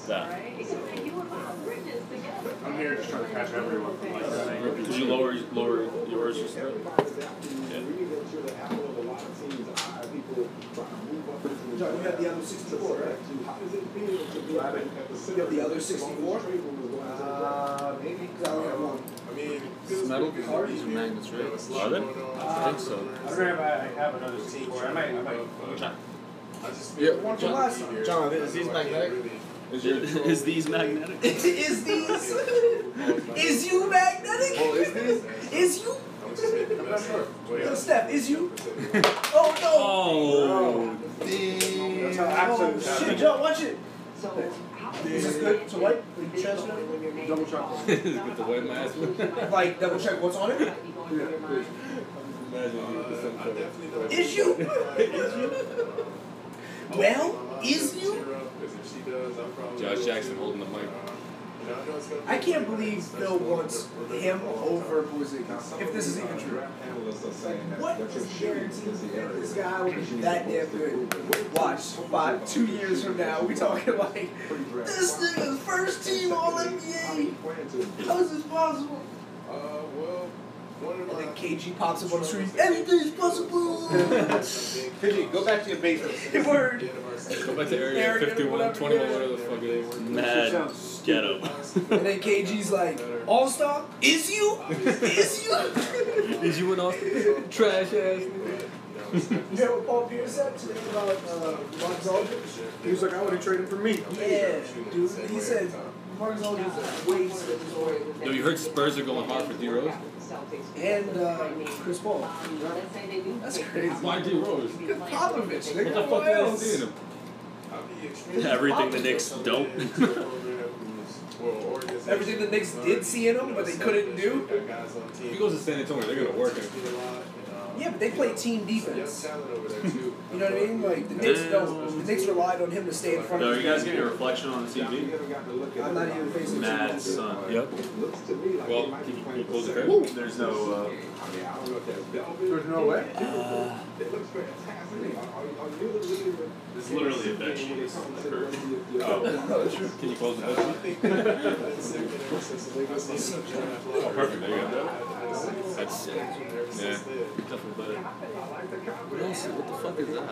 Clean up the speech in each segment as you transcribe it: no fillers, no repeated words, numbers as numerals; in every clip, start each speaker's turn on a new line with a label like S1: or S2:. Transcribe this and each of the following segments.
S1: That.
S2: I'm here just trying to catch everyone.
S1: Did you lower yours just a bit? Yeah.
S3: John, you have the other 64, right? You have the other 64? Maybe, because I only have one.
S4: It's metal? These are magnets, right?
S1: Are they?
S4: I think so.
S2: I don't know if I have another 64. I might.
S4: Yeah,
S3: One from last time.
S4: John, is these magnetic?
S1: Is these magnetic?
S3: Is these? Is you magnetic?
S4: Oh, is these?
S3: Is you?
S2: I'm not sure.
S3: Yo, Steph, is you? Oh, no.
S1: Oh.
S2: That's how
S3: Oh,
S2: absolute
S3: shit, John, watch it. This is good. So what?
S2: double chocolate.
S4: Get the white mask.
S3: Like, double check what's on it?
S4: Imagine
S3: Is you? Well, is you?
S4: Josh Jackson holding the mic.
S3: I can't believe Phil wants him over Buzik, if this is even true. What is the guarantee that this guy will be that damn good? Watch, 2 years from now, we talking like, this nigga's first team All-NBA. How is this possible? And then KG pops up on the screen. Anything's possible.
S2: KG, go back to your basics.
S3: Word.
S4: Go back to area 51, 21, whatever the fuck it is.
S1: Mad ghetto.
S3: And then KG's like, All-Star? Is you? Is you?
S4: Is you an Austin? Trash ass nigga.
S3: You hear what Paul Pierce said today about Mark Aldridge?
S2: He was like, I would have traded for me.
S3: Yeah, dude. He said Mark Aldridge is a waste of his way.
S4: Yo, you heard Spurs are going hard for D Rose?
S3: And Chris Paul. That's crazy.
S4: Why D Rose?
S3: Popovich, nigga.
S4: What the fuck
S3: What
S4: are they
S3: else?
S4: seeing him?
S1: Everything the Knicks don't.
S3: Everything the Knicks did see in him, but they couldn't do.
S4: If he goes to San Antonio, they're gonna work him.
S3: Yeah, but they play team defense. You know what I mean? Like the Knicks don't. The Knicks relied on him to stay in front
S1: No,
S3: of
S1: are you guys getting a reflection on the TV?
S3: I'm not even facing
S1: Mad
S3: the
S1: son.
S4: Yep. Well, can you close the curtain?
S1: There's no.
S2: There's no way.
S1: It's literally a bed sheet.
S4: Oh, can you close the curtain? Oh, perfect. There you go. That's yeah. Definitely better. What else? What the fuck is that?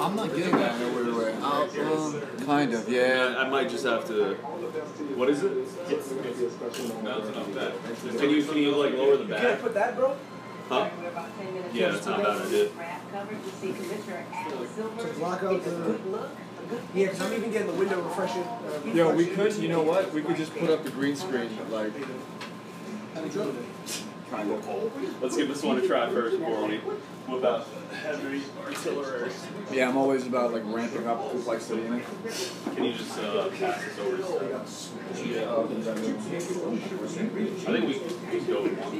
S4: I'm not getting that nowhere. Kind of, yeah.
S1: I might just have to. What is it?
S4: No, it's not that.
S1: Can you like lower the
S3: You can't
S1: back?
S3: put that, bro.
S1: Huh? Yeah, that's not a bad idea.
S3: To block out the. Yeah, because I'm even getting the window refreshing.
S4: Yo, we could. You know what? We could just put up the green screen, like. Kind of.
S1: Let's give this one a try first before we whip out heavy artillery.
S4: Yeah, I'm always about like ramping up complexity in it.
S1: Can you just pass this over to
S4: Yeah.
S1: I think we can go with one.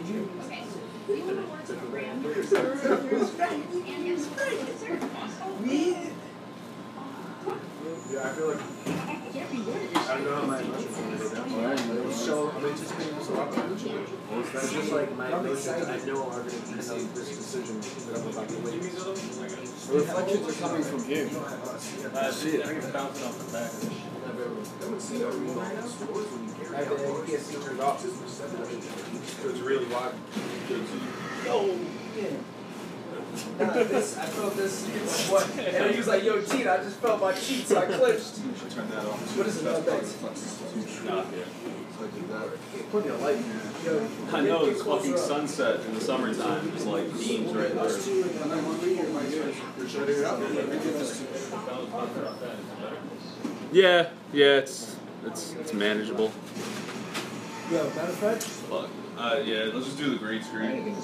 S2: Yeah, I feel like. I don't know how my emotions are going to go. So, I'm anticipating this a lot. It's just like my emotions I know are going to be this decision that I'm about to make.
S4: The reflections are coming from him.
S2: Shit. I think it's bouncing off the back. I have the APS turned off. So it's really wide.
S3: Oh, yeah. Nah, this, I felt this. What? And then he was like, yo, Tina, I just felt my cheeks, so I clenched.
S4: Turn that off.
S3: What is it? No, thanks.
S2: Put the light.
S3: Yo,
S1: I know it's fucking sunset in the summertime. There's like beams right there. Yeah, it's manageable.
S3: yo, matter of fact,
S1: Fuck. Yeah, let's just do the green screen.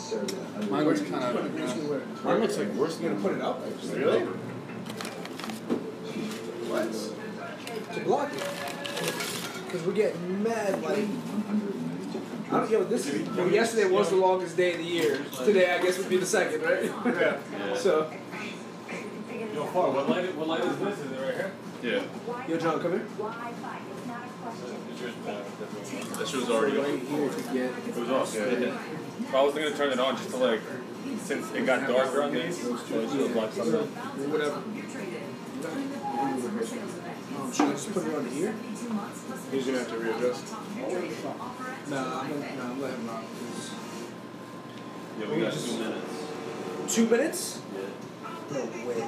S4: Mine looks kind of. Mine looks like worse
S3: you're
S4: than
S3: gonna put it up?
S1: Really?
S3: What? To block it. Because we're getting mad, like. Yesterday was the longest day of the year. Today, I guess, would be the second, right?
S2: Yeah.
S3: So,
S4: Yo, Paul, what light is this? Is it right here?
S1: Yeah.
S3: yo, John, come here.
S1: That show's already on.
S4: It was off. Yeah. I was gonna turn it on just to like, since it got darker on these, so it should block something out.
S3: Whatever. Should I just put it on here?
S2: He's gonna have to readjust.
S3: Nah, I'm letting him rock.
S1: Yeah, we got 2 minutes.
S3: 2 minutes?
S1: Yeah.
S3: No way.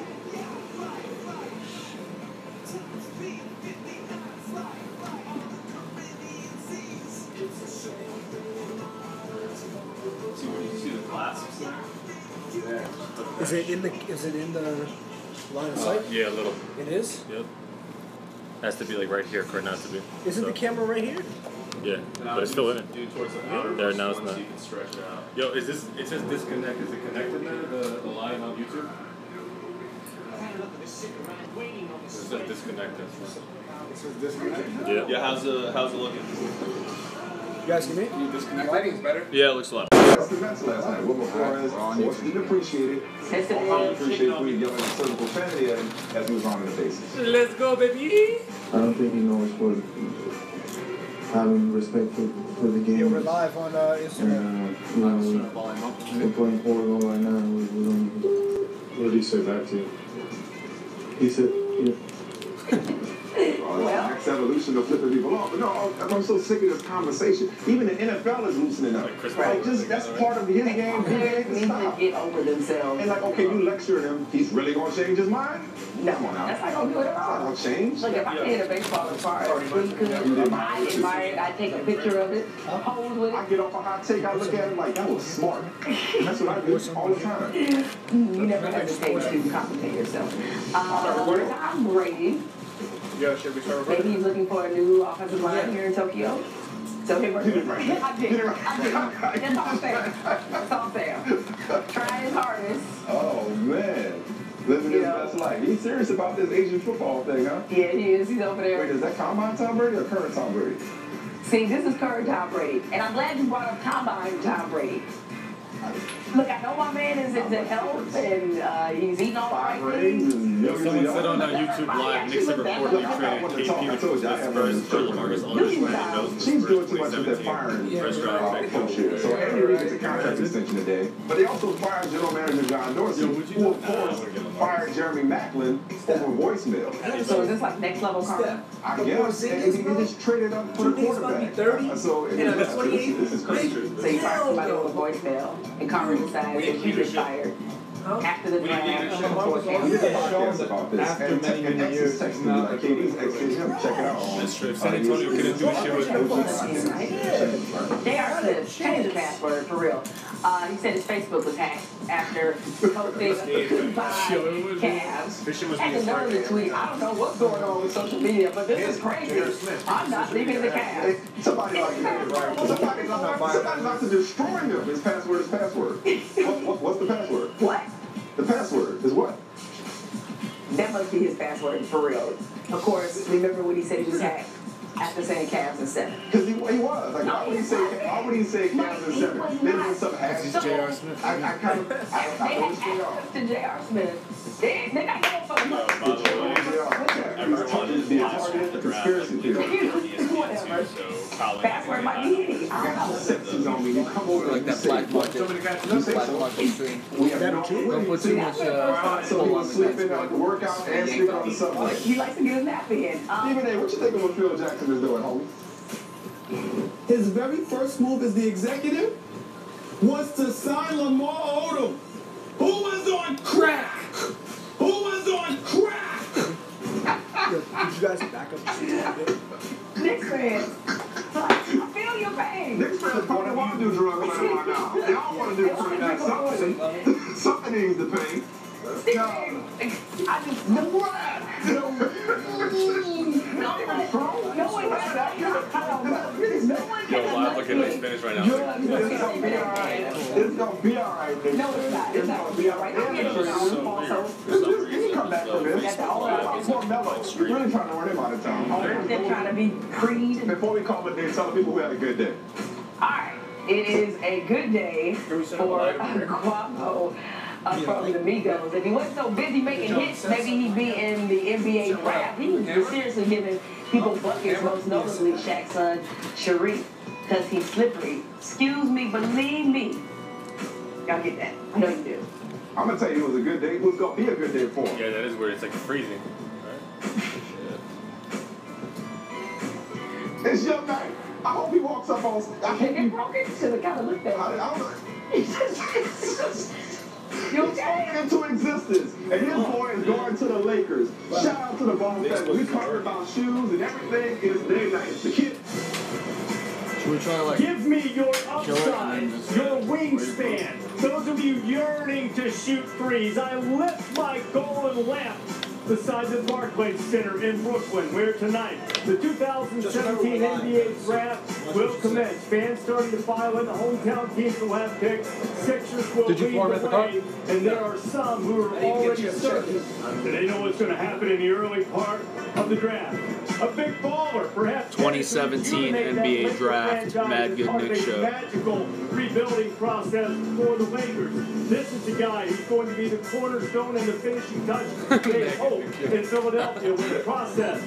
S1: See the clasps there?
S2: Yeah.
S3: Is it in the line of sight?
S4: Yeah, a little.
S3: It is?
S4: Yep. Has to be like right here for it not to be.
S3: Isn't
S4: So-
S3: the camera right here?
S4: Yeah, but it's still in it.
S1: Dude, towards the outer
S4: There, now it's
S1: ones,
S4: not.
S1: you can stretch it out.
S4: Yo, is this? It says disconnect. Is it connected there? The line on YouTube? It says disconnect.
S2: This is disconnected.
S4: Yeah.
S1: Yeah, how's it looking?
S3: You guys can hear me?
S2: The lighting's better.
S4: Yeah, it looks a lot.
S5: That's the Mets last night. Wilmer Flores didn't appreciate it. Didn't appreciate who he yelling certain profanity at him as he was on the bases.
S4: Let's go, baby.
S6: I don't think he knows what having respect for the game.
S3: Yeah, we're live on Instagram.
S6: We're playing Portugal right now. We don't.
S5: What did he say back to you?
S6: He said, yeah.
S5: Next evolution of flipping people off. But no, I'm so sick of this conversation. Even the NFL is loosening up. Like, just that's part of his game.
S7: Players need to get over themselves.
S5: And like, okay, you lecturing him, he's really gonna change his mind?
S7: No,
S5: Come on now.
S7: that's not gonna do it at
S5: That's not
S7: all.
S5: gonna change.
S7: Look, if I hit a baseball as far as we could, I admire it, I take a picture of it, pose with
S5: I
S7: it.
S5: get off a hot take, I look at it like, that was smart. And that's what I do all the time.
S7: You never hesitate to compliment yourself. Tom Brady,
S2: Yeah, should we start recording?
S7: maybe he's looking for a new offensive line here in Tokyo. So here we're
S5: Get it right.
S7: I did. That's all I'm saying. That's all I'm saying. Trying his hardest.
S5: Oh, man. Living his best life. He's serious about this Asian football thing, huh?
S7: Yeah, he is. He's over
S5: Wait,
S7: there.
S5: is that combine Tom Brady or current Tom Brady?
S7: See, this is current Tom Brady. And I'm glad you brought up combine Tom Brady. Look, I know my man is into health and he's eating all the right
S5: 5 rings
S7: things.
S5: and
S4: Yo, someone said on YouTube Live, Knicks have reportedly traded KP to the Spurs for LaMarcus Aldridge when he knows the
S5: She's
S4: Spurs
S5: doing too much with that
S4: 2017
S5: firing
S4: first round pick.
S5: coach here. So Andy Reid gets a contract extension today. But they also fired general manager John Dorsey, who of course fired Jeremy Maclin over voicemail.
S7: So is this like next level karma?
S5: I guess and he just traded up for the quarterback. So this is crazy.
S7: So you fired somebody over voicemail and karma decides that you get fired after the draft.
S5: About this.
S2: After many years,
S5: texted me like, hey, these exes, check it out.
S4: That's true. If San Antonio couldn't do shit with
S7: J.R. Smith changed the password for real. He said his Facebook was hacked after posting 5 calves. And another tweet. I don't know what's going on with social media, but this is crazy. I'm not leaving the calves.
S5: Somebody like to destroy him. His password is password. What's the password?
S7: What?
S5: The password is what?
S7: That must be his password for real. Of course, remember when he said he was hacked after saying calves and 7.
S5: Because he was. Like, why would he say Cavs and 7? Then when some
S2: He's J.R. Smith.
S5: I kind of,
S7: They had access to J.R. Smith. They got no fucking
S1: By the way, everyone
S5: the conspiracy theory.
S7: whatever.
S1: So
S7: Password might be hitting. I don't know.
S5: Sexes on me. You come over
S6: Like that black market.
S5: You say
S6: Black
S5: so.
S6: market stream.
S5: We have no
S6: Don't put too much
S5: so he was sleeping at the workout and sleeping on the subway.
S7: He likes to get his nap in.
S5: Stephen A., what you think of what Phil Jackson is doing, homie?
S8: His very first move as the executive was to sign Lamar Odom, who was on crack. Who was on crack?
S3: Yo, could you guys back up the seat a bit?
S7: Knicks fans, I feel your pain.
S5: Next fans probably want to do drugs right now. They all want to do something. Something needs the pain.
S7: Steve, I just no one has that. No one
S4: Yo, Live, look at this finish right now.
S5: It's gonna be alright. It's gonna be alright.
S7: No, it's not. It's not gonna be alright. I'm getting also.
S5: You can come back from this. Poor Mello. We're really trying to run him out of town.
S7: They're trying to be Creed.
S5: Before we call it a day, tell the people we had a good day.
S7: Alright, it is a good day for Guapo from the Migos. If he wasn't so busy making hits, maybe he'd be in the NBA draft. He was seriously giving people buckets, most notably Shaq's son, Sharif, because he's slippery. Excuse me, believe me. Y'all get that. I know you do.
S5: I'm gonna tell you it was a good day. It was gonna be a good day for him.
S4: Yeah, that is weird. It's like freezing. Right?
S5: It's your night. I hope he walks up on stage. I hope
S7: It
S5: he.
S7: broke into the kind of look
S5: I
S7: that.
S5: don't know.
S7: You okay?
S5: Into existence. And his boy is going to the Lakers. Shout out to the Ball family. We talking about shoes and everything. It's their night. The kid.
S4: Should we try to like
S9: Give me your
S4: kill it
S9: upside,
S4: and just
S9: your wingspan. Those of you yearning to shoot threes, I lift my golden lamp beside the Barclays Center in Brooklyn, where tonight the 2017 NBA Draft will commence. Fans starting to file in. The hometown teams will have picks. Sixers will lead the way, and there are some who are already certain that they know what's going to happen in the early part of the draft. A big baller, perhaps
S10: 2017 NBA Draft, MadGood Knicks show.
S9: Magical rebuilding process for the Lakers. This is the guy who's going to be the cornerstone and the finishing touch. They hope in Philadelphia when the process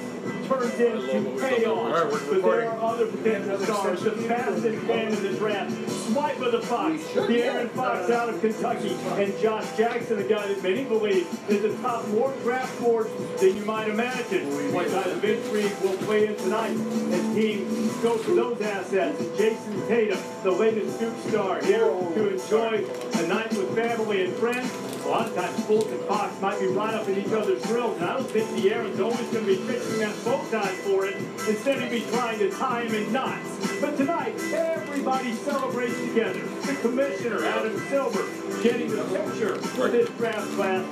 S9: turns into payoff. But there are other potential stars. The fastest man in the draft. Swipe of the Fox. The Aaron Fox out of Kentucky. And Josh Jackson, a guy that many believe is the top more draft boards than you might imagine. One kind of intrigue will play in tonight as teams go for those assets. And Jason Tatum, the latest Duke star, here to enjoy a night with family and friends. A lot of times, Fultz and Fox might be right up in each other's grills, and I don't think the Aaron's always going to be fixing that bow tie for it. Instead, he'd be trying to tie him in knots. But tonight, everybody celebrates together. The commissioner, Adam Silver, getting the picture for this draft class.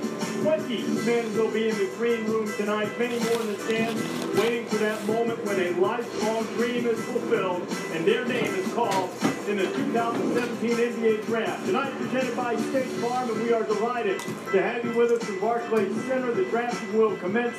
S9: 20 men will be in the green room tonight, many more in the stands, waiting for that moment when a lifelong dream is fulfilled, and their name is called in the 2017 NBA Draft. Tonight presented by State Farm, and we are delighted to have you with us from Barclays Center. The drafting will commence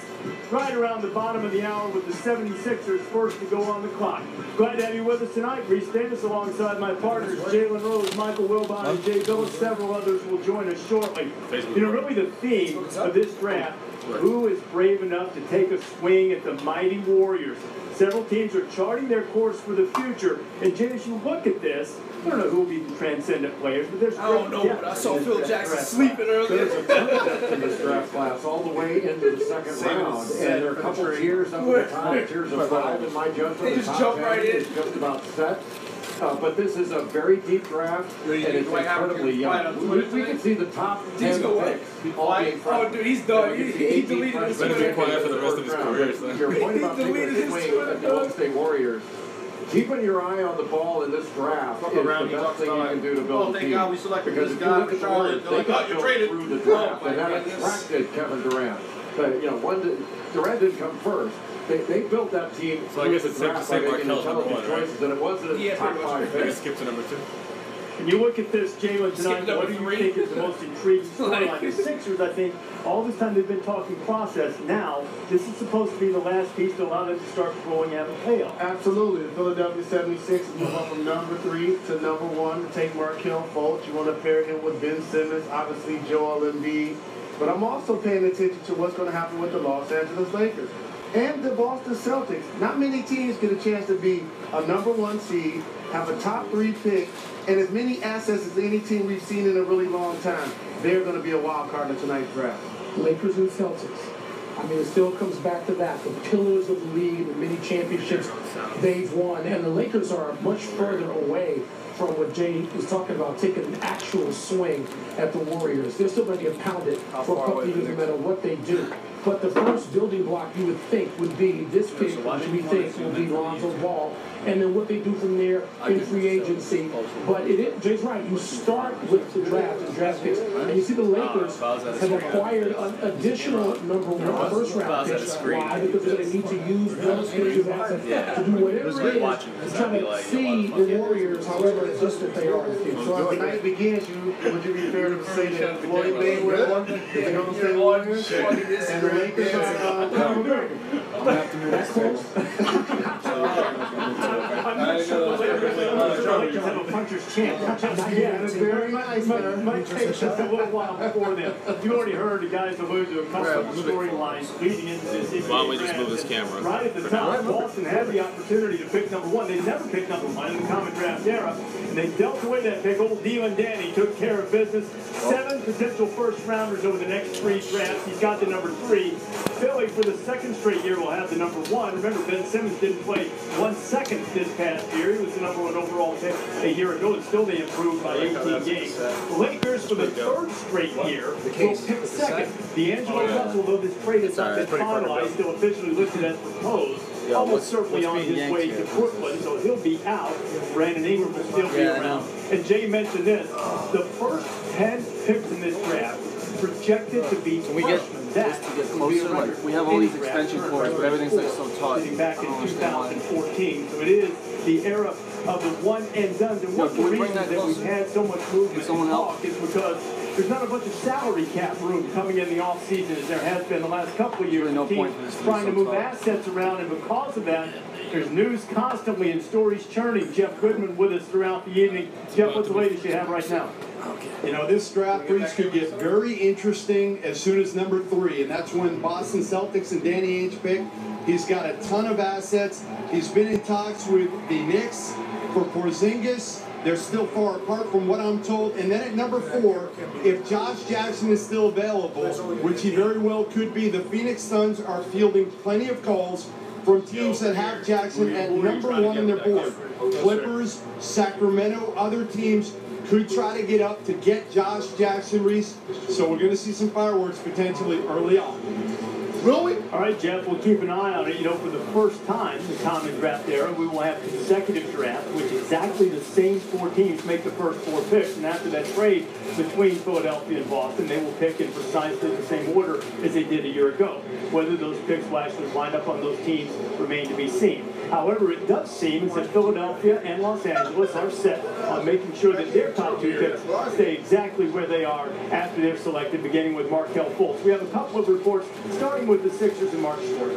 S9: right around the bottom of the hour with the 76ers first to go on the clock. Glad to have you with us tonight. Reese Davis alongside my partners, Jalen Rose, Michael Wilbon, and Jay Billis. Several others will join us shortly. You know, really the theme of this draft, who is brave enough to take a swing at the mighty Warriors? Several teams are charting their course for the future. And Jay, as you look at this, I don't know who will be the transcendent players, but there's
S2: I don't know, but I saw Phil Jackson sleeping earlier.
S3: There's a ton of depth in this draft class, all the way into the second round. And there are a couple of tiers up at the top, tiers of 5 in my judgment.
S2: They just jump right in.
S3: It's just about set. But this is a very deep draft, and it's incredibly young. We can see the top 10 picks all being
S2: Oh, dude, he's done. He deleted his
S4: better be
S2: Twitter.
S4: quiet for the rest of his career.
S3: Your point about taking a swing at the Golden State Warriors, keeping your eye on the ball in this draft is the best thing you can do to build a team.
S1: God we selected
S3: Because
S1: this
S3: if you
S1: guy
S3: look
S1: for
S3: at the Warriors,
S1: Charlotte.
S3: they got
S1: You're
S3: built
S1: traded.
S3: through the draft, and that attracted Kevin Durant. But, you know, Durant didn't come first. They built that team
S4: So I guess it's safe to say Markel's number
S3: intelligent
S4: 1, right?
S3: choices, and it wasn't a top 5
S4: Maybe
S3: pick.
S4: skip to number 2.
S9: When you look at this, Jalen, tonight,
S2: number
S9: what do you
S2: 3.
S9: think is the most intriguing storyline? The Sixers, I think, all this time they've been talking process. Now, this is supposed to be the last piece to allow them to start growing out of the payoff.
S11: Absolutely. The Philadelphia 76ers move on from number 3 to number 1 to take Markel Fultz. You want to pair him with Ben Simmons, obviously Joel Embiid. But I'm also paying attention to what's going to happen with the Los Angeles Lakers and the Boston Celtics. Not many teams get a chance to be a number 1 seed, have a top 3 pick, and as many assets as any team we've seen in a really long time. They're going to be a wild card in tonight's draft.
S12: Lakers and Celtics. I mean, it still comes back to that. The pillars of the league, the many championships they've won. And the Lakers are much further away from what Jay was talking about, taking an actual swing at the Warriors. They're still going to get pounded for a couple of years no matter what they do. But the first building block you would think would be this pick, which we think will be Lonzo Ball, and then what they do from there in free agency. But Jay's right. You start with the draft and draft picks, and you see the Lakers have acquired an additional number 1 first round picks. Why? Because they need to use those picks as assets to do whatever it is to try to see the Warriors, however adjusted they are in the future.
S11: So as the night begins, would you be fair to say that Floyd Mayweather is the Golden State Warriors and the Lakers are
S3: I'm going to have to move that close.
S9: I'm not sure the Lakers have a puncher's chance. Not just yet.
S11: That is very nice.
S9: might take just a little while before then. You already heard the guys allude to a couple of storylines leading into this.
S4: Why don't we just move this camera?
S9: Right at the top, Boston had the opportunity to pick number 1. They never picked number 1 in the common draft era, and they dealt away that pick. Old Dylan Danny took care of business. 7 potential first-rounders over the next 3 drafts. He's got the number 3. Philly, for the second straight year, will have the number 1. Remember, Ben Simmons didn't play 1 second this past year. He was the number 1 overall pick a year ago, and still they improved by 18 games. The Lakers, for the 3rd straight year, will pick second. D'Angelo Russell, though this trade has not been finalized, still officially listed as proposed. Almost certainly on his way to Brooklyn, so he'll be out. Brandon Ingram will still be around. And Jay mentioned this: the first 10 picks in this draft projected to be freshmen. That will be a record.
S10: We have all these extension cords, but everything's like so taut.
S9: Back in 2014, so it is the era of the one and done. And one of the reasons that we've had so much movement and talk is because there's not a bunch of salary cap room coming in the offseason as there has been the last couple of years. Teams trying to move assets around, and because of that, there's news constantly and stories churning. Jeff Goodman with us throughout the evening. Jeff, what's the latest you have right now?
S13: You know, this draft breeze could get very interesting as soon as number 3, and that's when Boston Celtics and Danny Ainge pick. He's got a ton of assets. He's been in talks with the Knicks for Porzingis. They're still far apart from what I'm told. And then at number 4, if Josh Jackson is still available, which he very well could be, the Phoenix Suns are fielding plenty of calls from teams that have Jackson at number 1 on their board. Clippers, Sacramento, other teams could try to get up to get Josh Jackson, Reese. So we're going to see some fireworks potentially early on.
S9: Really? All right, Jeff, we'll keep an eye on it. You know, for the first time in the common draft era, we will have consecutive drafts, which exactly the same 4 teams make the first 4 picks. And after that trade between Philadelphia and Boston, they will pick in precisely the same order as they did a year ago. Whether those picks will actually wind up on those teams remain to be seen. However, it does seem as if Philadelphia and Los Angeles are set on making sure that their top 2 picks stay exactly where they are after they're selected, beginning with Markelle Fultz. We have a couple of reports, starting with the Sixers and Mark Schwartz.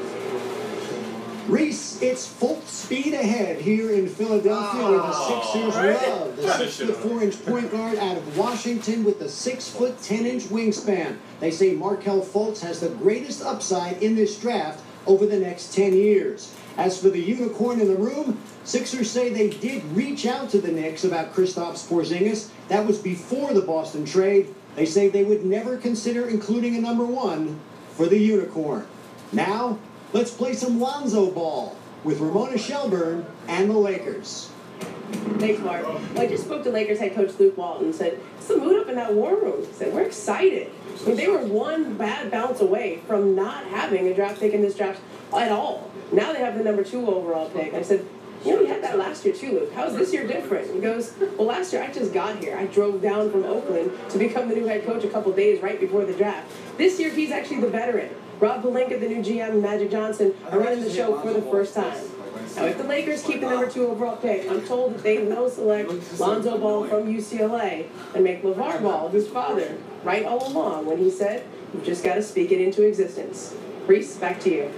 S14: Reese, it's full speed ahead here in Philadelphia where the Sixers love the 6'4" point guard out of Washington with the 6'10" wingspan. They say Markelle Fultz has the greatest upside in this draft over the next 10 years. As for the unicorn in the room, Sixers say they did reach out to the Knicks about Kristaps Porzingis. That was before the Boston trade. They say they would never consider including a number 1 for the unicorn. Now, let's play some Lonzo ball with Ramona Shelburne and the Lakers.
S15: Thanks, Mark. Well, I just spoke to Lakers head coach Luke Walton and said, it's the mood up in that war room. He said, we're excited. I mean, they were one bad bounce away from not having a draft pick in this draft at all. Now they have the number 2 overall pick. I said, you know, we had that last year too, Luke. How is this year different? He goes, well, last year I just got here. I drove down from Oakland to become the new head coach a couple days right before the draft. This year he's actually the veteran. Rob Pelinka, the new GM, and Magic Johnson are running the show for the first time. Now, if the Lakers keep the number 2 overall pick, I'm told that they will select Lonzo Ball from UCLA and make LeVar Ball his father right all along when he said, you've just got to speak it into existence. Reese, back to you.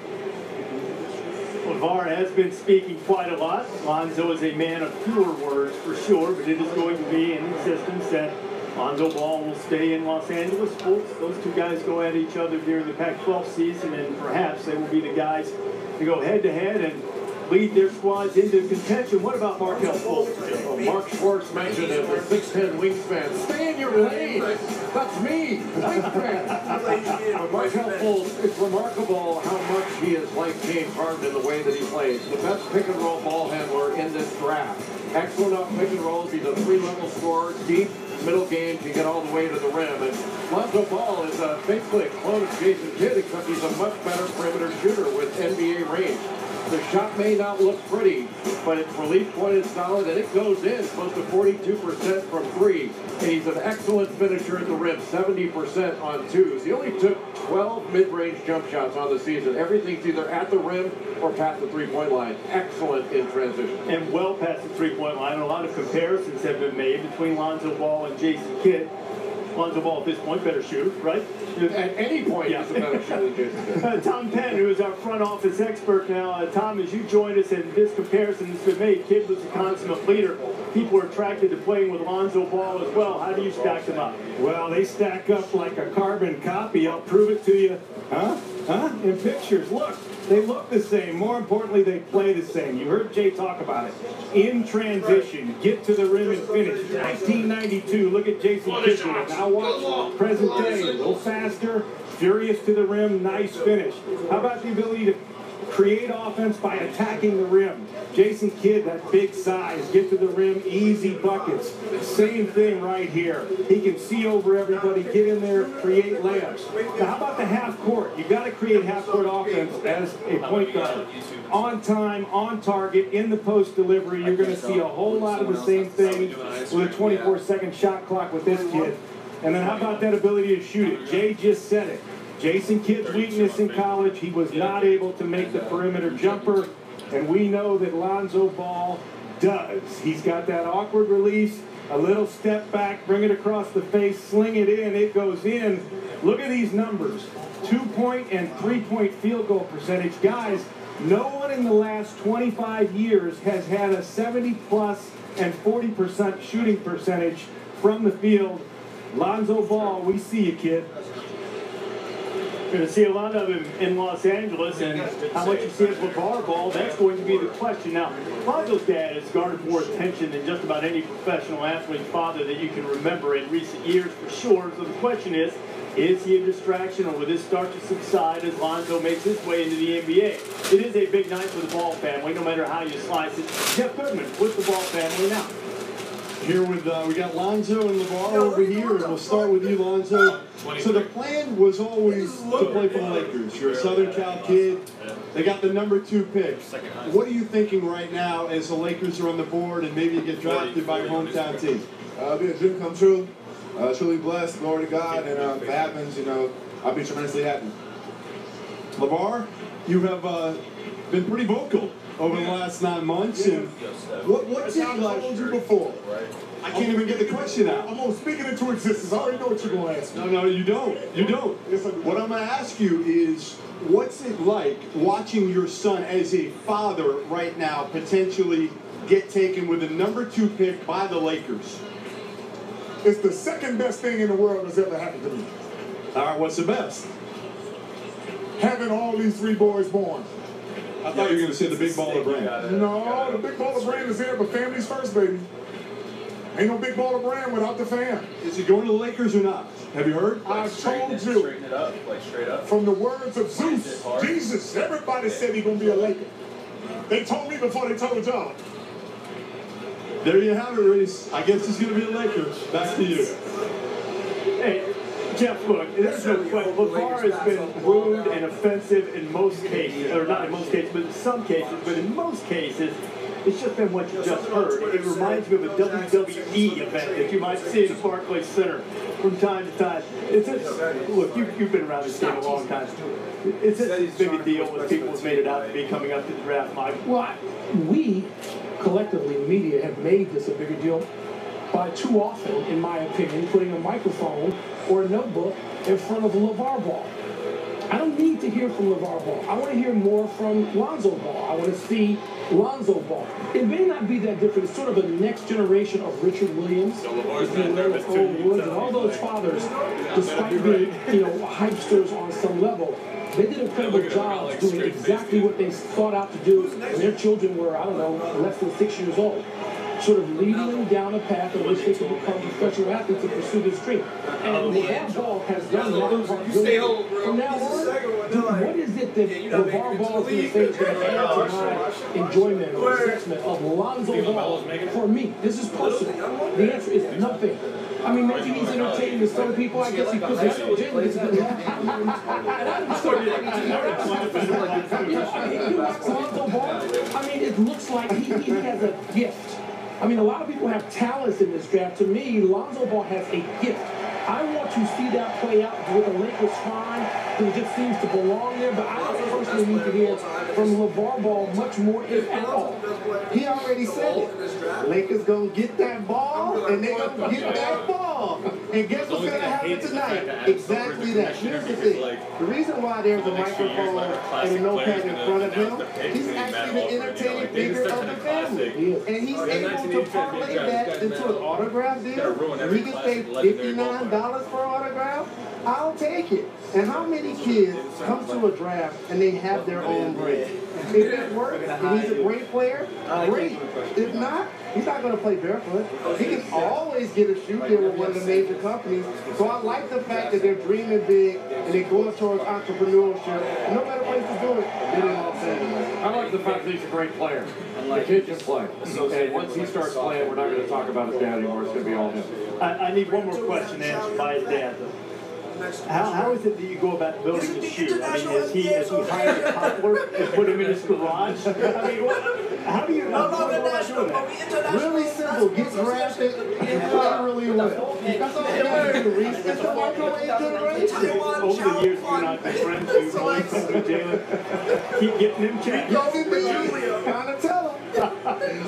S9: LeVar has been speaking quite a lot. Lonzo is a man of fewer words for sure, but it is going to be in existence that Lonzo Ball will stay in Los Angeles. Those 2 guys go at each other during the Pac-12 season, and perhaps they will be the guys to go head-to-head and lead their squads into contention. What about Markelle Fultz?
S12: Mark Schwartz mentioned it, the 6'10" wingspan. Stay in your lane. That's me, wingspan. Markelle Fultz, it's remarkable how much he is like James Harden in the way that he plays. The best pick-and-roll ball handler in this draft. Excellent off pick-and-rolls. He's a 3-level scorer, deep, middle game, can get all the way to the rim. And Lonzo Ball is basically a clone of Jason Kidd, except he's a much better perimeter shooter with NBA range. The shot may not look pretty, but its release point is solid, and it goes in close to 42% from 3. And he's an excellent finisher at the rim, 70% on 2s. He only took 12 mid-range jump shots on the season. Everything's either at the rim or past the 3-point line. Excellent in transition.
S9: And well past the 3-point line. A lot of comparisons have been made between Lonzo Ball and Jason Kidd. Lonzo Ball at this point, better shoot, right?
S2: At any point,
S9: yeah.
S2: he's a better shooter.
S9: Tom Penn, who is our front office expert now. Tom, as you joined us in this comparison that's been made, Kid was a consummate leader. People are attracted to playing with Lonzo Ball as well. How do you stack them up?
S16: Well, they stack up like a carbon copy. I'll prove it to you. In pictures. Look, they look the same. More importantly, they play the same. You heard Jay talk about it. In transition, get to the rim and finish. 1992, look at Jason Kidd. Now watch present day, a little faster, furious to the rim, nice finish. How about the ability to create offense by attacking the rim? Jason Kidd, that big size, get to the rim, easy buckets. Same thing right here. He can see over everybody, get in there, create layups. Now, how about the half court? You've got to create half court offense as a point guard. On time, on target, in the post delivery, you're going to see a whole lot of the same thing with a 24-second shot clock with this kid. And then how about that ability to shoot it? Jay just said it. Jason Kidd's weakness in college, he was not able to make the perimeter jumper, and we know that Lonzo Ball does. He's got that awkward release, a little step back, bring it across the face, sling it in, it goes in. Look at these numbers, 2-point and 3-point field goal percentage. Guys, no one in the last 25 years has had a 70-plus and 40% shooting percentage from the field. Lonzo Ball, we see you, kid.
S9: Going to see a lot of him in Los Angeles, and how much you see of LeVar Ball, that's going to be the question. Now, Lonzo's dad has garnered more attention than just about any professional athlete father that you can remember in recent years, for sure. So the question is he a distraction, or will this start to subside as Lonzo makes his way into the NBA? It is a big night for the Ball family, no matter how you slice it. Jeff Goodman with the Ball family now.
S13: Here with, we got Lonzo and LeVar over here, and we'll start with you, Lonzo. So the plan was always to play for the Lakers. You're a Southern Cal kid. They got the #2 pick. What are you thinking right now as the Lakers are on the board and maybe you get drafted by your hometown team?
S17: Be a dream come true. Truly blessed, glory to God, and if it happens, I'll be tremendously happy.
S13: LeVar, you have been pretty vocal over the last 9 months, and what did I told you before? I can't even get the question out.
S17: I'm gonna speak it into existence. I already know what you're gonna ask me.
S13: No, you don't. You don't. What I'm gonna ask you is, what's it like watching your son as a father right now potentially get taken with a #2 pick by the Lakers?
S17: It's the second best thing in the world that's ever happened to me.
S13: All right, what's the best?
S17: Having all these 3 boys born.
S13: I thought you were going to say the big baller brand.
S17: No, the big baller brand is there, but family's first, baby. Ain't no big baller brand without the fam.
S13: Is he going to the Lakers or not? Have you heard?
S17: I told you.
S1: Straighten it up, like straight up.
S17: From the words of Zeus, Jesus, everybody said he's going to be a Laker. They told me before they told y'all.
S13: There you have it, Reese. I guess he's going to be the Lakers. Back to you.
S9: Hey, Jeff, look, there's no question. LeVar has been rude and offensive in most cases, or not in most cases, but in some cases, but in most cases, it's just been what you just heard. It reminds me of a WWE event that you might see in Barclays Center from time to time. Look, you've been around this game a long time. It's as big a deal as people have made it out to be coming up to the draft, Mike.
S12: Well, we, collectively, the media, have made this a bigger deal by too often, in my opinion, putting a microphone or a notebook in front of LeVar Ball. I don't need to hear from LeVar Ball. I want to hear more from Lonzo Ball. I want to see Lonzo Ball. It may not be that different. It's sort of a next generation of Richard Williams, Earl Woods, and all those fathers, despite being, hypesters on some level. They did a incredible job doing exactly what they sought out to do when their children were, less than 6 years old. Sort of leading them down a path in which they could become professional athletes and pursue this dream. And LeVar Ball has done that part really well. From now on, what is it that LeVar Ball is going to say is going to add to my enjoyment or assessment of Lonzo Ball for me? This is personal. The answer is nothing. I mean, maybe he's entertaining to some people. I guess he could be. Lonzo Ball, I mean, it looks like he has a gift. I mean, a lot of people have talents in this draft. To me, Lonzo Ball has a gift. I want to see that play out with the Lakers fine, who just seems to belong there. But I don't personally need to hear from LeVar Ball much more, if at all.
S2: He already said it. Lakers gonna get that ball, and they gonna get that ball. And guess what's gonna happen tonight? Exactly that. Here's the thing. The reason why there's a microphone and a notepad in front of him, he's actually the entertaining figure of the family. And he's able to parlay that into an autograph deal. And he can pay $59 for an autograph. I'll take it. And how many kids come to a draft and they have their own brain? If it works and he's a great player, great. If not, he's not going to play barefoot. He can always get a shoe deal with one of the major companies. So I like the fact that they're dreaming big and they're going towards entrepreneurship. No better place to do it than in Los Angeles.
S12: I like the fact that he's a great player. The kid can play. And once he starts playing, we're not going to talk about his dad anymore. It's going to be all him.
S9: I need one more question answered by his dad, though. How is it that you go about building a shoe? I mean, has he hired a cobbler and put him in his garage? I mean, how do you know about doing that?
S2: Really simple. Get drafted and play really well. That's all you got to do, Reese. It's the microwave generation.
S9: Over the years, you're not good friends. You always Jalen. Keep getting him checked.
S2: Kind of tell him.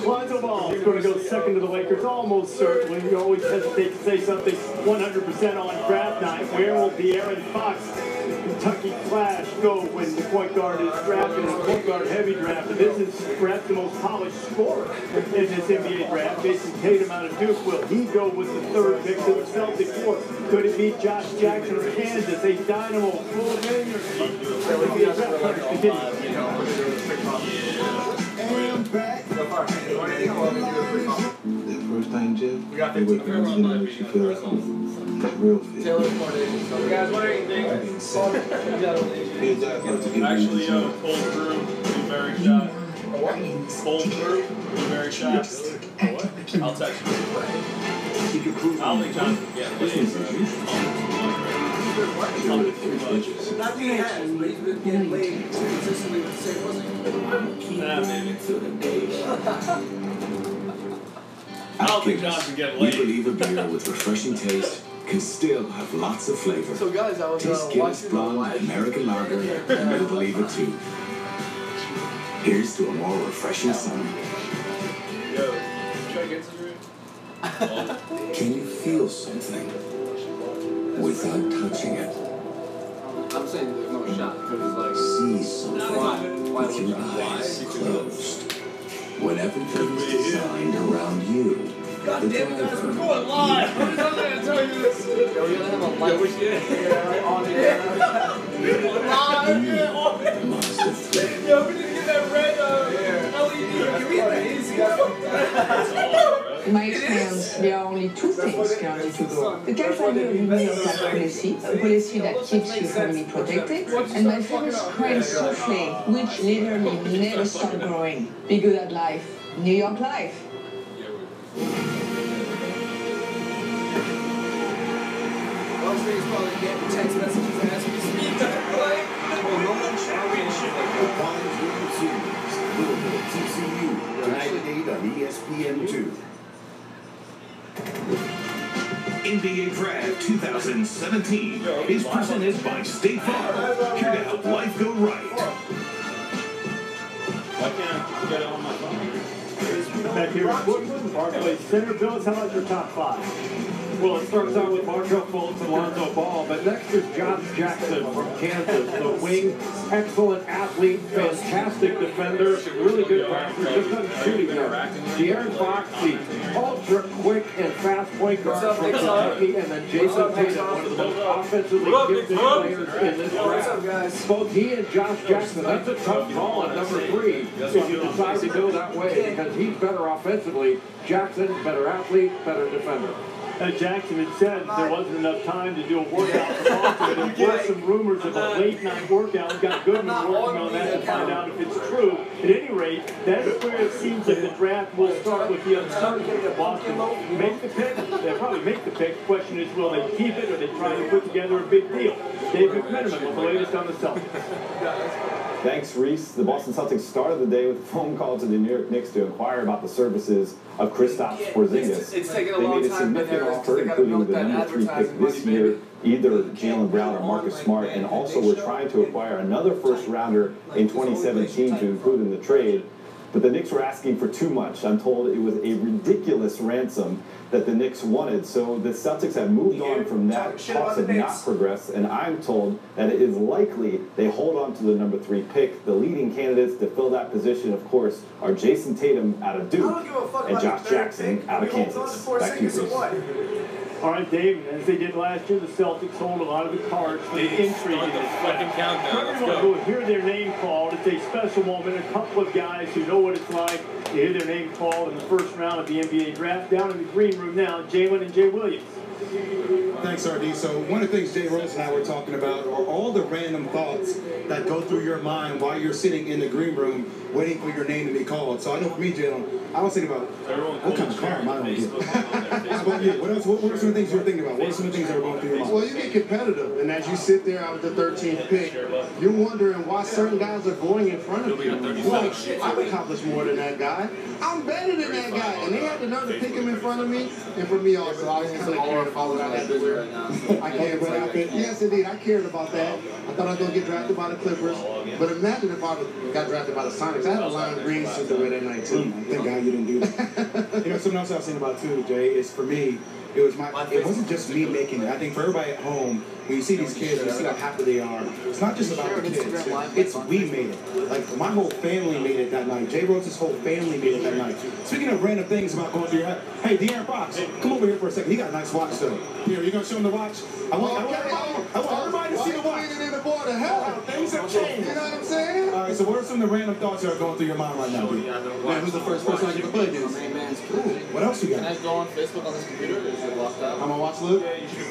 S9: Lonzo Ball is going to go second to the Lakers, almost certainly. You always hesitate to say something 100% on draft night. Where will De'Aaron Fox, Kentucky Flash, go when the point guard is drafted in a point guard heavy draft? And this is perhaps the most polished scorer in this NBA draft. Jason Tatum out of Duke. Will he go with the third pick to the Celtics? Or could it be Josh Jackson of Kansas, a dynamo full of energy?
S8: And back.
S6: That first time, Jeff, we got 15 minutes on that. She feel like it's real fit.
S3: You guys want anything?
S1: Actually, pull through, blueberry shot. Pull through, blueberry shot. What? I'll text you. I don't think John's getting laid.
S3: Not being has, but he's been getting laid consistently with the same pussy.
S1: Nah, maybe. I don't think John's been getting laid.
S18: We believe a beer with refreshing taste can still have lots of flavor.
S3: So guys, I was
S18: Taste Guinness Blonde, American Lager, and we'll believe it too. Here's to a more refreshing summer.
S1: Yo, try to get some drink?
S18: Can you feel something without touching it?
S3: I'm saying there's no shot because
S18: See something with your eyes closed. When everything's designed around you.
S3: God damn it, guys, we're going live! I'm just going to tell you this. Yo, we're going to have a live. Yeah, on the air. Live, yeah,
S18: Must have flipped.
S3: Yo, we need to get that red LED. Can we get the AC?
S19: My experience, there are only two things currently to go. The California Universal policy, a policy that keeps your family protected, and my famous crème soufflé, which literally never stops growing. Be good at life. New York life.
S3: Most things probably getting text messages as we speak. Like,
S18: TCU, tonight on ESPN2.
S20: NBA Draft 2017 is presented by State Farm. Here to help life go right.
S1: Why can't I get it on my phone?
S9: Back here at Brooklyn, Barclays Center. Bills, how about your top five? Well, it starts out with Markel Fultz and Lonzo Ball, but next is Josh Jackson from Kansas, the wing, excellent athlete, fantastic defender, really good passer, just doesn't shoot him there. De'Aaron Fox, the ultra-quick and fast point guard from Kentucky, and then Jason Tatum, one of the most offensively gifted players in this draft. Both he and Josh Jackson, that's a tough call at number 3 if you decide to go that way, because he's better offensively. Jackson, better athlete, better defender. Jackson had said there wasn't enough time to do a workout for Boston, but there were some rumors of a late-night workout. We've got Goodman working on that to find out if it's true. At any rate, that is where it seems like the draft will start with the uncertainty of Boston. Make the pick. They'll probably make the pick. The question is, will they keep it or they try to put together a big deal? Dave McMenamin with the latest on the Celtics.
S21: Thanks, Reese. The Boston Celtics started the day with a phone call to the New York Knicks to inquire about the services of Kristaps Porzingis.
S3: It's taken a
S21: they
S3: long
S21: made a
S3: time,
S21: significant offer, including the number 3 pick this year, either Jaylen Brown or Marcus Smart, and also we're trying to acquire another first-rounder in 2017 to include in the trade. But the Knicks were asking for too much. I'm told it was a ridiculous ransom that the Knicks wanted. So the Celtics have moved on from that. Talks have not progressed, and I'm told that it is likely they hold on to the number 3 pick. The leading candidates to fill that position, of course, are Jason Tatum out of Duke and Josh Jackson out of Kansas. Back to you, Reese.
S9: All right, Dave, as they did last year, the Celtics hold a lot of the cards for the intrigue in this fucking countdown. Everyone who will hear their name called, it's a special moment. A couple of guys who know what it's like to hear their name called in the first round of the NBA draft. Down in the green room now, Jalen and Jay Williams.
S8: Thanks, RD. So one of the things Jay Rose and I were talking about are all the random thoughts that go through your mind while you're sitting in the green room waiting for your name to be called. So I know for me, Jalen, I was thinking about what kind of car am I going to get? How about you? What else? What are some of the things you were thinking about? What are some of the things that were going through your mind?
S2: Well, you get competitive, and as you sit there out with the 13th pick, you're wondering why certain guys are going in front of you. You're like, I've accomplished more than that guy. I'm better than that guy. And they had the nerve to pick him in front of me. And for me also, I was kind of cared about what I had to wear. I cared about that. Yes, indeed. I cared about that. I thought I was going to get drafted by the Clippers. But imagine if I got drafted by the Sonics. I had a lime green suit to wear that night, too.
S8: Thank God you didn't do that. You know, something else I was thinking about, too, Jay, is for me, it wasn't just me making it. I think for everybody at home, when you see these kids, you see how happy they are. It's not just about the kids. It's we made it. Like, my whole family made it that night. Jay Rose's whole family made it that night. Speaking of random things about going through your head, hey, De'Aaron Fox, come over here for a second. He got a nice watch, though. Here, you going to show him the watch? I want everybody to see the watch. Things have changed. You know what I'm saying? All right, so what are some of the random thoughts that are going through your mind right now, dude?
S2: Man, who's the first person I get to play against?
S8: What else you got?
S4: Can I go on Facebook on this computer? Or is it locked out?
S2: I'm gonna watch Luke.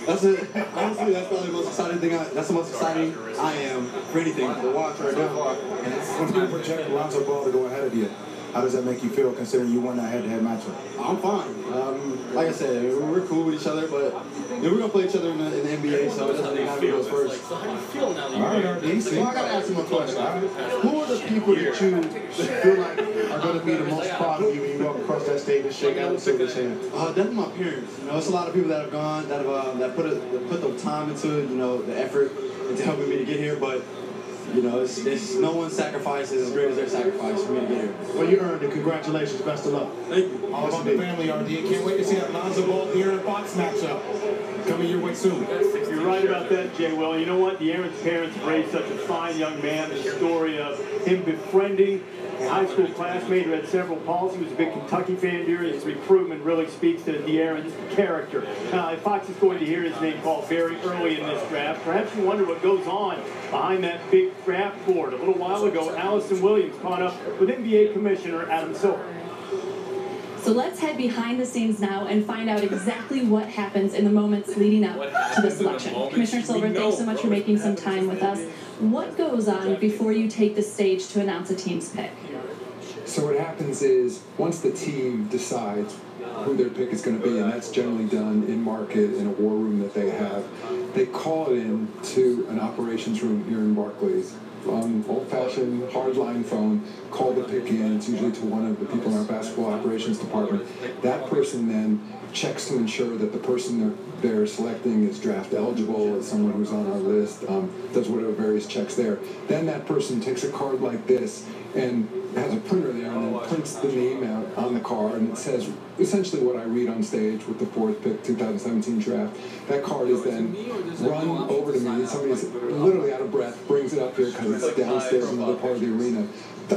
S2: That's it. Honestly, that's probably the most exciting thing. That's the most exciting I am for anything to watch right now.
S8: When people project Lonzo Ball to go ahead of you, how does that make you feel considering you won that head-to-head matchup?
S2: I'm fine. Like I said, we're cool with each other, but we're gonna play each other in the NBA, so it doesn't matter who goes first.
S8: All right, RD.
S2: Well, I gotta ask him a question. Who are the people that you feel like are gonna be the most proud of you when you walk across that stage and shake out Silver's hand? Definitely my parents. You know, it's a lot of people that have gone, that put the time into it, you know, the effort into helping me to get here, but you know, it's no one's sacrifice is as great as their sacrifice for me to get here.
S8: Well, you earned it. Congratulations. Best of luck.
S2: Thank you.
S8: All about the family, RD. Can't wait to see that Lonzo Ball, De'Aaron Fox matchup coming your way soon.
S9: You're right about that, Jay. Well, you know what? De'Aaron's parents raised such a fine young man. The story of him befriending a high school classmate who had cerebral palsy, was a big Kentucky fan during his recruitment, really speaks to De'Aaron's character. Now, Fox is going to hear his name called very early in this draft. Perhaps you wonder what goes on behind that big draft board. A little while ago, Allison Williams caught up with NBA Commissioner Adam Silver.
S7: So let's head behind the scenes now and find out exactly what happens in the moments leading up to the selection. Commissioner Silver, thanks so much for making some time with us. What goes on before you take the stage to announce a team's pick?
S22: So what happens is, once the team decides who their pick is going to be, and that's generally done in market in a war room that they have, they call it in to an operations room here in Barclays. Old-fashioned hardline phone, call the pick in. It's usually to one of the people in our basketball operations department. That person then checks to ensure that the person they're selecting is draft eligible, is someone who's on our list, does whatever various checks there. Then that person takes a card like this and has a printer there and then prints the name out on the card, and it says essentially what I read on stage with the 4th pick, 2017 draft. That card is then run over to me. Somebody's literally out of breath, brings it up here because it's downstairs in another part of the arena.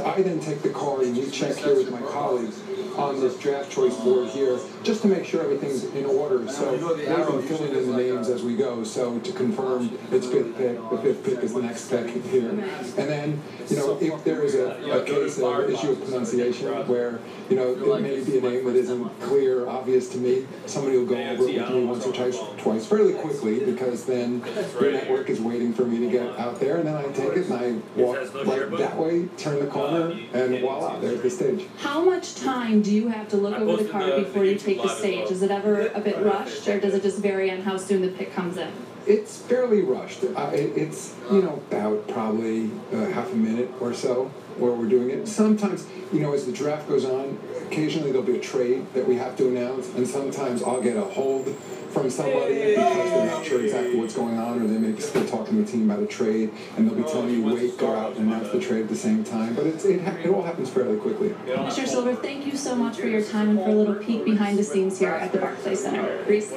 S22: I then take the card and we check here with my colleagues on this draft choice board here, just to make sure everything's in order. So they've been filling in the names as we go. So to confirm it's 5th pick, the 5th pick is the next pick here. And then, you know, if there is a case of issue of pronunciation where, you know, it may be a name that isn't clear, obvious to me, somebody will go over it with me once or twice fairly quickly, because then their network is waiting for me to get out there, and then I take it and I walk right that way, turn the corner, and voila, there's the stage.
S7: How much time do you have to look over the card before you take the stage? Is it ever a bit rushed, or does it just vary on how soon the pick comes in?
S22: It's fairly rushed. It's, you know, about probably half a minute or so. where we're doing it. Sometimes, you know, as the draft goes on, occasionally there'll be a trade that we have to announce, and sometimes I'll get a hold from somebody because they're not sure exactly what's going on, or they may be still talking to a team about a trade, and they'll be telling you, wait, go out and announce the trade at the same time. But it all happens fairly quickly.
S7: Mr. Silver, thank you so much for your time and for a little peek behind the scenes here at the Barclays Center. Reese?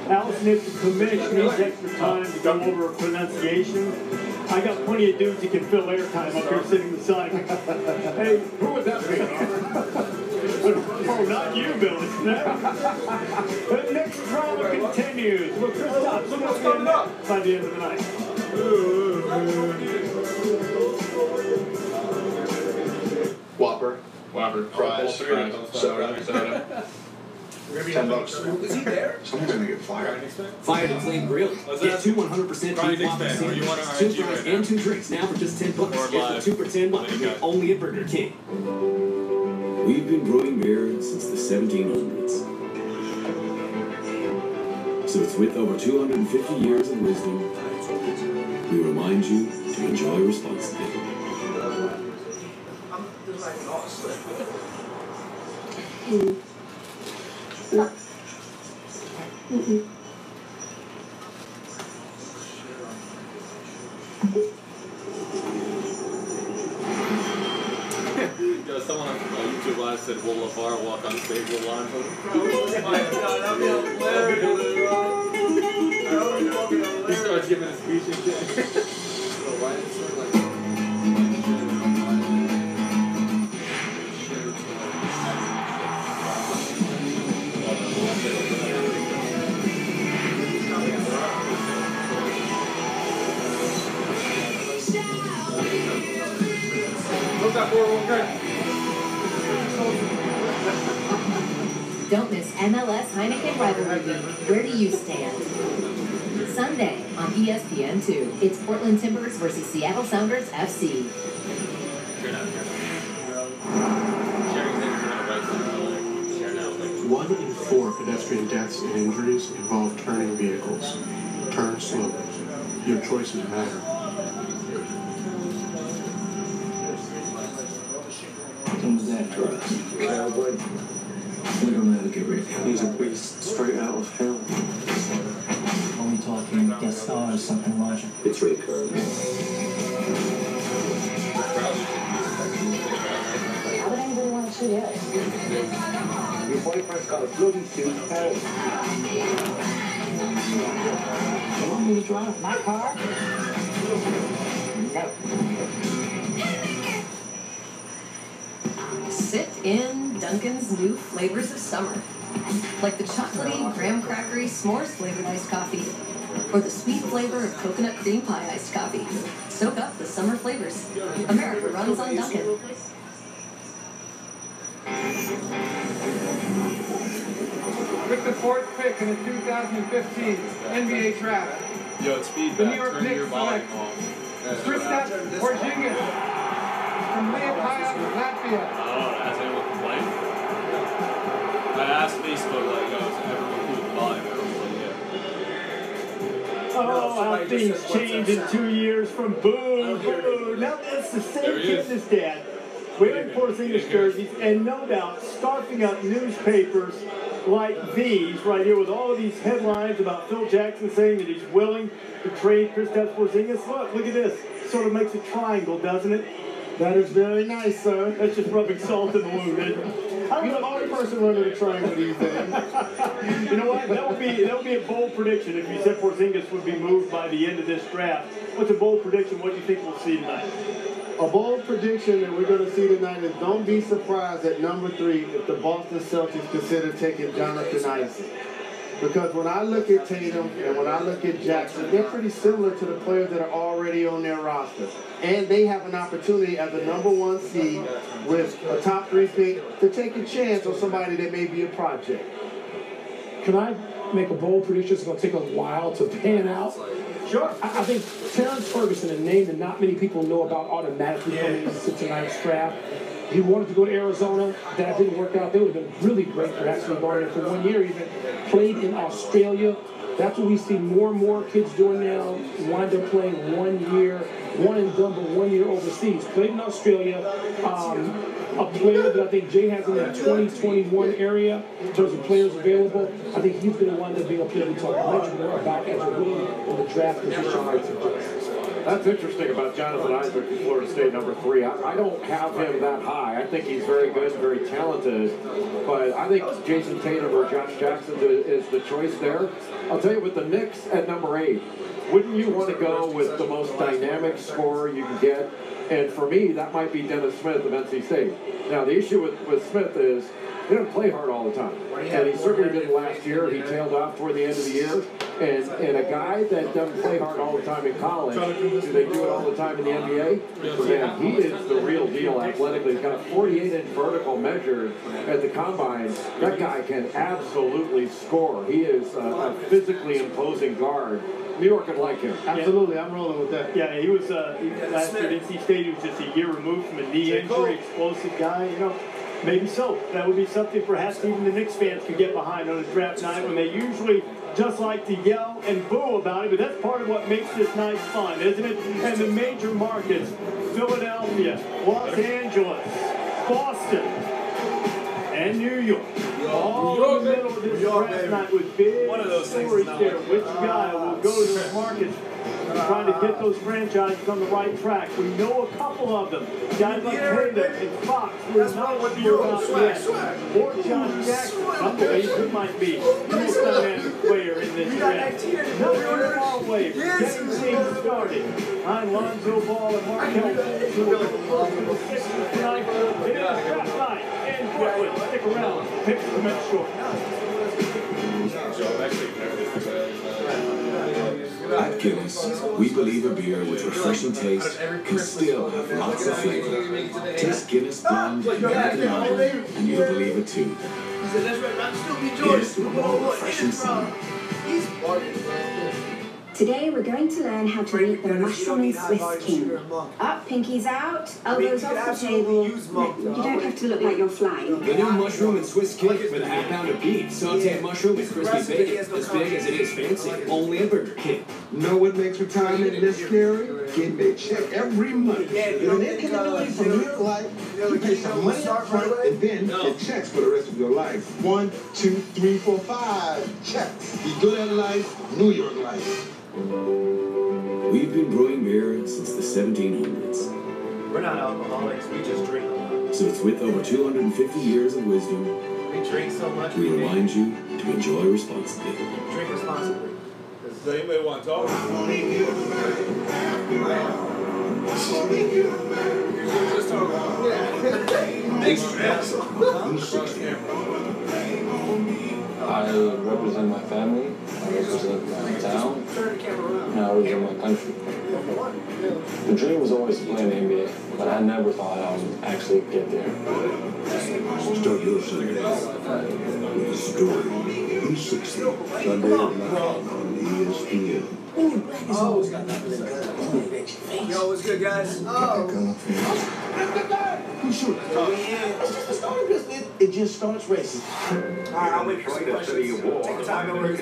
S9: Allison, if the commission needs extra time to go over pronunciation, I got plenty of dudes that can fill airtime up here sitting beside me. Hey, who would that be? Oh, not you, Billy. The next drama continues. Well, Kristaps will be up by the end of the night.
S13: Whopper.
S1: Fries.
S13: Soda. $10.
S3: Is he there?
S13: Someone's gonna get fired.
S5: Fired and Flame Grill. Get 2 100% beef Whopper sandwiches, 2 fries, and 2 drinks now for just $10. Get the 2 for $10 only at Burger King.
S18: We've been brewing beer since the 1700s. So it's with over 250 years of wisdom, we remind you to enjoy responsibly.
S1: Yo, someone on YouTube Live said, will LeVar walk on stage with Lonzo? He starts giving a speech and shit.
S11: Don't miss MLS Heineken Rivalry Week. Where do you stand? Sunday on ESPN2. It's Portland Timbers versus Seattle Sounders FC.
S6: 1 in 4 pedestrian deaths and injuries involve turning vehicles. Turn slowly. Your choices matter.
S18: Comes after us. Cowboy. We don't know how to get rid of him.
S6: He's a beast straight out of hell.
S23: Are we talking guest star or something larger?
S18: It's Ray Curry.
S11: How would anybody want to shoot it?
S6: Your boyfriend's got a bloody suit.
S11: You want me to drive my car? No.
S24: Sit in Dunkin's new flavors of summer. Like the chocolatey, graham crackery, s'mores flavored iced coffee. Or the sweet flavor of coconut cream pie iced coffee. Soak up the summer flavors. America runs on Dunkin'.
S25: With the 4th pick in the 2015 NBA draft,
S1: Yo, it's
S25: the
S1: feedback.
S25: New York
S1: Turn your
S25: Knicks
S1: volume
S25: select
S1: off.
S25: Kristaps Porzingis from Liepaja, Latvia.
S1: Oh, that's anyone complain? I asked Facebook, like, yo, is everyone cool with the volume? Everyone's like,
S9: Oh, how things change in 2 years from boo, boo. Now it's the same kid as his dad, wearing Porzingis jerseys, and no doubt scarfing up newspapers like these right here with all of these headlines about Phil Jackson saying that he's willing to trade Kristaps Porzingis. Look at this. Sort of makes a triangle, doesn't it?
S2: That is very nice, sir.
S9: That's just rubbing salt in the wound, isn't it?
S2: You're the only person running a triangle these days.
S9: You know what? That would be a bold prediction if you said Porzingis would be moved by the end of this draft. What's a bold prediction? What do you think we'll see tonight?
S2: A bold prediction that we're going to see tonight is don't be surprised at number 3 if the Boston Celtics consider taking Jonathan Isaac. Because when I look at Tatum and when I look at Jackson, they're pretty similar to the players that are already on their roster. And they have an opportunity as a number 1 seed with a top 3 pick to take a chance on somebody that may be a project.
S12: Can I make a bold prediction? It's going to take a while to pan out.
S9: Sure.
S12: I think Terrence Ferguson, a name that not many people know about automatically coming into tonight's draft. He wanted to go to Arizona. That didn't work out. They would have been really great for actually going there for 1 year. Even played in Australia That's what we see more and more kids doing now. Wind up playing 1 year, one and done, but 1 year overseas. Played in Australia. A player that I think Jay has in that 2021 area in terms of players available. I think he's going to wind up being a player we talk much more about as a really in the draft position might suggest.
S9: That's interesting about Jonathan Isaac from Florida State, number 3. I don't have him that high. I think he's very good, very talented. But I think Jason Tatum or Josh Jackson is the choice there. I'll tell you, with the Knicks at number 8, wouldn't you want to go with the most dynamic scorer you can get? And for me, that might be Dennis Smith of NC State. Now, the issue with Smith is he doesn't play hard all the time. And he certainly didn't last year. He tailed off toward the end of the year. And a guy that doesn't play hard all the time in college, do they do it all the time in the NBA? Man, he is the real deal athletically. He's got a 48-inch vertical measure at the combine. That guy can absolutely score. He is a physically imposing guard. New York would like him.
S2: Absolutely, I'm rolling with that.
S9: Yeah, he was last year at NC State. He was just a year removed from a knee injury, explosive guy. You know, maybe so. That would be something perhaps even the Knicks fans could get behind on a draft night when they usually just like to yell and boo about it. But that's part of what makes this night fun, isn't it? And the major markets: Philadelphia, Los Angeles, Boston, and New York. All in the middle of this draft night with big stories there. Which guy will go to the market trying to get those franchises on the right track? We know a couple of them. Guys like Tatum and Fox, we're not sure about yet. Or Josh Jackson, some believe he might be the most dynamic player in this draft. Another far away, getting things started. I'm Lonzo Ball and Markel. Tonight, it is draft night in Brooklyn. Stick around. Picks commence short.
S18: At Guinness, we believe a beer with refreshing taste can still have lots of flavor. Taste Guinness Blonde American Lager, and you'll believe it too. Here's to a more refreshing summer.
S10: Today we're going to learn how to make the mushroom and Swiss king. Up, pinkies out, elbows off the table. No, you don't have to look like you're flying.
S5: The new mushroom and Swiss cake with a half-pound of beef, sauteed mushroom with crispy bacon, as big as it is fancy, only at Burger King.
S14: Know what makes retirement less scary? Getting a check every month. When they can do it from your life, you pay some money up front and then get checks for the rest of your life. 1, 2, 3, 4, 5 checks. Be good at life, New York life.
S18: We've been brewing beer since the 1700s.
S3: We're not alcoholics, we just drink a lot.
S18: So it's with over 250 years of wisdom.
S3: We drink so much.
S18: We remind you to enjoy responsibly.
S3: Drink responsibly.
S1: Does anybody want to talk?
S3: Just talk about
S15: I represent my family, I represent my town, and I represent my country. The dream was always to play in the NBA, but I never thought I would actually get there.
S18: Start your Sunday with a story. E60, Sunday at 9 on ESPN.
S3: Yo, what's good, guys?
S14: You sure? It just starts racing.
S3: Alright, I'll wait for some questions. Take the time, don't worry.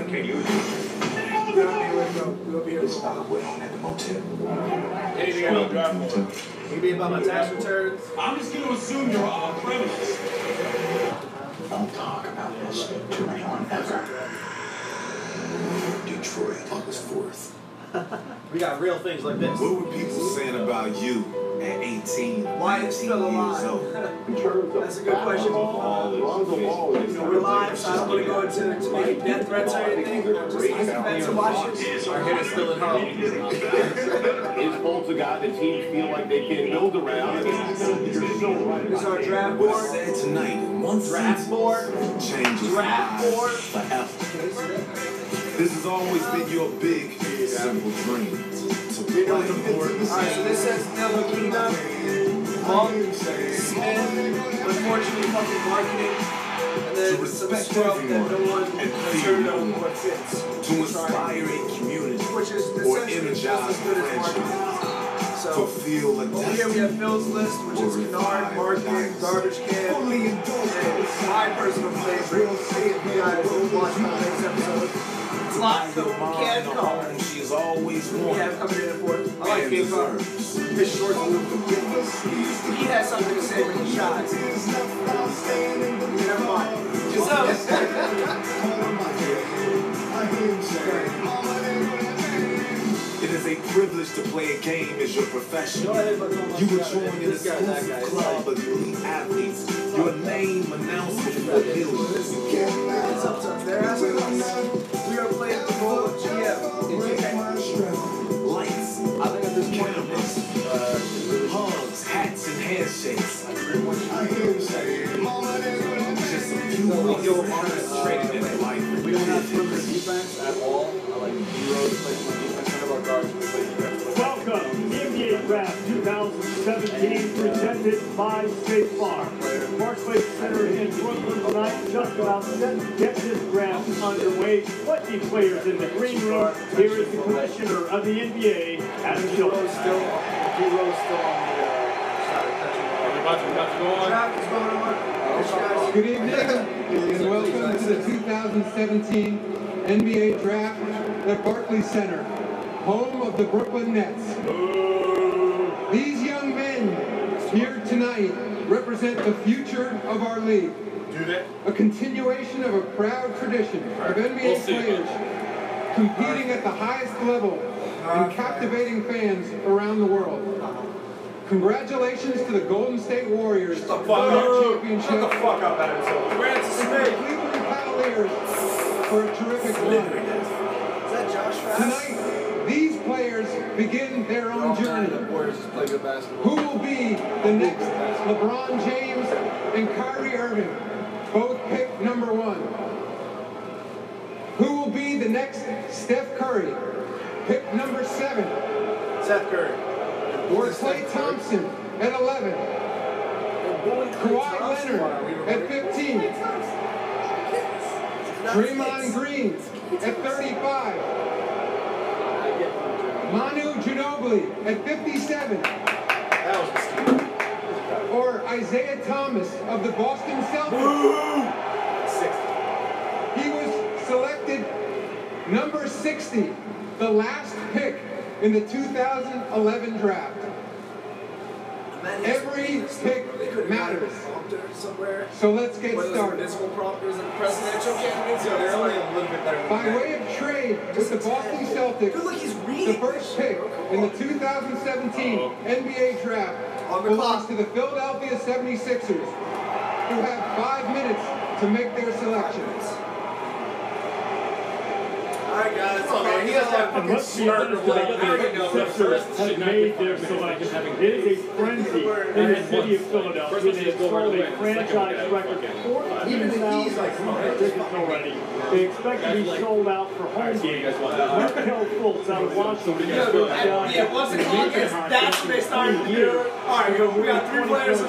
S3: We'll be here.
S18: We're at the motel.
S1: Anything I don't drive for?
S3: Maybe about my tax returns.
S14: I'm just going to assume you're on premise.
S18: Don't talk about this to anyone ever. Detroit, August 4th.
S3: We got real things like this.
S18: What were people saying about you at 18,
S3: Why is still alive? That's a good question. We're live, so I don't want to go into any death threats or anything. Just fans to watch it.
S1: Our hit is still at home. Is Bolt's a guy that teams feel like they can build around?
S3: This is our draft board.
S18: What's said tonight? One
S3: Draft board.
S18: Changes
S3: Draft board.
S18: forever. This has always been your big, simple dream. To play the board.
S3: Alright, so this says Nelokina, Monk, Smith, unfortunately fucking marketing, and then some scrub that no one has heard of what fits.
S18: To inspire a community
S3: Which is
S18: or
S3: essentially just
S18: energize
S3: as good as marketing.
S18: to
S3: So,
S18: feel a
S3: over here we have Phil's list, which is Canard, Market, Garbage Can, and my personal favorite. If you guys watch my next episode, slot, so we can't call.
S18: She's always won.
S3: Yeah, coming in at fourth. I like Game Connor. His shorts move. He has something to say when he shots. Never mind. So,
S18: it is a privilege to play a game as your profession. You were joined in a exclusive club of elite athletes. Your name announced before millions.
S3: they're asking us. We are playing the goal of GM.
S18: Lights, cameras, hugs, hats, and handshakes. Just a few weeks of training in life.
S1: We don't have to play defense at all. I like zero to play my defense. None of our guards will play defense.
S9: Welcome, NBA Draft 2017, presented by State Farm. Barclays Center in Brooklyn tonight, just about set to get this draft underway. 20 players in the green room. Here is the commissioner of the NBA, Adam Silver.
S3: D-Rose still on the
S1: About to go on.
S3: draft is going on.
S12: Good evening, and welcome to the 2017 NBA Draft at Barclays Center, home of the Brooklyn Nets. These young men here tonight represent the future of our league. A continuation of a proud tradition of NBA players competing at the highest level and captivating fans around the world. Congratulations to the Golden State Warriors for their championship.
S1: Shut the fuck up, Adam Silver.
S12: And to the Cleveland Cavaliers for a terrific run.
S3: Is that Josh Fast?
S12: Tonight, these players begin their own journey. Who will be the next LeBron James and Kyrie Irving, both picked number 1? Who will be the next Steph Curry, picked number 7?
S3: Seth Curry.
S12: Or Klay Thompson at 11. Kawhi Leonard at 15. Draymond Green at 35. Manu Ginobili at 57. Or Isaiah Thomas of the Boston Celtics. He was selected number 60, the last pick in the 2011 draft. Every pick matters. So let's get started. By way of trade with the Boston Celtics, the first pick in the 2017 NBA draft belongs to the Philadelphia 76ers, who have 5 minutes to make their selections.
S3: Alright guys, okay. He has that
S9: And let's be honest about the Sixers have made their selection. It is a frenzy in the city of Philadelphia. They have sold a franchise record 14,000 tickets already. They expect to be sold out for home games. Markel Fultz out of Washington.
S3: Yeah, once the clock hits, that's when they start to do. Alright, we got 3 players.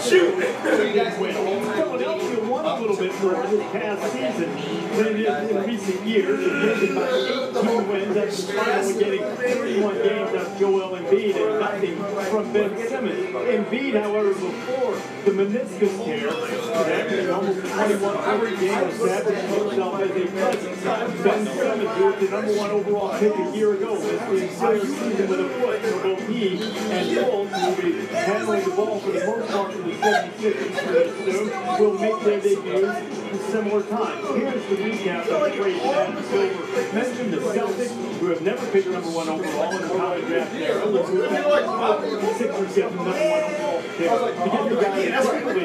S3: Shoot!
S9: Philadelphia won a little bit more this past season than it is in recent years. It ended by 18 wins after finally getting 31 games out of Joel Embiid and nothing from Ben Simmons. Embiid, however, before the meniscus tear, averaging almost 21 games, established himself as a presence. Ben Simmons, who was the #1 overall pick a year ago, missed the entire season with a foot. So both he and Fultz, who will be handling the ball for the most part for the 76ers, we assume, will make their debuts at similar times. Here's the recap of the trade. Adam Silver mentioned the Celtics, who have never picked #1 overall in the college draft era. The Sixers get the #1 overall pick to get the guy who quickly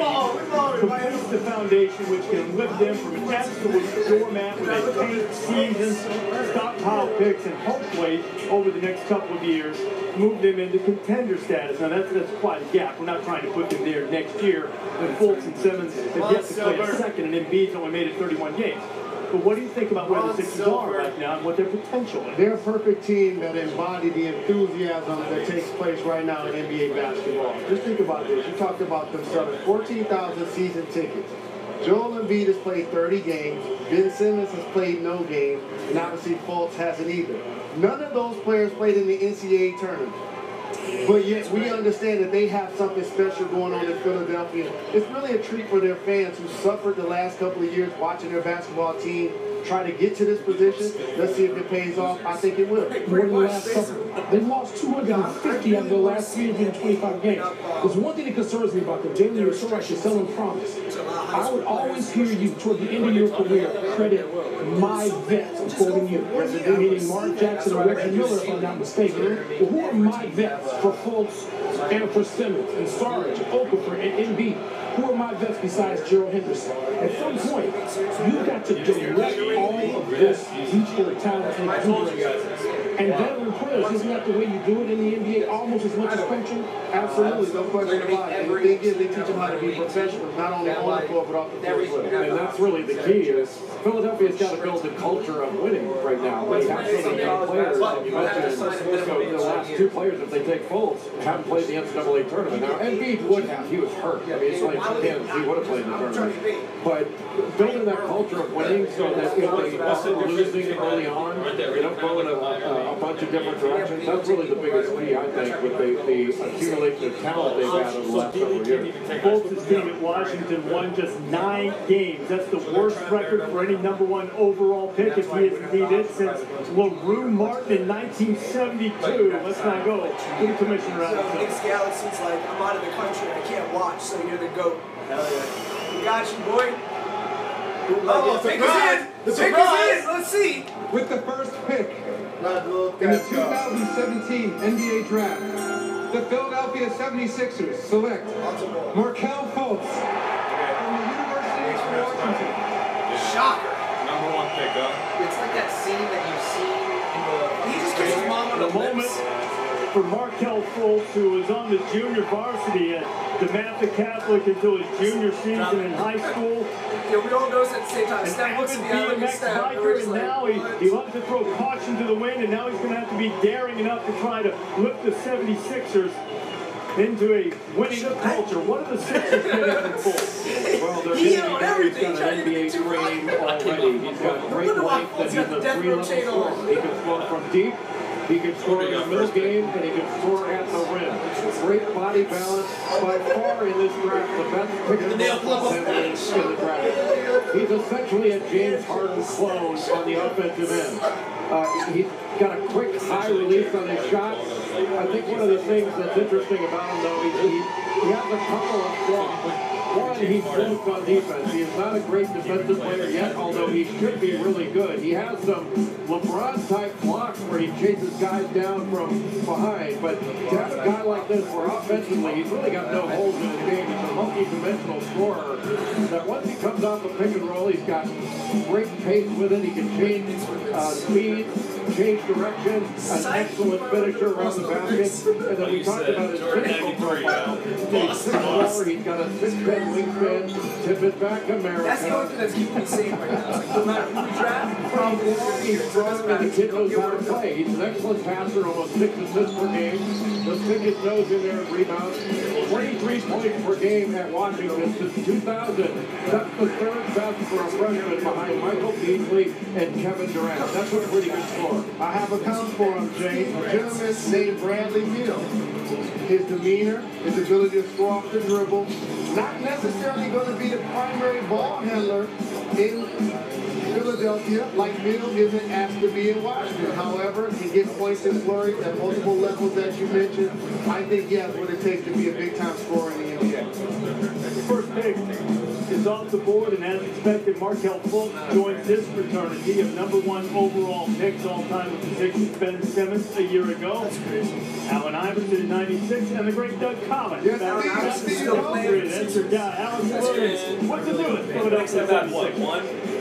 S9: completes the foundation, which can lift them from an absolute doormat with a tank season, stockpile picks, and hopefully over the next couple of years move them into contender status. Now that's quite a gap. We're not trying to put them there next year when Fultz and Simmons have yet to play a second and Embiid's only made it 31 games. But what do you think about where the Sixers are right now and what their potential is?
S2: They're a perfect team that embody the enthusiasm that takes place right now in NBA basketball. Just think about this. You talked about them selling 14,000 season tickets. Joel Embiid has played 30 games. Ben Simmons has played no games. And obviously Fultz hasn't either. None of those players played in the NCAA tournament. But yet we understand that they have something special going on in Philadelphia. It's really a treat for their fans who suffered the last couple of years watching their basketball team try to get to this position. Let's see if it pays off. I think it will.
S12: More than the last couple. They lost 250 out of the last 325 games. There's one thing that concerns me about them. Jalen, you're so right. You're selling promise. I would always hear you toward the end of your career credit my vets. I'm quoting you. Meaning Mark Jackson and Reggie Miller, if I'm not mistaken. Well, who are my vets for Fultz and for Simmons and Sarge, Okafor and Embiid? Who are my vets besides Gerald Henderson? At some point, you've got to direct all of this future talent and veteran players. Isn't that the way you do it in the NBA almost as much as coaching?
S2: Absolutely, no question about it. And the thing is, they teach them how to be professionals, not only on the court, but off the court.
S12: And that's really the key is Philadelphia's got to build the culture of winning right now. They have so many young players. And you mentioned the last two players, if they take Fultz, haven't played the NCAA tournament. Now, Embiid would have. He was hurt. I mean, it's like he would have played the tournament. But building that culture of winning so that if they are losing early on, they don't go in a bunch of different directions. That's really the biggest key, I think, with the accumulation of talent they've had over the last several years.
S9: Fultz's team at Washington won just 9 games. That's the worst record for any #1 overall pick if he has indeed it since LaRue Martin in 1972. Let's not go to the commissioner out of
S3: Knicks Galaxy's like, I'm out of the country, I can't watch, so you're the GOAT. Hell yeah. We got you, boy. Oh, pick us in! The pick us in! Let's see!
S5: With the first pick in the 2017 NBA Draft, the Philadelphia 76ers select Markelle Fultz from the University of Washington.
S3: Shocker.
S1: #1 pick up.
S3: It's like that scene that you've seen in the... He just kissed his mom on the
S9: moment for Markelle Fultz, who was on the junior varsity at DeMatha Catholic until his junior season in high school.
S3: Yeah, we all know at the same time. Steph looks at me, I look at Steph.
S9: And now he loves to throw caution to the wind, and now he's going to have to be daring enough to try to lift the 76ers into a winning culture. What are the Sixers getting from Fultz?
S12: Well, they're getting he's got an NBA frame already. He's got great length, and he's a 3-level scorer. He can score from deep. He can score in the middle game, and he can score at the rim. Great body balance. By far in this draft, the best pick in the draft. He's essentially a James Harden clone on the offensive end. He's got a quick, high release on his shot. I think one of the things that's interesting about him, though, he has a couple of flaws. One, he's close on defense. He is not a great defensive player yet, although he should be really good. He has some LeBron-type blocks where he chases guys down from behind, but to have a guy like this where offensively he's really got no holes in his game. He's a multi-dimensional scorer that once he comes off the pick and roll, he's got great pace with it. He can change speed, change direction, an excellent finisher around the basket. And then we talked about his physical profile. He's 6'4", he's got a 6'10" wingspan, tip it back America.
S3: That's the only thing that's keeping me safe right now. It's like, no matter who we draft, probably
S12: he's strong and the kid knows how to play. He's an excellent passer, almost 6 assists per game. He'll stick his nose in there and rebound. 23 points per game at Washington since 2000. That's the third best for a freshman behind Michael Beasley and Kevin Durant. That's a pretty good score.
S2: I have a count for him, James. A gentleman named Bradley Beal. His demeanor, his ability to score off the dribble, not necessarily going to be the primary ball handler in Philadelphia, like Beal isn't asked to be in Washington. However, he gets points and flurries at multiple levels that you mentioned. I think he has what it takes to be a big-time scorer in the NBA.
S9: First pick is off the board, and as expected, Markelle Fultz joins this fraternity of #1 overall picks all time with the Sixers, Ben Simmons a year ago. Allen Iverson in '96, and the great Doug Collins.
S2: Yes, Allen Iverson still playing.
S9: That's your guy, Alex Williams. What's it doing? Philadelphia 76.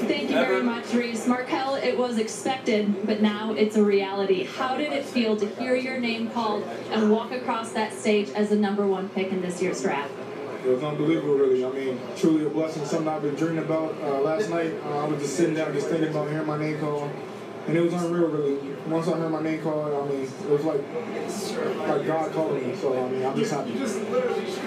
S7: Thank you very much, Reese. Markelle, it was expected, but now it's a reality. How did it feel to hear your name called and walk across that stage as the #1 pick in this year's draft?
S8: It was unbelievable, really. I mean, truly a blessing, something I've been dreaming about. Last night, I was just sitting down, just thinking about hearing my name called. And it was unreal, really. Once I heard my name called, I mean, it was like God calling me. So, I mean, I'm just happy.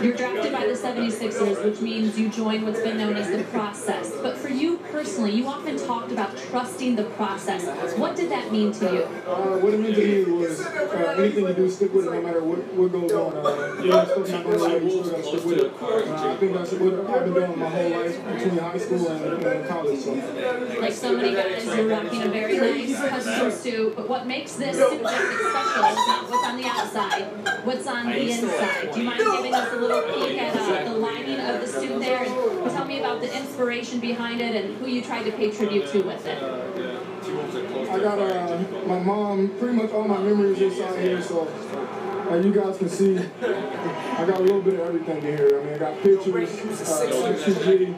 S7: You're drafted by the 76ers, which means you join what's been known as the process. But for you personally, you often talked about trusting the process. What did that mean to you?
S5: What it meant to me was anything you do, stick with it no matter what goes on. Stuff not going away, you still got to stick with it. I think that's what I've been doing my whole life between high school and college. So.
S7: Like so many guys, you're rocking a very nice custom suit, but what makes this suit jacket special is not what's on the outside, what's on the inside. Do you mind giving us a little peek at the lining of the suit there, and tell me about the inspiration behind it and who you tried to pay tribute to with it?
S5: I got my mom, pretty much all my memories inside here, so you guys can see I got a little bit of everything here. I mean, I got pictures, CG,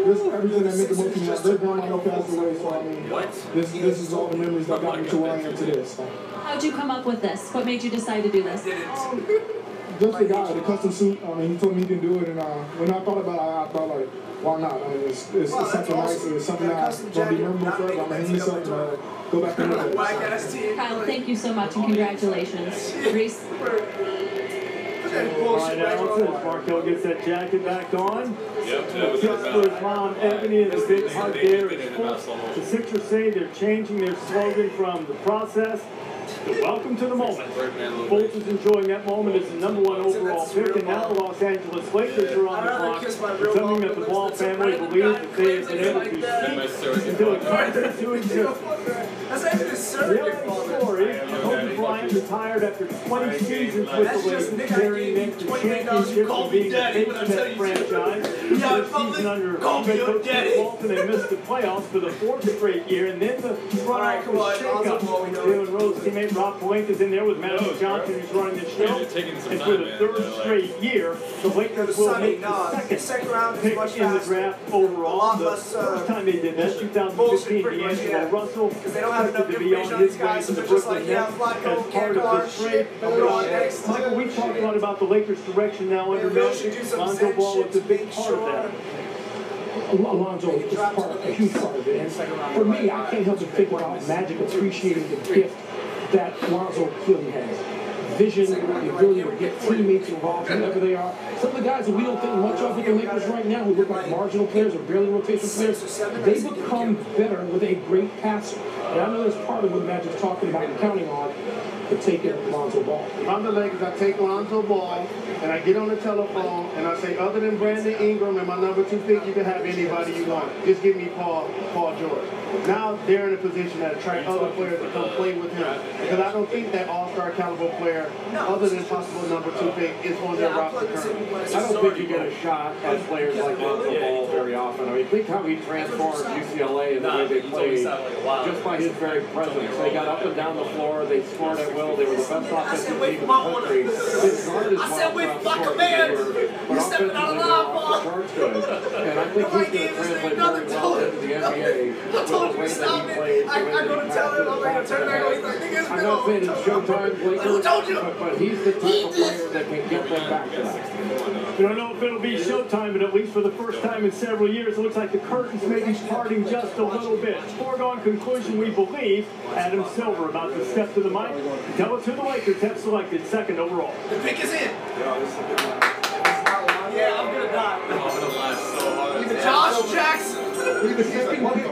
S5: just everything that meant the most to me. Their grandma passed away, so I mean, this is all the memories that got me to where I am today. So.
S7: How'd you come up with this? What made you decide to do this?
S5: Just the guy, the custom suit. I mean, he told me he can do it, and when I thought about it, I thought like, why not? I mean, it's something nice. It's something that's going to be memorable forever. I mean, he's something to go back and look at.
S7: Kyle, thank you so much and congratulations. Reese.
S9: All right, Allison, Markel gets that jacket back on. Just for his mom, Ebony, and the big heart there is full. The Sixers say they're changing their slogan from the process to welcome to the moment. Fultz is enjoying that moment as the #1 overall pick, and now the Los Angeles Lakers are on the clock. Something that the Ball family believes that they have been able to until it comes into existence. The story, Kobe Bryant retired after 20 seasons with the Lakers, carrying them to championship and being the face of that franchise. This season under head coach Walton, they missed the playoffs for the 4th straight year, and then the front office shakeup. Jalen Rose teammate Rob Pelinka's in there with Magic Johnson, who's running the show. And for the 3rd straight year, the Lakers will make the second pick in the draft overall. The first time they did that, 2015, D'Angelo Russell expected to be on his way to the Brooklyn Nets as part of this trade. Michael, we talked a lot about the Lakers' direction now under Magic. Lonzo Ball was a big part of that.
S12: Alonzo is a huge part of it. And for me, I can't help but think about Magic appreciating the gift that Lonzo clearly has. Vision, the ability to get teammates involved whenever they are. Some of the guys that we don't think much of with the Lakers right now, who look like marginal players or barely rotation players, they become better with a great passer. And I know that's part of what Magic's talking about and counting on. To take Lonzo Ball.
S2: If I'm the Lakers, I take Lonzo Ball, and I get on the telephone, and I say, other than Brandon Ingram and my #2 pick, you can have anybody you want. Just give me Paul George. Now they're in a position to attract other players to come play with him. Because I don't think that all-star caliber player, other than possible #2 pick, is on their roster currently.
S16: I don't think you get a shot at players like Lonzo Ball very often. I mean, think how he transformed UCLA and the way they played just by his very presence. They got up and down the floor, they scored at will. They were the best offensive team in the country.
S3: I said, wait, my command! You're stepping out of line, Paul!
S16: And I think he's going to translate very well into the NBA.
S3: I told him to stop it. I'm going to tell him, I'm going to turn back. He's like, niggas,
S16: I'm not saying it's Showtime Lakers, but he's the type of player that can get them back to that.
S9: We don't know if it'll be Showtime, but at least for the first time in several years, it looks like the curtains may be parting just a little bit. Foregone conclusion, we believe. Adam Silver about to step to the mic. Tell us who the Lakers have selected 2nd overall.
S3: The pick is in. Yeah, I'm going to die. I'm going to laugh so hard. Even Josh Jackson.
S5: With the 2nd pick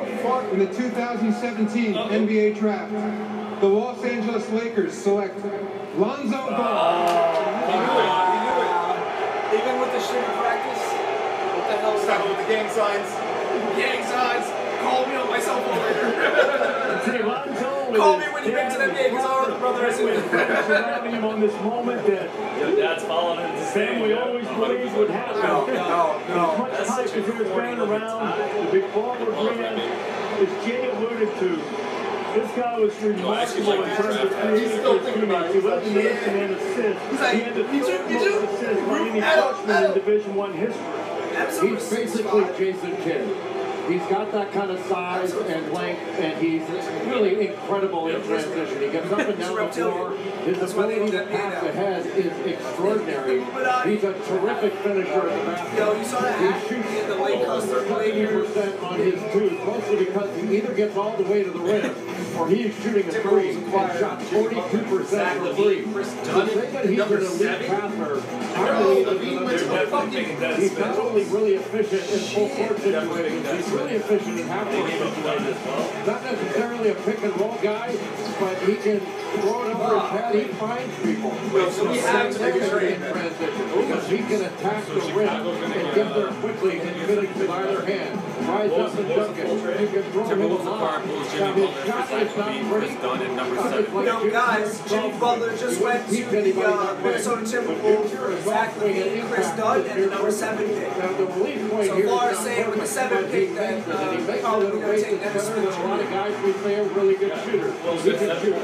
S5: in the 2017 NBA Draft, the Los Angeles Lakers select Lonzo Ball.
S3: Even with the shit in practice, what the hell is that with the gang signs? Gang signs. Call me on my cell phone later. Call me when you get to that game, because our brother is
S9: surrounding him on this moment that your dad's following him. His family always believed would happen. As much hype as there's been around the big baller brand, as Jay alluded to, this guy was remarkable in terms of creating his teammates. He led the nation in assists. He had the 3rd most assists by any freshman in Division I history.
S16: He's basically Jason Kidd. He's got that kind of size and length, and he's really incredible in transition. He gets up and down the floor. His ability to pass ahead is extraordinary. He's a terrific finisher at the basket. He shoots almost 30% on his twos, mostly because he either gets all the way to the rim where he's shooting a three and shot 42% from three. To say that he's an elite passer, he's not only really efficient in full court situations, he's really efficient in half-court situations. Not necessarily a pick-and-roll guy, but he can throw it over his head. He finds people.
S1: So we have to make a trade
S16: in transition because he can attack the rim and get there quickly and finish with either hand. Rise up and dunk it. You can throw him in the line. Now his shot is not great.
S3: No, guys, Jimmy Butler just went to the Minnesota Timberwolves, Zach LaVine, Chris Dunn, and the number 7 pick. So far, saying with the 7 pick that probably going to take Dennis Smith.
S16: A lot of guys we say are really good shooters. He can shoot.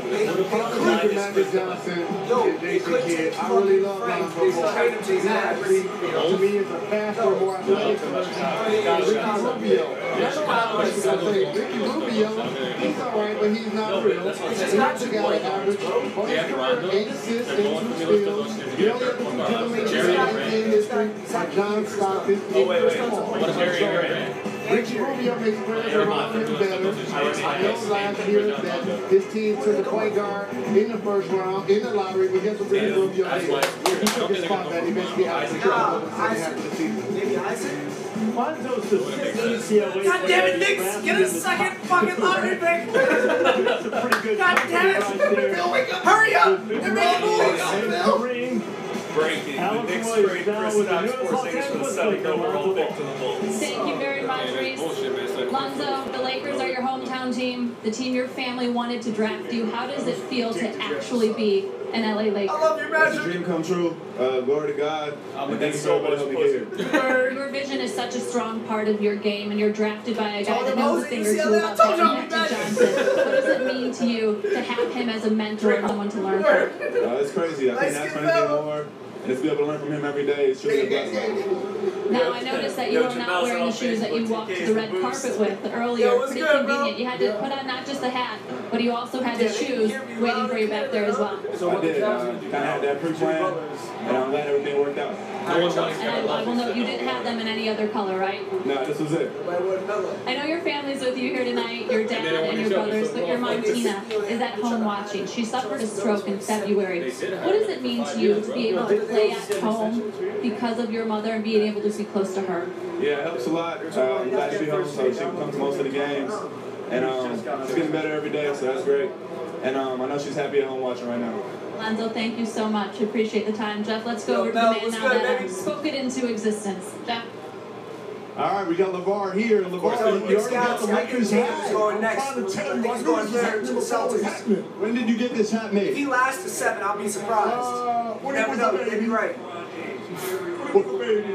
S2: Magic Johnson and Jason Kidd. I really love Lonzo Ball. He's actually, to me, is a faster, more athletic Ricky Rubio. Ricky Rubio, he's all right, but he's not real. He's not the guy that averaged 8 assists and 2 steals. The only other gentleman in history are John Stockton and Ricky Rubio makes players around him better. I know last year that his team took a point guard in the first round, in the lottery, but guess what Ricky Rubio did? He took his spot back. He basically had to half of the season.
S3: Maybe Isaac?
S9: Lonzo's the
S3: God damn it, Knicks! Get a second fucking lottery pick! God damn it! Bill, wake up! Hurry up! They're making moves! Bill!
S1: Breaking. The Knicks trade Kristaps Porzingis for the 7th overall pick to the Bulls.
S7: Thank you very much, Reese. Lonzo, the Lakers are your hometown team, the team your family wanted to draft you. How does it feel to actually be an LA Laker?
S3: I love your magic.
S8: It's a dream come true. Glory to God. And thanks for everybody helping me get here.
S7: Your vision is such a strong part of your game, and you're drafted by a guy that knows a thing or two about Magic Johnson. What does it mean to you to have him as a mentor and someone to learn from?
S8: It's crazy. I can't ask for anything more. And to be able to learn from him every day is truly a blessing.
S7: Now, I noticed that you are not wearing the shoes that you walked the red carpet with earlier. Pretty convenient. You had to put on not just the hat, but you also had the shoes waiting for you back there as well.
S8: I did. Kind of had that pre-plan, and I'm glad everything worked out.
S7: And I will note you didn't have them in any other color, right?
S8: No, this was it.
S7: I know your family's with you here tonight, your dad and your brothers, but your mom, Tina, is at home watching. She suffered a stroke in February. What does it mean to you to be able to play at home because of your mother and being able to be close to her?
S8: Yeah, it helps a lot. I'm glad to be home, so she can come to most of the games. And she's getting better every day, so that's great. And I know she's happy at home watching right now.
S7: Lonzo, thank you so much. Appreciate the time. Jeff, let's go over to the man now that spoke it into existence. Jeff.
S13: All right, we got LeVar here. LeVar, you already got the Lakers hat.
S3: Going next. He's going third to the Celtics.
S13: When did you get this hat made?
S3: If he lasts to 7, I'll be surprised. Never know. Maybe right.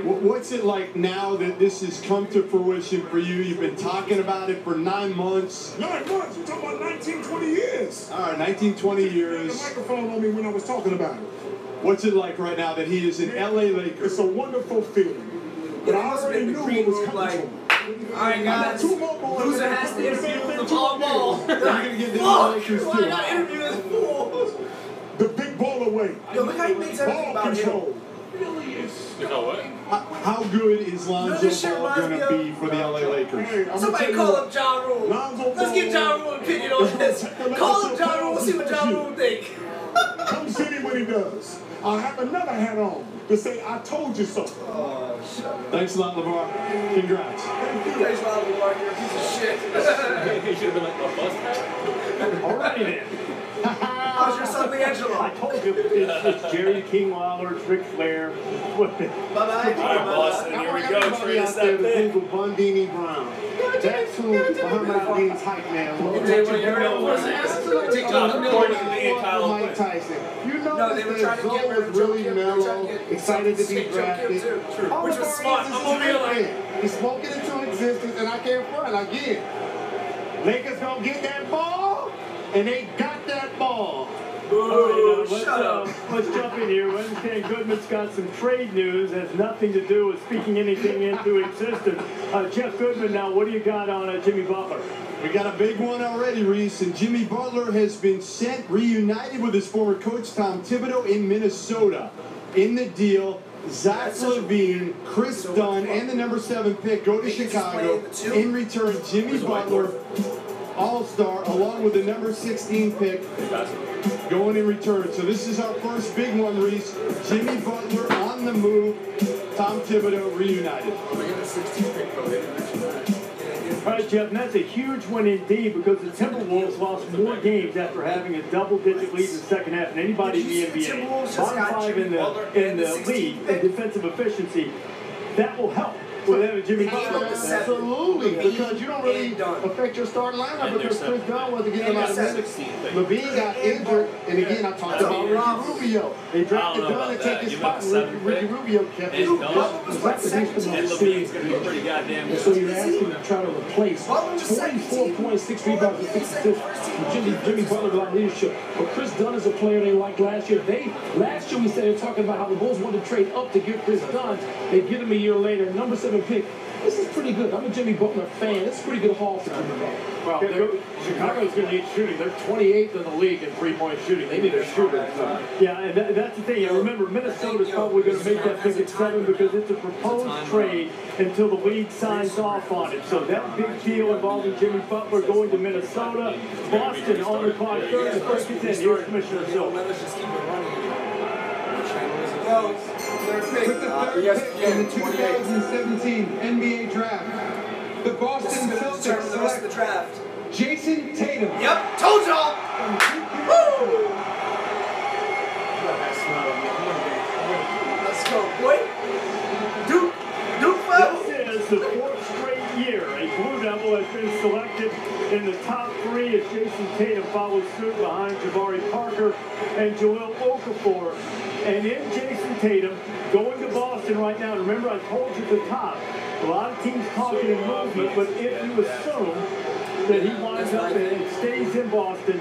S13: What's it like now that this has come to fruition for you? You've been talking about it for 9 months.
S4: 9 months? You're talking about 19, 20 years.
S13: All right, 19, 20 years.
S4: The microphone on me when I was talking about it.
S13: What's it like right now that he is an LA Laker?
S4: It's a wonderful feeling. But I already knew what was coming to him.
S3: All right, guys. Loser has to interview the ball.
S13: You're going to get the Lakers too.
S3: I got to interview this fool.
S4: The big ball away.
S3: Yo, look how he makes everything about him.
S13: How good is Lonzo Ball going to be for the LA Lakers?
S3: Somebody call up John Rule. Let's get John Rule's opinion on this. Call up John Rule, see what John Rule think.
S4: Come see me when he does. I'll have another hat on to say I told you so.
S13: Thanks a lot, LeVar. Congrats.
S3: Thanks a lot, LeVar. You're a piece of shit.
S1: He should have been like a bust hat.
S9: Alrighty then.
S3: How's your son, D'Angelo?
S9: I told you, it's Jerry King Wilder, it's Ric Flair.
S3: Bye-bye.
S1: All right, Boston, here we go. Trade us that
S2: pick. Bundini Brown. That's who Muhammad Ali's hype man was. Mike Tyson. You know that Zoe was really mellow, excited to be drafted.
S3: Which was smart. I'm over here like...
S2: He's smoking into existence, and I can't front again. Lakers gonna get that ball, and they got that ball.
S9: Let's jump in here. Wednesday, Goodman's got some trade news. Has nothing to do with speaking anything into existence. Jeff Goodman, now, what do you got on Jimmy Butler?
S13: We got a big one already, Reese. And Jimmy Butler has been reunited with his former coach, Tom Thibodeau, in Minnesota. In the deal, Zach LaVine, Chris Dunn, and the number 7 pick go to Chicago. In return, Jimmy Butler All-Star, along with the number 16 pick, going in return. So this is our first big one, Reese. Jimmy Butler on the move. Tom Thibodeau reunited.
S9: All right, Jeff, and that's a huge one indeed because the Timberwolves lost more games after having a double-digit lead in the second half than anybody in the NBA. Bottom 5 in the league in defensive efficiency. That will help with having Jimmy Butler.
S2: Absolutely, because you don't really affect your starting lineup because Chris Dunn wasn't getting a lot of minutes. Levine got injured, and again, I talked about Ricky Rubio. They drafted Dunn to take his spot, and Ricky Rubio kept it.
S12: And so you're asking to try to replace 24 points, 6 rebounds, and 6 assists with Jimmy Butler without leadership. But Chris Dunn is a player they liked last year. Last year we started talking about how the Bulls wanted to trade up to get Chris Dunn. They get him a year later, number 7 pick. This is pretty good. I'm a Jimmy Butler fan. This is pretty good haul for Jimmy Butler.
S16: Well, Chicago's going to need shooting. They're 28th in the league in three-point shooting. They need a shooter.
S9: Yeah, and that's the thing. And remember, Minnesota's probably going to make that pick at 7 because it's a proposed trade until the league signs off on it. So that big deal involving Jimmy Butler going to Minnesota, Boston on the clock, 30 seconds in. Here's Commissioner Silver.
S5: With the third pick in the 2017 NBA Draft, the Boston Celtics select Jason Tatum.
S3: Yep, told y'all. Woo! Let's go, boy. Duke forever.
S9: This is the 4th straight year a Blue Devil has been selected in the top 3 as Jason Tatum follows suit behind Jabari Parker and Jahlil Okafor. And in Jason Tatum, going to Boston right now, remember I told you at the top, a lot of teams talking in movement, but if you assume that he winds up and stays in Boston,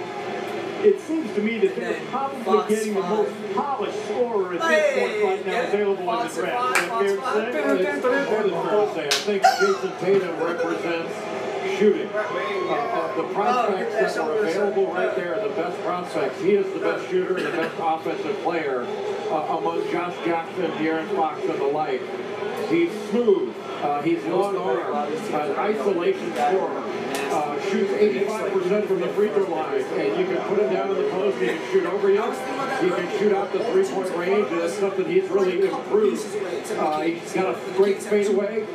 S9: it seems to me that they're probably getting the most polished scorer at this point right now available in the draft. Is that fair to say?
S16: I think Jason Tatum represents shooting. The prospects that were available right there, the best prospects. He is the best shooter, the best offensive player among Josh Jackson, De'Aaron Fox, and the like. He's smooth. He's long arm, an isolation scorer. Shoots 85% from the free throw line, and you can put him down in the post. He can shoot over you. He can shoot out the 3-point range, and it's something he's really improved. He's got a great fadeaway.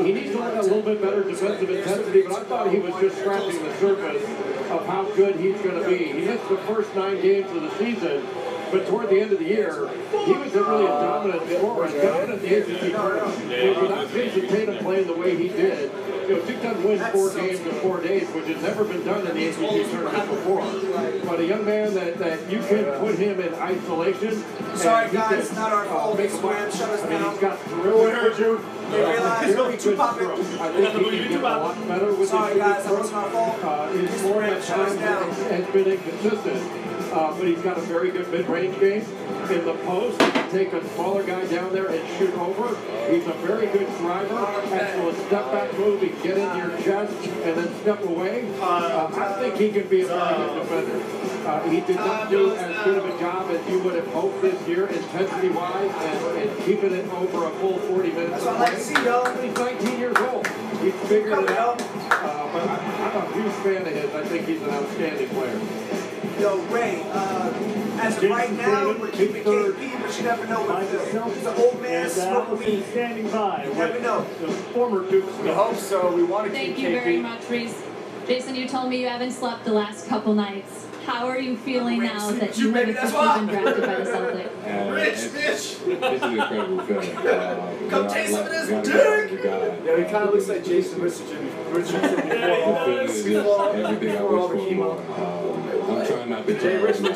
S16: He needs to learn a little bit better defensive intensity, but I thought he was just scratching the surface of how good he's going to be. He missed the first 9 games of the season, but toward the end of the year, he was really a dominant scorer, dominant in the ACC tournament. Without Jason Tatum playing the way he did, Duke doesn't win 4 games in 4 days, which has never been done in the ACC tournament before. But a young man that you can put him in isolation.
S3: Sorry, guys, not our fault. Instagram shut us down.
S16: He's got terrific.
S3: They realize
S16: very good stroke. I think he can get a lot better with his
S3: guys, that wasn't our fault.
S16: His scoring at times has been inconsistent. But he's got a very good mid-range game. In the post, he can take a smaller guy down there and shoot over. He's a very good driver. Excellent step-back move. He can get into your chest and then step away. I think he can be a very good defender. He did not do as good of a job as you would have hoped this year, intensity-wise, and keeping it over a full 40 minutes of play. He's 19 years old. He's figured it out. But I'm a huge fan of his. I think he's an outstanding player.
S3: Yo, Ray, as of right now, we're keeping KP, but you never know what he's an old man smoking weed.
S9: Standing by.
S3: You never know.
S9: The former Duke.
S3: We hope so. We want to
S7: keep KP. Thank you very much, Reese. Jason, you told me you haven't slept the last couple nights. How are you feeling now that you have officially been drafted by the Celtics?
S15: It's an incredible feeling.
S3: Come taste some of this dick!
S15: Yeah,
S3: he kind of looks like Jason Richardson before
S15: everything I wish for. I'm trying not to cry right now.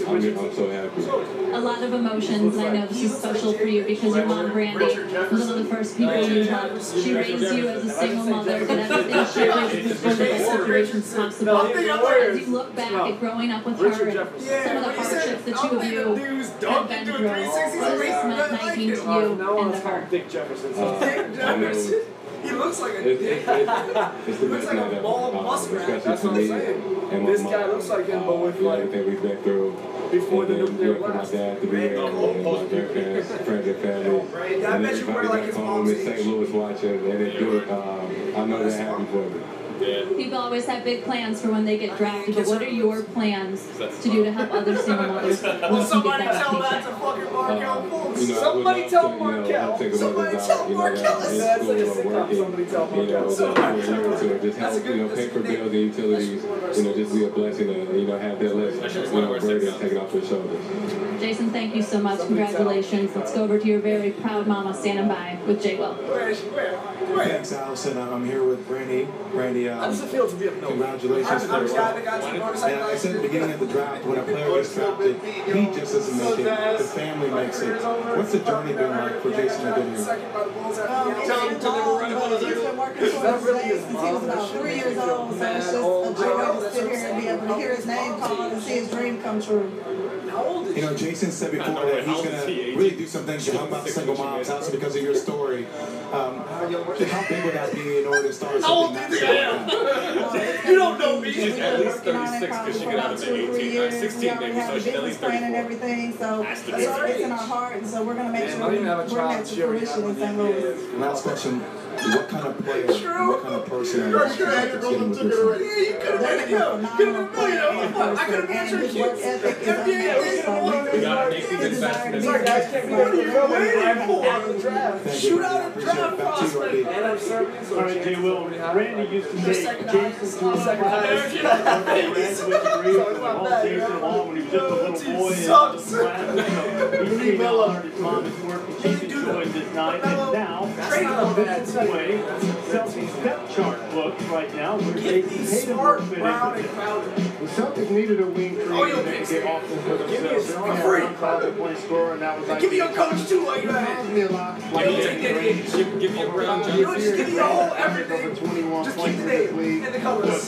S15: I'm so happy.
S7: A lot of emotions, and I know this is special for you because your mom, Brandy, was one of the first people you loved. She raised you as a single mother, but everything she did was for the best situations possible. As you look back at growing up with her and some of the hardships the 2 of you have been through, what has this meant 19 to you and to her?
S3: Dick Jefferson. He looks like a
S15: dick. He looks like a bald muskrat.
S3: That's what I'm saying. This guy looks like him, but with like
S15: everything we've been through.
S3: Before the nuclear
S15: for my
S3: blast.
S15: dad to be there, and my grandparents, friends and family,
S3: Yeah, I
S15: and
S3: bet you we're
S15: everybody
S3: like
S15: back
S3: his
S15: home
S3: mom's
S15: in
S3: age.
S15: St. Louis watching, they didn't do it. I know they're happy for me.
S7: People always have big plans for when they get drafted, but what are your plans to do to help other single mothers?
S3: Will somebody tell that to fucking Markel Fultz?
S15: You know,
S3: Somebody tell
S15: I'll
S3: Markel.
S15: take a
S3: Somebody
S15: mothers
S3: tell
S15: out,
S3: Markel.
S15: in
S3: That's like a
S15: school or
S3: sitcom.
S15: working,
S3: Somebody tell
S15: for a year
S3: Markel.
S15: or two, just help, pay for bills and utilities, just be a blessing to, have their list, burden taken off their shoulders.
S7: Jason, thank you so much. Congratulations. Let's go over to your very proud mama standing by with J. Will.
S8: Thanks, Allison. I'm here with Brandy. Brandy,
S3: How does it feel to be up north?
S8: congratulations for I said at the beginning of the draft, when a player gets drafted, he just doesn't make it, the family makes it. What's the journey been like for Jason to get here?
S17: He's been working towards his days since he was about 3 years old, so it's just a joy to sit here and be able to hear his name called and see his dream come true.
S8: Jason said before that he's going to really do some things to help out single moms, also because of your story. How big would that be in order to start something massive?
S3: You don't know me.
S1: She's at least 36 because she got out of 18. 16 maybe, so she's at least 34.
S17: And everything, so it's in our heart, and so we're going to make sure we bring that to fruition in St. Louis.
S8: Last question. What kind of player, what kind of person are you getting with this one?
S3: You could have been a millionaire. I could have answered kids.
S1: We got to make these investments.
S3: Sorry, guys, can't be waiting for. Shoot out a draft prospect.
S9: All right, J. Will. Randy used to take Jason to his graduate degree from Jason Hall when he was just a little boy. He came out and his mom is working. She enjoys his night. And now, this way, Celtics depth chart looks right now. Where Jason Tatum will fit in.
S5: The Celtics needed a wing creator that could get offense for themselves. They only had one solid point scorer, and that was
S3: Give me your coach too while you're at it.
S5: me a lot.
S1: Give me a Brown
S3: You know, just give me the whole everything.
S5: Over 21
S3: Just
S5: points
S3: keep
S5: in
S3: the
S5: this
S3: name
S5: league.
S3: and the colors.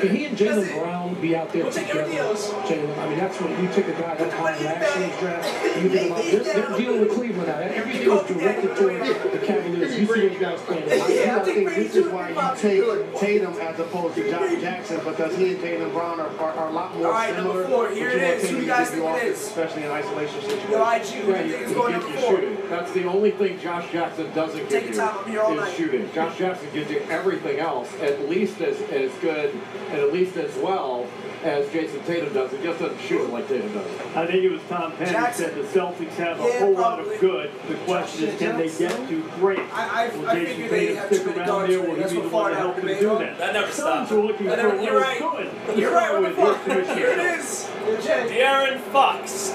S12: Can he and Jaylen Brown be out there
S3: We'll take
S12: together?
S3: everything else.
S12: Jaylen, I mean, that's what you take a guy that's high last year's draft. You think about they're dealing with Cleveland now. Everything is directed toward the Cavaliers. You see those guys playing.
S2: I think this is why you take Tatum as opposed to Josh Jackson, because he and Jaylen Brown are a lot more similar.
S3: Number 4, here it is. Who do you guys think it is?
S2: Especially in isolation situations.
S3: Your IG, who do you think is going number 4?
S16: That's the only thing Josh Jackson doesn't give you is shooting. Josh Jackson gives you everything else, at least as good and at least as well as Jason Tatum does. He just doesn't shoot it like Tatum does.
S9: I think it was Tom Penn who said the Celtics have a whole lot of good. The question is, can they get to great? Will Jason Tatum stick around there? Will he be the one to help them do that?
S1: That never stopped.
S9: Suns are looking for a little good.
S3: You're right with
S9: the
S3: Here it is.
S1: De'Aaron Fox.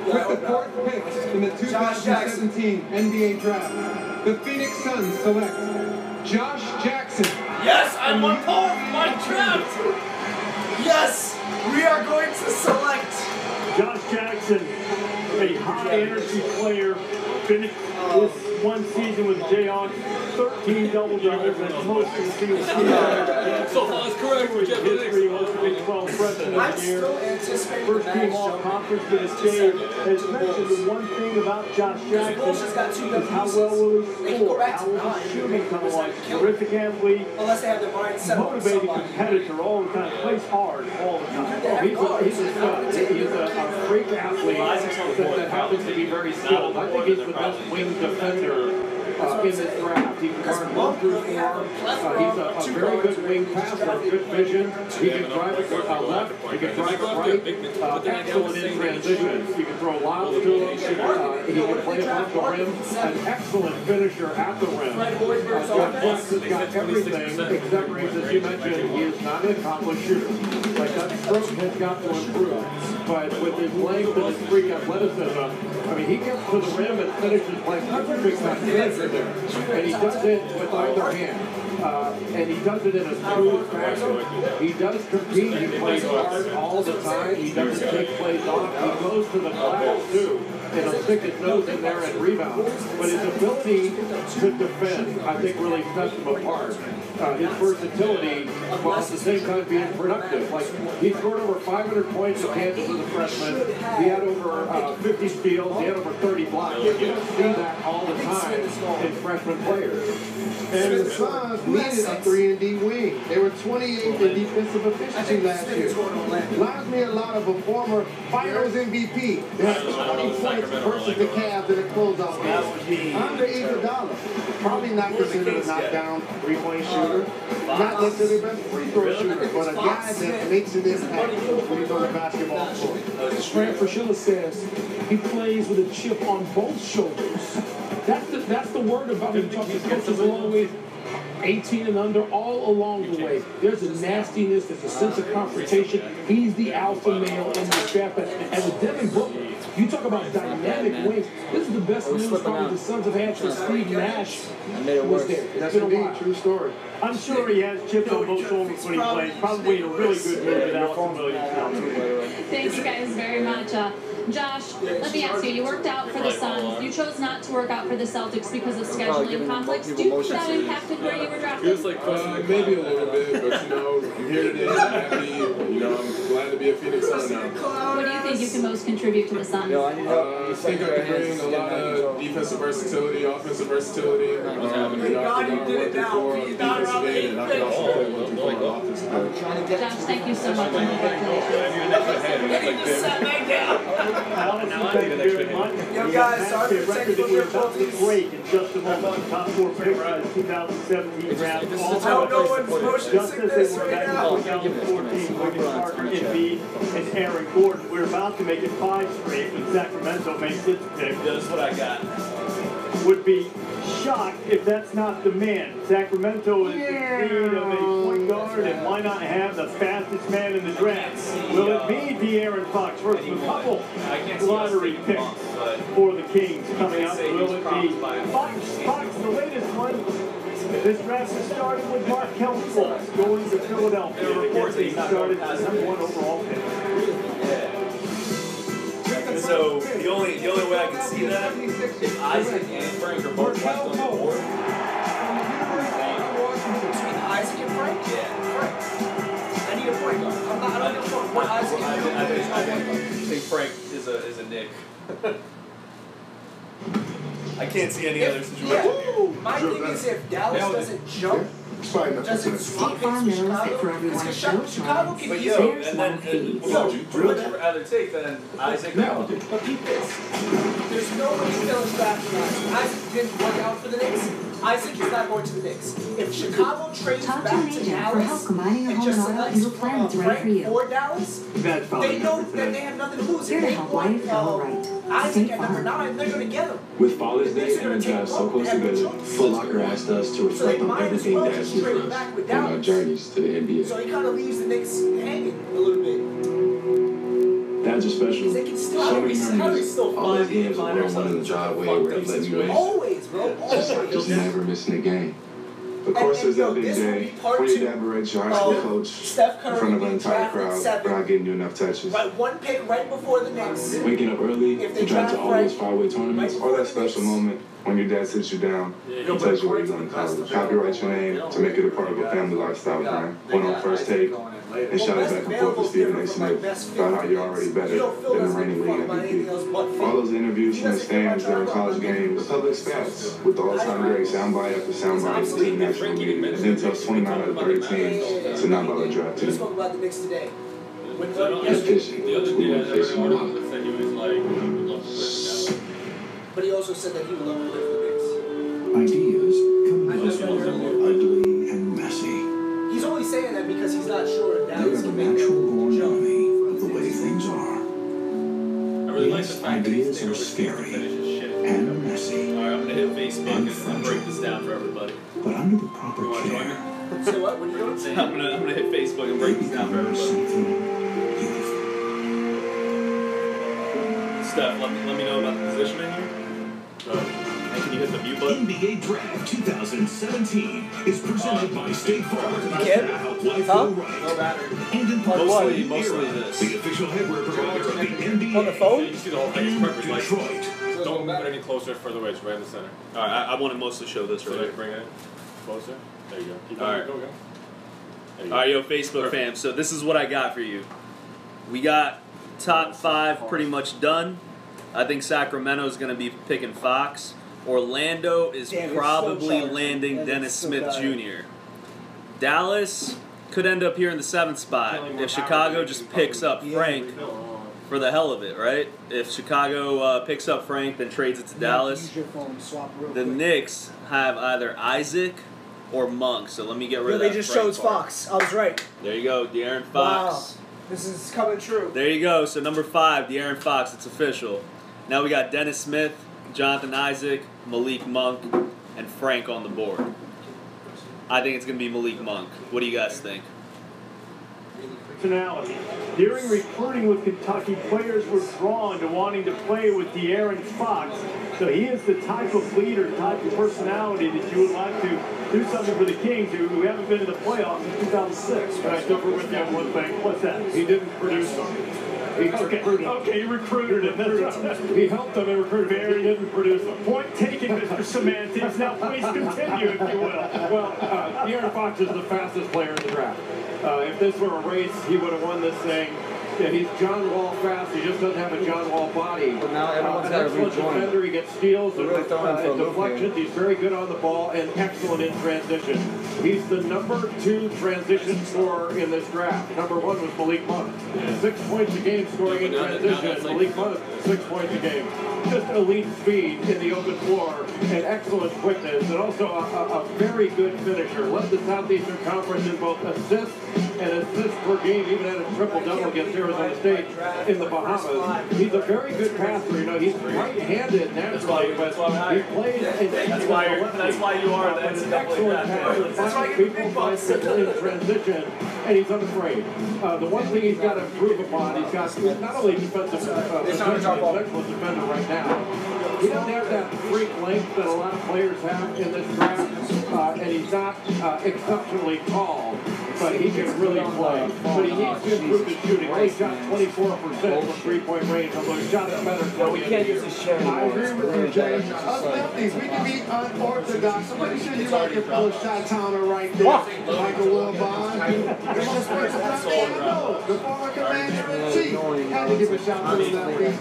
S5: With the fourth pick in the 2017 NBA Draft, the Phoenix Suns select Josh Jackson.
S3: Yes, I'm on par with my draft. Yes, we are going to select
S9: Josh Jackson, a high-energy player, finished this one season with Jayhawks, 13 double-doubles and most of the season.
S1: So far, it's correct for Jeff
S9: history, most of Big 12 freshman of the year. First team all-conference for the state. As mentioned, the one thing about Josh Jackson is how well will he score, how will his shooting come along. Terrific athlete, motivated competitor all the time, plays hard all the time.
S12: He's a stud. He's a freak athlete that happens to be very skilled. I think he's the best wing defender in this draft. He can guard 1 through 4. He's a very good wing passer, good vision. He can drive it left, he can drive it right. Excellent in transition. You can throw lobs to him. He can play it off the rim. An excellent finisher at the rim. Josh Jackson's got everything except, as you mentioned, he is not an accomplished shooter. Like, that stroke has got to improve. But with his length and his freak athleticism, I mean, he gets to the rim and finishes like perfect finisher there. And he does it with either hand. And he does it in a smooth fashion. He does compete. He plays hard all the time. He doesn't take plays off. He goes to the glass, too.
S16: and he'll stick his nose in there and rebound. But his ability to defend, I think, really sets him apart. His versatility, while at the same time being productive. Like, he scored over 500 points in Kansas as a freshman. He had over 50 steals. He had over 30 blocks. You don't see that all the time in freshman players.
S2: And the Suns needed a 3-and-D wing. They were 28th in defensive efficiency last year. Reminds me a lot of a former Finals MVP. They had 20 points versus the Cavs in a closeout game. Andre Iguodala, probably not considered a knockdown three-point shooter. Not necessarily the best free-throw shooter, but a guy that makes an impact when he's on the basketball court.
S12: Fran Fraschilla says he plays with a chip on both shoulders. That's the word about him. Talking to coaches along with 18 and under, all along the way. There's a nastiness, there's a sense of confrontation. He's the alpha male in this draft. And with Devin Booker, you talk about dynamic wings. This is the best news probably the Suns have had since Steve Nash was there. It's been a while.
S2: True story.
S9: I'm sure he has chips on both shoulders when he plays. Probably a really good move with Alton Williams.
S7: Thank you guys very much. Josh, let me ask you, you worked out for the Suns. You chose not to work out for the Celtics because of scheduling conflicts. Do you think that impacted where you were drafted?
S19: Maybe a little bit, but I'm here today. I'm happy. I'm glad to be a Phoenix Sun now.
S7: What do you think you can most contribute to the Suns?
S19: I think I can bring a lot of defensive versatility, offensive versatility. I've been working for defensive end, and I can also play one through four offensive end.
S7: Josh, thank you so much.
S9: Yo, guys, sorry for technical difficulties. Break in just a moment. Top four picks for the 2017 draft. Just as they were back in 2014, Wiggins, Parker, Embiid, and Aaron Gordon. We're about to make it 5 straight, and Sacramento makes its pick.
S1: That's what I got.
S9: Would be shocked if that's not the man. Sacramento is in need of a point guard, and why not have the fastest man in the draft? Will it be De'Aaron Fox versus a couple lottery picks for the Kings coming up? Will it be Fox, the latest one? This draft is starting with Markelle Fultz going to Philadelphia. The Kings being started as number 1 overall pick.
S1: So the only way I can see that if Isaac and Frank are both left on the board.
S3: Between Isaac and Frank? Yeah. Frank. I need a point guard. I don't know what Isaac
S1: I think Frank is a Nick. I can't see any other situation.
S3: Yeah. My thing is if Dallas doesn't jump, doesn't swap picks with Chicago, Chicago can
S1: but
S3: easily.
S1: and then what would you rather take than Isaac?
S3: No, but keep this. There's no way Phil's drafting Isaac. Isaac didn't work out for the Knicks. Isaac is not going to the Knicks. If Chicago trades back to Dallas and just selects Frank or Dallas, they know that they have nothing to lose. If they want Isaac at number 9, they're going to get him.
S15: With Father's Day and the draft so close together, Foot Locker asked us to reflect on everything that's new for us on our journeys to the NBA.
S3: So he kind of leaves the Knicks hanging a little bit.
S15: That's a special. So many memories. All those games were one in the driveway where he let me win.
S3: Always, bro. Always.
S15: Just never missing a game. Of course, there's that big day when your dad berates your high school coach in front of an entire crowd for not getting you enough touches.
S3: One pick right before the Knicks.
S15: Waking up early to drive to all those faraway tournaments, or that special moment when your dad sits you down and tells you where you're going to college. Copyright your name to make it a part of a family lifestyle plan. Went on first take and shouted back and forth with Stephen A. Smith about how you're already better than the reigning league MVP. All those interviews from the stands during college games, the public spats with the all-time great soundbite after soundbite to the national media, and then tells 29 out of 30 teams to not bother draft team.
S3: We spoke about the Knicks today.
S15: It's fishing. We went fishing a lot.
S3: But he also said that he would love to live for the Knicks.
S18: Ideas come most ugly and messy.
S3: He's only saying that because he's not sure if Dallas
S18: They are
S3: can
S18: the
S3: make
S18: natural
S3: it.
S18: born enemy of the way things are.
S1: Really like
S18: Yes, ideas are scary and messy
S1: Alright, I'm gonna hit Facebook
S18: and
S1: and
S18: fragile.
S1: break this down for everybody.
S18: But under the proper care,
S3: So what? What are you doing?
S1: I'm gonna hit Facebook and break this down for everybody. Steph, let me know about the positioning here. And can you hit the mute you, bud.
S18: NBA Draft 2017 is presented by State Farm.
S3: Kid?
S18: Help life go right. And in partnership with Era,
S1: this.
S18: the official headwear provider of the NBA.
S3: On the phone?
S1: You see the whole thing. It's perfect. Like,
S18: Detroit.
S1: don't move it any closer, further away. It's right in the center. All right, I want to mostly show this right here. Bring it in. Closer. There you go. Keep going. All right. Go. All right, yo, Facebook fam. So this is what I got for you. We got top 5 pretty much done. I think Sacramento's going to be picking Fox. Orlando is probably landing Dennis Smith Jr. Dallas could end up here in the 7th spot if Chicago just picks up Frank for the hell of it, right? If Chicago picks up Frank, then trades it to Dallas. The Knicks have either Isaac or Monk, so let me get rid of that.
S3: They just
S1: Frank
S3: chose
S1: part.
S3: Fox. I was right.
S1: There you go, De'Aaron Fox.
S3: Wow. This is coming true.
S1: There you go. So number 5, De'Aaron Fox. It's official. Now we got Dennis Smith, Jonathan Isaac, Malik Monk, and Frank on the board. I think it's going to be Malik Monk. What do you guys think?
S9: Personality. During recruiting with Kentucky, players were drawn to wanting to play with De'Aaron Fox. So he is the type of leader, type of personality that you would like to do something for the Kings who haven't been to the playoffs since 2006. But I differ with you on one thing. What's that?
S12: He didn't produce them. He
S9: Okay, you recruited him.
S12: He helped them and recruited them. He didn't produce them.
S9: Point taken, Mr. Semantics. Now please continue, if you will.
S12: Well, De'Aaron Fox is the fastest player in the draft. If this were a race, he would have won this thing. Yeah, he's John Wall fast. He just doesn't have a John Wall body.
S3: But now everyone's
S12: an
S3: got to
S12: excellent
S3: rejoin.
S12: defender. He gets steals and
S3: Really
S12: deflections. He's very good on the ball and excellent in transition. He's the number 2 transition scorer in this draft. Number 1 was Malik Monk. 6 points a game scoring in transition. Malik Monk, 6 points a game. Just elite speed in the open floor and excellent quickness, and also a very good finisher. Led the Southeastern Conference in both assists and assists per game, even had a triple-double against Arizona State in the Bahamas. He's a very good passer. You know, he's right-handed naturally, but he plays.
S1: That's why you are the
S12: excellent passer. Finds people, finds people in transition, and he's unafraid. The one thing he's got to improve upon, he's got not only defensive possession, he's an excellent defender right now. He doesn't have that freak length that a lot of players have in this draft, and he's not exceptionally tall, but he can really play. But he needs to improve his shooting. He shot 24% from three-point range, although he shot it better.
S3: No, we can't use his shit.
S2: I agree with you, Jay. Us lefties, we can be unorthodox. I'm pretty sure you like your little shot towner right there. Michael Wilbon. The former commander-in-chief had to give a shout to the lefties.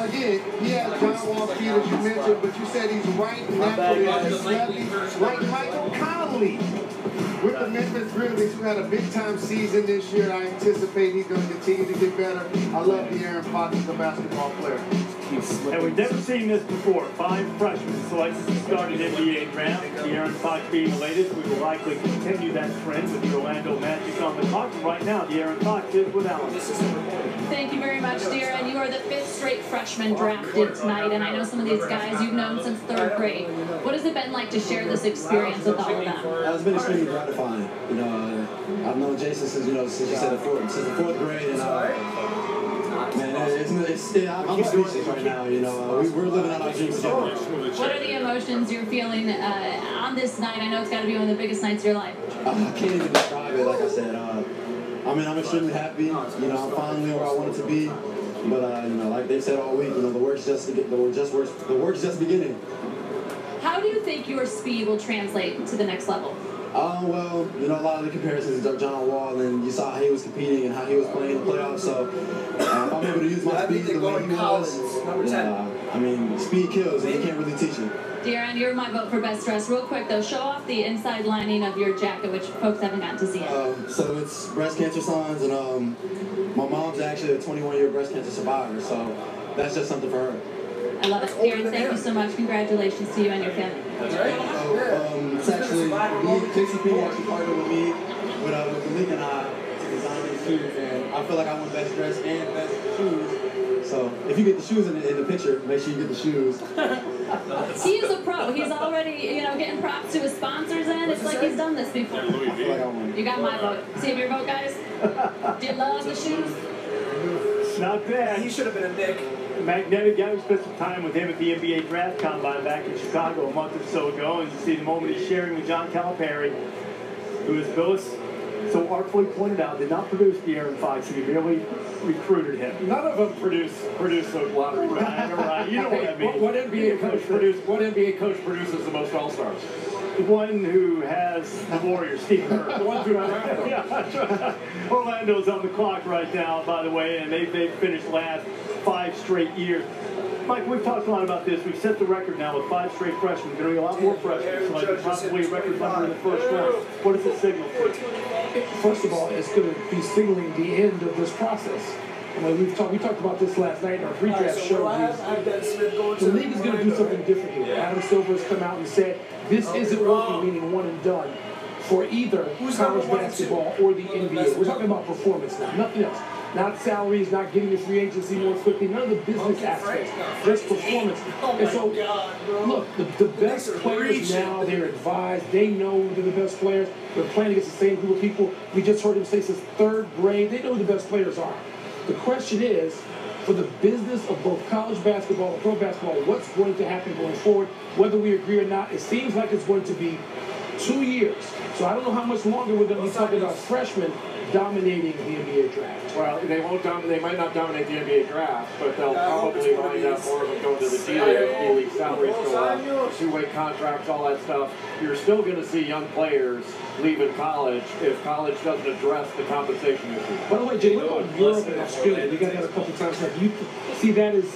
S2: Again, he has John Wall speed, as you mentioned, but you said he's right naturally as a lefty, like Michael Conley. With the Memphis Grizzlies, who had a big-time season this year, I anticipate he's going to continue to get better. I love De'Aaron Fox as a basketball player.
S9: And we've never seen this before. 5 freshmen selected to start an NBA draft. De'Aaron Fox being the latest. We will likely continue that trend with the Orlando Magic on the clock. Right now, De'Aaron Fox is with Allen.
S7: Thank you very much, De'Aaron. You are the 5th straight freshman drafted tonight, and I know some of these guys you've known since 3rd grade. What has it been like to share this experience with all of them?
S6: It's been extremely gratifying. You know, I've known Jason since you said the 4th grade, and man, I'm speechless right now. You know, we're living out our dreams together.
S7: What are the emotions you're feeling on this night? I know it's got to be one of the biggest nights of your life.
S6: I can't even describe it. Like I said, I mean, I'm extremely happy. You know, I'm finally where I wanted to be. But you know, like they said all week, you know, the work's just beginning.
S7: How do you think your speed will translate to the next level?
S6: Well, you know, a lot of the comparisons to John Wall, and you saw how he was competing and how he was playing in the playoffs. So, if I'm able to use my speed the way he was, I mean, speed kills, and you can't really teach it.
S7: De'Aaron, you're my vote for best dress. Real quick, though, show off the inside lining of your jacket, which folks haven't gotten to see yet.
S6: So it's breast cancer signs, and my mom's actually a 21-year breast cancer survivor, so that's just something for her.
S7: I love it. De'Aaron, thank you so much. Congratulations to you and your family.
S6: That's right. So, it's actually, JCP actually partnered with me, with Malik and I, to design these shoes, and I feel like I want best dress and best shoes. So, if you get the shoes in the picture, make sure you get the shoes.
S7: He is a pro. He's already, you know, getting props to his sponsors, and it's like he's done this before. You got my vote. Save your vote, guys. Do you love the shoes?
S9: Not bad.
S3: He should have been a Nick.
S9: magnetic guy. We spent some time with him at the NBA Draft Combine back in Chicago a month or so ago, and you see the moment he's sharing with John Calipari, who is Billis so artfully pointed out, did not produce De'Aaron Fox. He merely recruited him.
S16: None of them produce a lottery pick.
S9: Right, you know what I mean.
S16: What NBA coach produces the most All-Stars?
S9: The one who has the Warriors, Steve Kerr.
S16: The one who
S9: Orlando's on the clock right now, by the way, and they've finished last 5 straight years. Mike, we've talked a lot about this. We've set the record now with 5 straight freshmen. Going to be a lot more freshmen, so possibly a record number in the first round. What does it signal for you?
S12: First of all, it's going to be signaling the end of this process. I mean, we talked about this last night in our pre-draft show. The league is going to do something different here. Adam Silver has come out and said this isn't working, meaning one and done, for either college basketball or the NBA. We're talking about performance now, nothing else. Not salaries, not getting the free agency more quickly, none of the business aspects, just performance. And so, look, the best players now, they're advised, they know they're the best players. They're playing against the same group of people. We just heard him say since 3rd grade, they know who the best players are. The question is, for the business of both college basketball and pro basketball, what's going to happen going forward, whether we agree or not? It seems like it's going to be 2 years. So I don't know how much longer we're going to be talking about freshmen dominating the NBA draft.
S16: Well, they won't dominate. They might not dominate the NBA draft, but they'll probably wind up more of them going to the D League salaries go up, 2-way contracts, all that stuff. You're still going to see young players leaving college if college doesn't address the compensation issue.
S12: By the way, Jay, what about Europe and Australia? We got that a couple times now. Do you see that as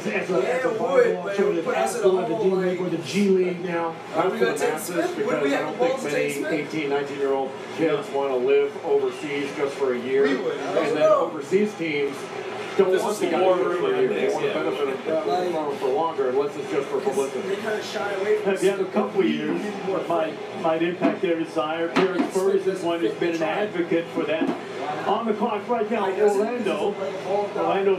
S12: a viable alternative as going to the D League or the G League now?
S16: Not for the masses, because I don't think many 18, 19-year-old kids want to live overseas just for a year. And then overseas teams don't want the guy for a year. They want to benefit from for longer, unless it's just for publicity.
S9: Have you had a couple of years what might impact their desire? Terrence Ferguson's one who's been an advocate for that. On the clock right now, Orlando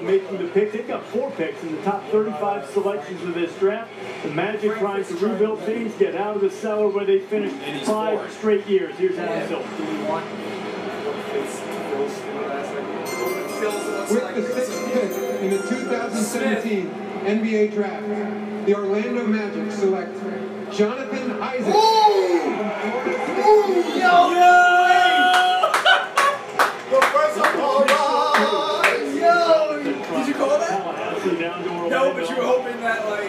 S9: making the pick. They've got 4 picks in the top 35 selections of this draft. The Magic trying to rebuild things, get out of the cellar where they finished 5 straight years. Here's Adam Silver.
S5: With the 6th pick in the 2017 NBA Draft, the Orlando Magic select Jonathan Isaac.
S3: Did you call that? No, but you were hoping that, like...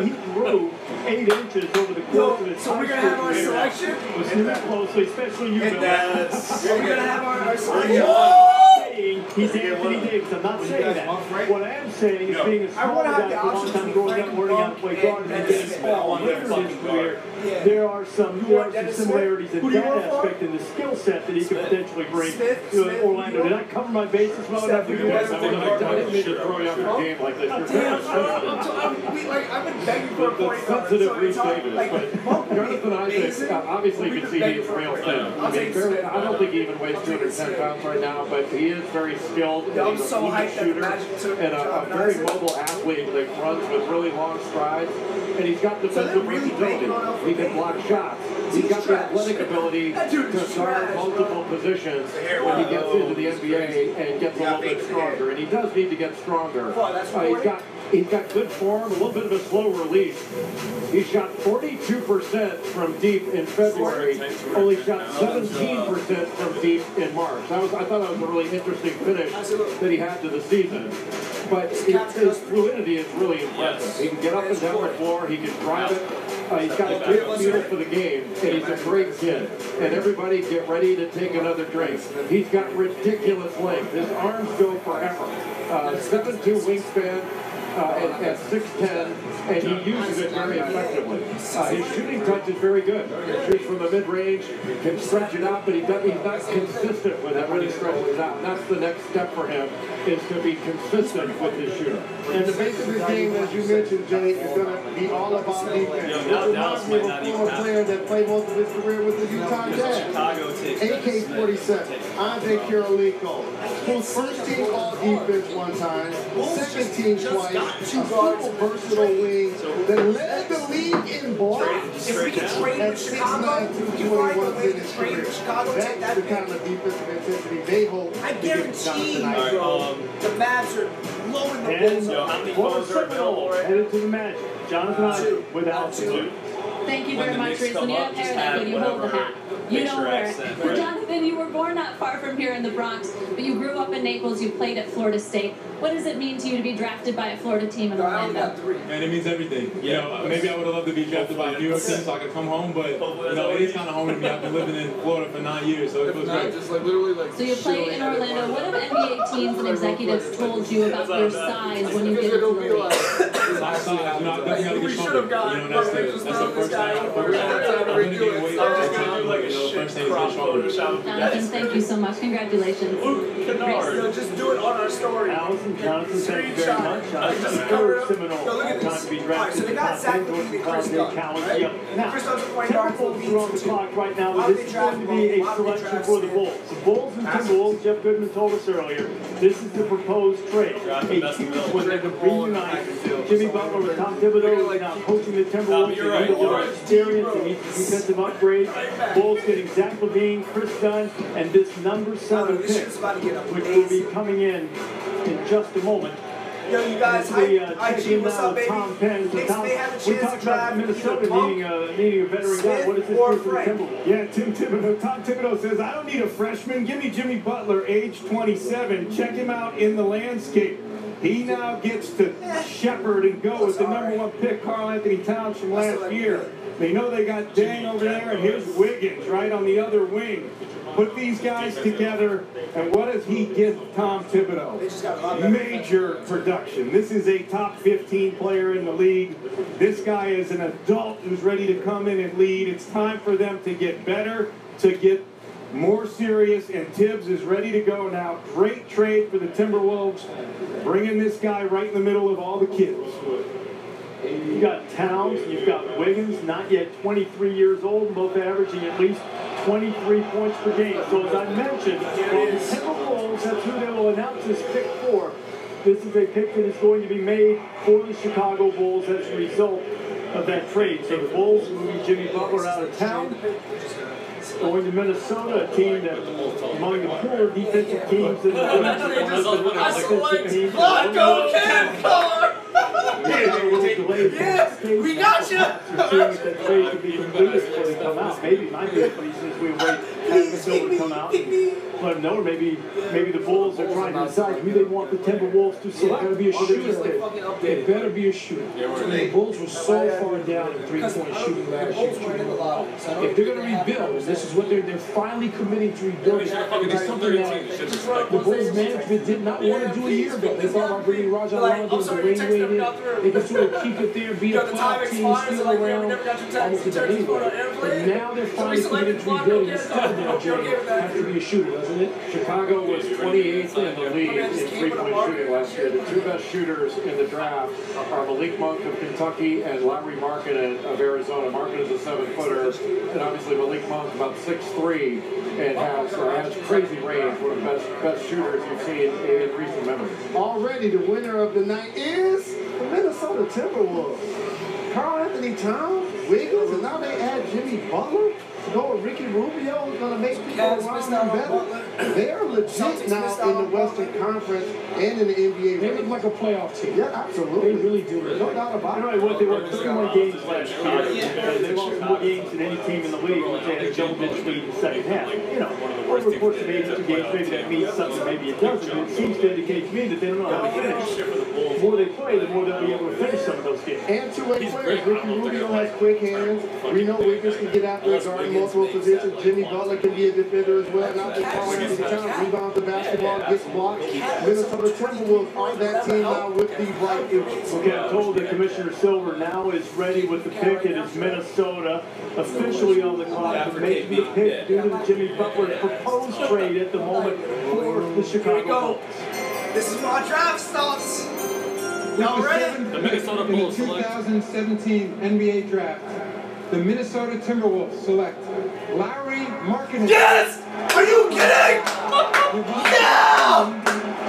S9: He grew 8 inches over the course of his
S3: so we're going to have our selection?
S9: Listen closely, especially you, Bill.
S3: Are we going to have our selection?
S9: He's Anthony Davis. I'm not saying that. What I am saying is being a small guy for a long time growing up, learning how to play guard and getting small later in his career, there are some similarities in that aspect in the skill set that he could potentially bring to Orlando. Did I cover my bases well enough?
S16: I didn't mean to throw you off your game like this.
S3: I've been begging for a point guard.
S16: Sensitive Reese Davis, but Jonathan Isaac, obviously you can see he's real thin. I mean, I don't think he even weighs 210 pounds right now, but he is very skilled, and he's a fluid shooter, and a very mobile athlete that runs with really long strides, and he's got defensive versatility. He can block shots. He's got the athletic ability to guard multiple positions when he gets into the NBA and gets a little bit stronger, and he does need to get stronger. He's got good form, a little bit of a slow release. He shot 42% from deep in February, only shot 17% from deep in March. I thought that was a really interesting finish that he had to the season. But his fluidity is really impressive. He can get up and down the floor, he can drive it. He's got a good feel for the game, and he's a great kid. And everybody get ready to take another drink. He's got ridiculous length. His arms go forever. 7'2" wingspan. At 6'10", and he uses it very effectively. His shooting touch is very good. He shoots from the mid-range, can stretch it out, but he's not consistent with it when he stretches it out. And that's the next step for him, is to be consistent with his shooting.
S2: And the base of his game, as you mentioned, Jay, is going to be all about defense. It reminds me of a former player that played most of his career with the Utah Jazz, AK-47, Andre Karolico, who's first team all-defense one time, second team twice, a super versatile wing that led the league in ball.
S3: If we can trade with Chicago, if you find a way to trade with Chicago, take that
S2: the kind of defensive intensity they hold.
S3: I guarantee you, bro, the Mavs are blowing the
S9: And
S3: Bulls up.
S9: how many photos are available? Headed to the Magic. Jonathan Isaac without two.
S7: Thank you
S1: When
S7: very
S1: the
S7: much,
S1: Knicks
S7: Reese.
S1: come
S7: When you
S1: up,
S7: have
S1: just
S7: hair that
S1: add
S7: good, you hold the
S1: whatever
S7: hat. You know
S1: picture
S7: where.
S1: accent,
S7: For
S1: right?
S7: Jonathan, you were born not far from here in the Bronx, but you grew up in Naples. You played at Florida State. What does it mean to you to be drafted by a Florida team in Orlando?
S19: Man, it means everything. You know, maybe I would have loved to be drafted by a New York team so I could come home, but you know, it is kind of home to me. I've been living in Florida for 9 years, so it feels great.
S7: So you play in Orlando. What have NBA teams and executives told you about your size when you get into the league?
S19: My size, you know, I definitely gotta get stronger. You know, that's the first thing I focus on. I'm gonna gain weight over time, but you know, the first thing is get stronger.
S7: Jonathan, thank you so much. Congratulations.
S3: Just do it on our story.
S9: Jonathan, thank you very much. Seminole. Time to be drafted.
S3: So they got Zach Levine and Chris Dunn, right?
S9: Now,
S3: Chris Dunn's playing
S9: Timberwolves
S3: guard
S9: are on the clock right now. This is going to be a selection for the Bulls. The Bulls and Timberwolves, Jeff Goodman told us earlier, this is the proposed trade. A huge one that would reunite Jimmy Butler with Tom Thibodeau is now coaching the Timberwolves. They need more experience. They need defensive upgrade. Bulls getting Zach Levine, Chris Dunn, and this number 7 pick, which will be coming in just a moment.
S3: Yo, you guys, IG, what's up, baby?
S9: Tom Penn.
S3: Knicks may have a chance
S9: We talked
S3: to
S9: about
S3: draft
S9: Minnesota needing a veteran guy. What does this do for the Timberwolves?
S4: Yeah, Tom Thibodeau says, I don't need a freshman. Give me Jimmy Butler, age 27. Check him out in the landscape. He now gets to shepherd and go with the #1 pick, Karl Anthony Towns from last year. They know they got Dang over there, and here's Wiggins right on the other wing. Put these guys together, and what does he give Tom Thibodeau? Major production. This is a top 15 player in the league. This guy is an adult who's ready to come in and lead. It's time for them to get better, to get more serious, and Tibbs is ready to go now. Great trade for the Timberwolves, bringing this guy right in the middle of all the kids.
S9: You got Towns, you've got Wiggins, not yet 23 years old, both averaging at least 23 points per game. So as I mentioned, while the Timberwolves, that's who they will announce this pick for. This is a pick that is going to be made for the Chicago Bulls as a result of that trade. So the Bulls moving Jimmy Butler out of town, going to Minnesota, a team that among the poorer defensive teams in the league.
S3: Yeah, we got you.
S9: Maybe might be since we wait Minnesota to come out. Let them know, or maybe the Bulls are trying to decide who they want the Timberwolves to
S12: It's
S9: select.
S12: got to be a shooter. It better be a shooter. The Bulls were so far down in three-point shooting last year. If they're going to rebuild, this is what they're finally committing to rebuilding. It's something that the Bulls management did not want to do a year ago. They thought about bringing Rajon Rondo as a way in. They could sort of keep it there, be a playoff team, steal around, almost to the anyway. But now they're finally committed to rebuilding. Instead of that, Jay, has to be a shooter, doesn't it?
S9: Chicago was 28th in the league in three-point shooting last year. The two best shooters in the draft are Malik Monk of Kentucky and Larry Markkinen of Arizona. Markkinen is a 7-footer, and obviously Malik Monk about 6'3", and has crazy range. One of the best shooters you've seen in recent memory.
S2: Already the winner of the night is the Minnesota Timberwolves. Karl Anthony Towns, Wiggins, and now they add Jimmy Butler. Go with Ricky Rubio, who's going to make people around them better. They are legit now in the Western Conference and in the NBA.
S12: They look like a playoff team.
S2: Yeah, absolutely.
S12: They really do.
S2: No doubt about it.
S9: You know what? They won 31 games last year. They lost more games than any team in the league, which they had a double-digit lead in the second half. You know, over the course of 82 games, maybe that means something, maybe it doesn't. But it seems to indicate to me that they don't know how to finish. The more they play, the more they'll be able to finish some of those games.
S2: And two-way players. Ricky Rubio has quick hands. We know Wiggins can get after a guard in multiple positions. Jimmy Butler can be a defender as well. Not just Karl Anthony Towns rebounds the basketball, gets blocked. Minnesota Timberwolves are that team now with the right inches.
S9: Okay, I'm told that Commissioner Silver now is ready with the pick. It is Minnesota officially on the clock to make the pick due to the Jimmy Butler proposed trade at the moment for the Chicago Bulls.
S3: This is my draft starts. Y'all ready?
S5: The Minnesota Bulls in the 2017 NBA Draft. The Minnesota Timberwolves select Larry Markkinen.
S3: Yes! Are you kidding? Yeah!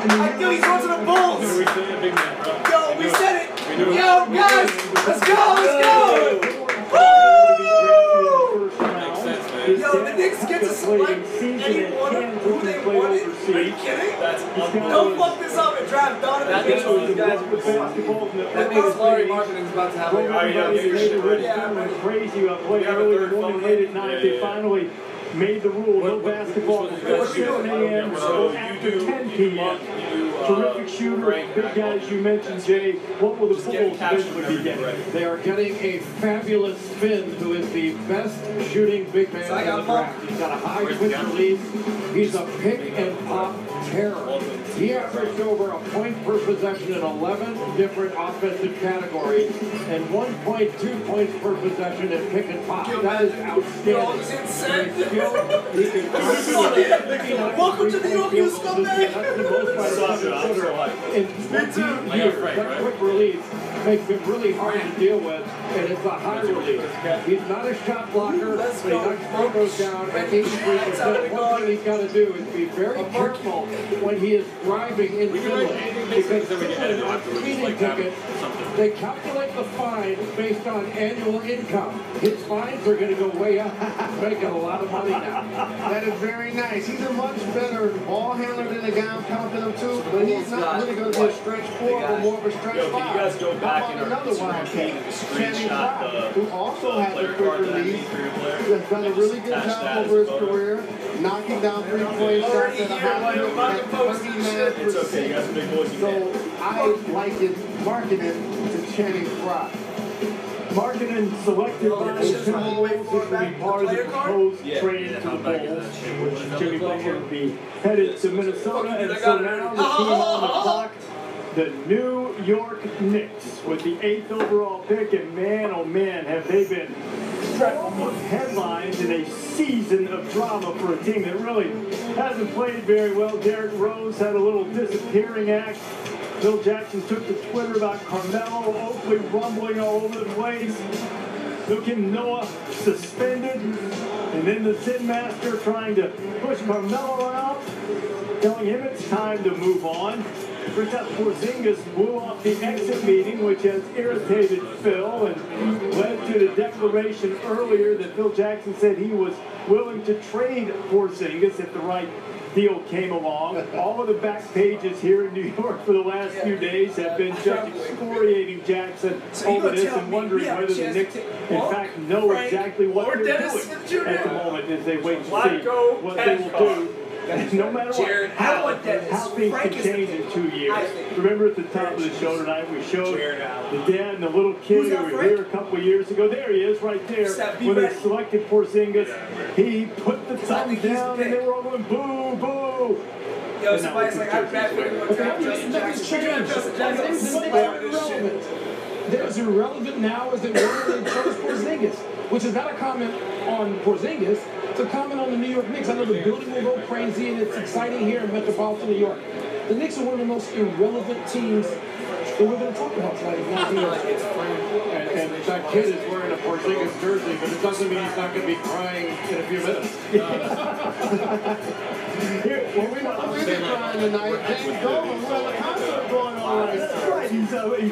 S3: I knew he's going to the Bulls. Yo, we said it. Yo, guys, let's go, let's go.
S9: anyone who they wanted? Are you kidding? Don't fuck this up and draft Donovan. That means Larry Martin is about to have crazy about playing early in the morning, late at night. They finally made the rule. No basketball before 7 a.m. or after 10 p.m. Terrific shooter, big guys you mentioned, Jay. What will the Bulls eventually be getting?
S16: They are getting a fabulous Finn, who is the best shooting big man in the draft. He's got a high quick release. He's a pick and pop terror. He averaged over a point per possession in 11 different offensive categories and 1.2 points per possession in pick and pop. That is outstanding.
S3: Welcome to New York, you scumbag!
S16: That's the most by in 20 years. That quick release makes him really hard to deal with, and it's a high release. He's not a shot blocker, but he knocks free throws down at 83%. One thing he's got to do is be very careful when he is driving in Finland, because Finland on speeding tickets, they calculate the fine based on annual income. His fines are going to go way up. He's making a lot of money now.
S2: That is very nice. He's a much better ball handler than the guy I'm counting him to, but he's not really going to be a stretch 4, but more of a stretch 5.
S1: Can you guys go back and
S2: another wildcat,
S1: screenshot
S2: who also has a quick release. He's done a really good job over his career, knocking down 3-point shots at a high clip at 39%.
S1: It's okay, you guys are big boys.
S2: So I like it, marketing to Channing Frye.
S9: Marketing selected by the Timberwolves to be part of the proposed trade to the Bulls, which Jimmy Butler will be headed to Minnesota, and so now the team on the clock, the New York Knicks, with the 8th overall pick, and man, oh man, have they been almost headlines in a season of drama for a team that really hasn't played very well. Derrick Rose had a little disappearing act. Phil Jackson took to Twitter about Carmelo Oakley rumbling all over the place. Joakim Noah suspended. And then the Zen Master trying to push Carmelo out, telling him it's time to move on. Kristaps Porzingis blew off the exit meeting, which has irritated Phil and led to the declaration earlier that Phil Jackson said he was willing to trade Porzingis if the right deal came along. All of the back pages here in New York for the last few days have been just excoriating Jackson over this and wondering whether the Knicks, in fact, know exactly what they're doing at the moment as they wait to see what they will do. No matter what, how things can change in 2 years. Remember at the top of the show tonight, we showed the dad and the little kid who were here a couple of years ago. There he is, right there. When they selected Porzingis, he put the thumb down and they were all going boo, boo.
S3: Yo, somebody's like, I'm back with
S12: They're as irrelevant now as they were when they chose Porzingis, which is not a comment on Porzingis. It's a comment on the New York Knicks. I know the building will go crazy, and it's exciting here in metropolitan New York. The Knicks are one of the most irrelevant teams that we're going to talk about tonight.
S16: And that kid is wearing a Porzingis jersey, but it doesn't mean he's not going to be crying in a few minutes.
S2: Well, we've been crying tonight. James Dolan, we have a concert going on right now.
S9: Right, he's playing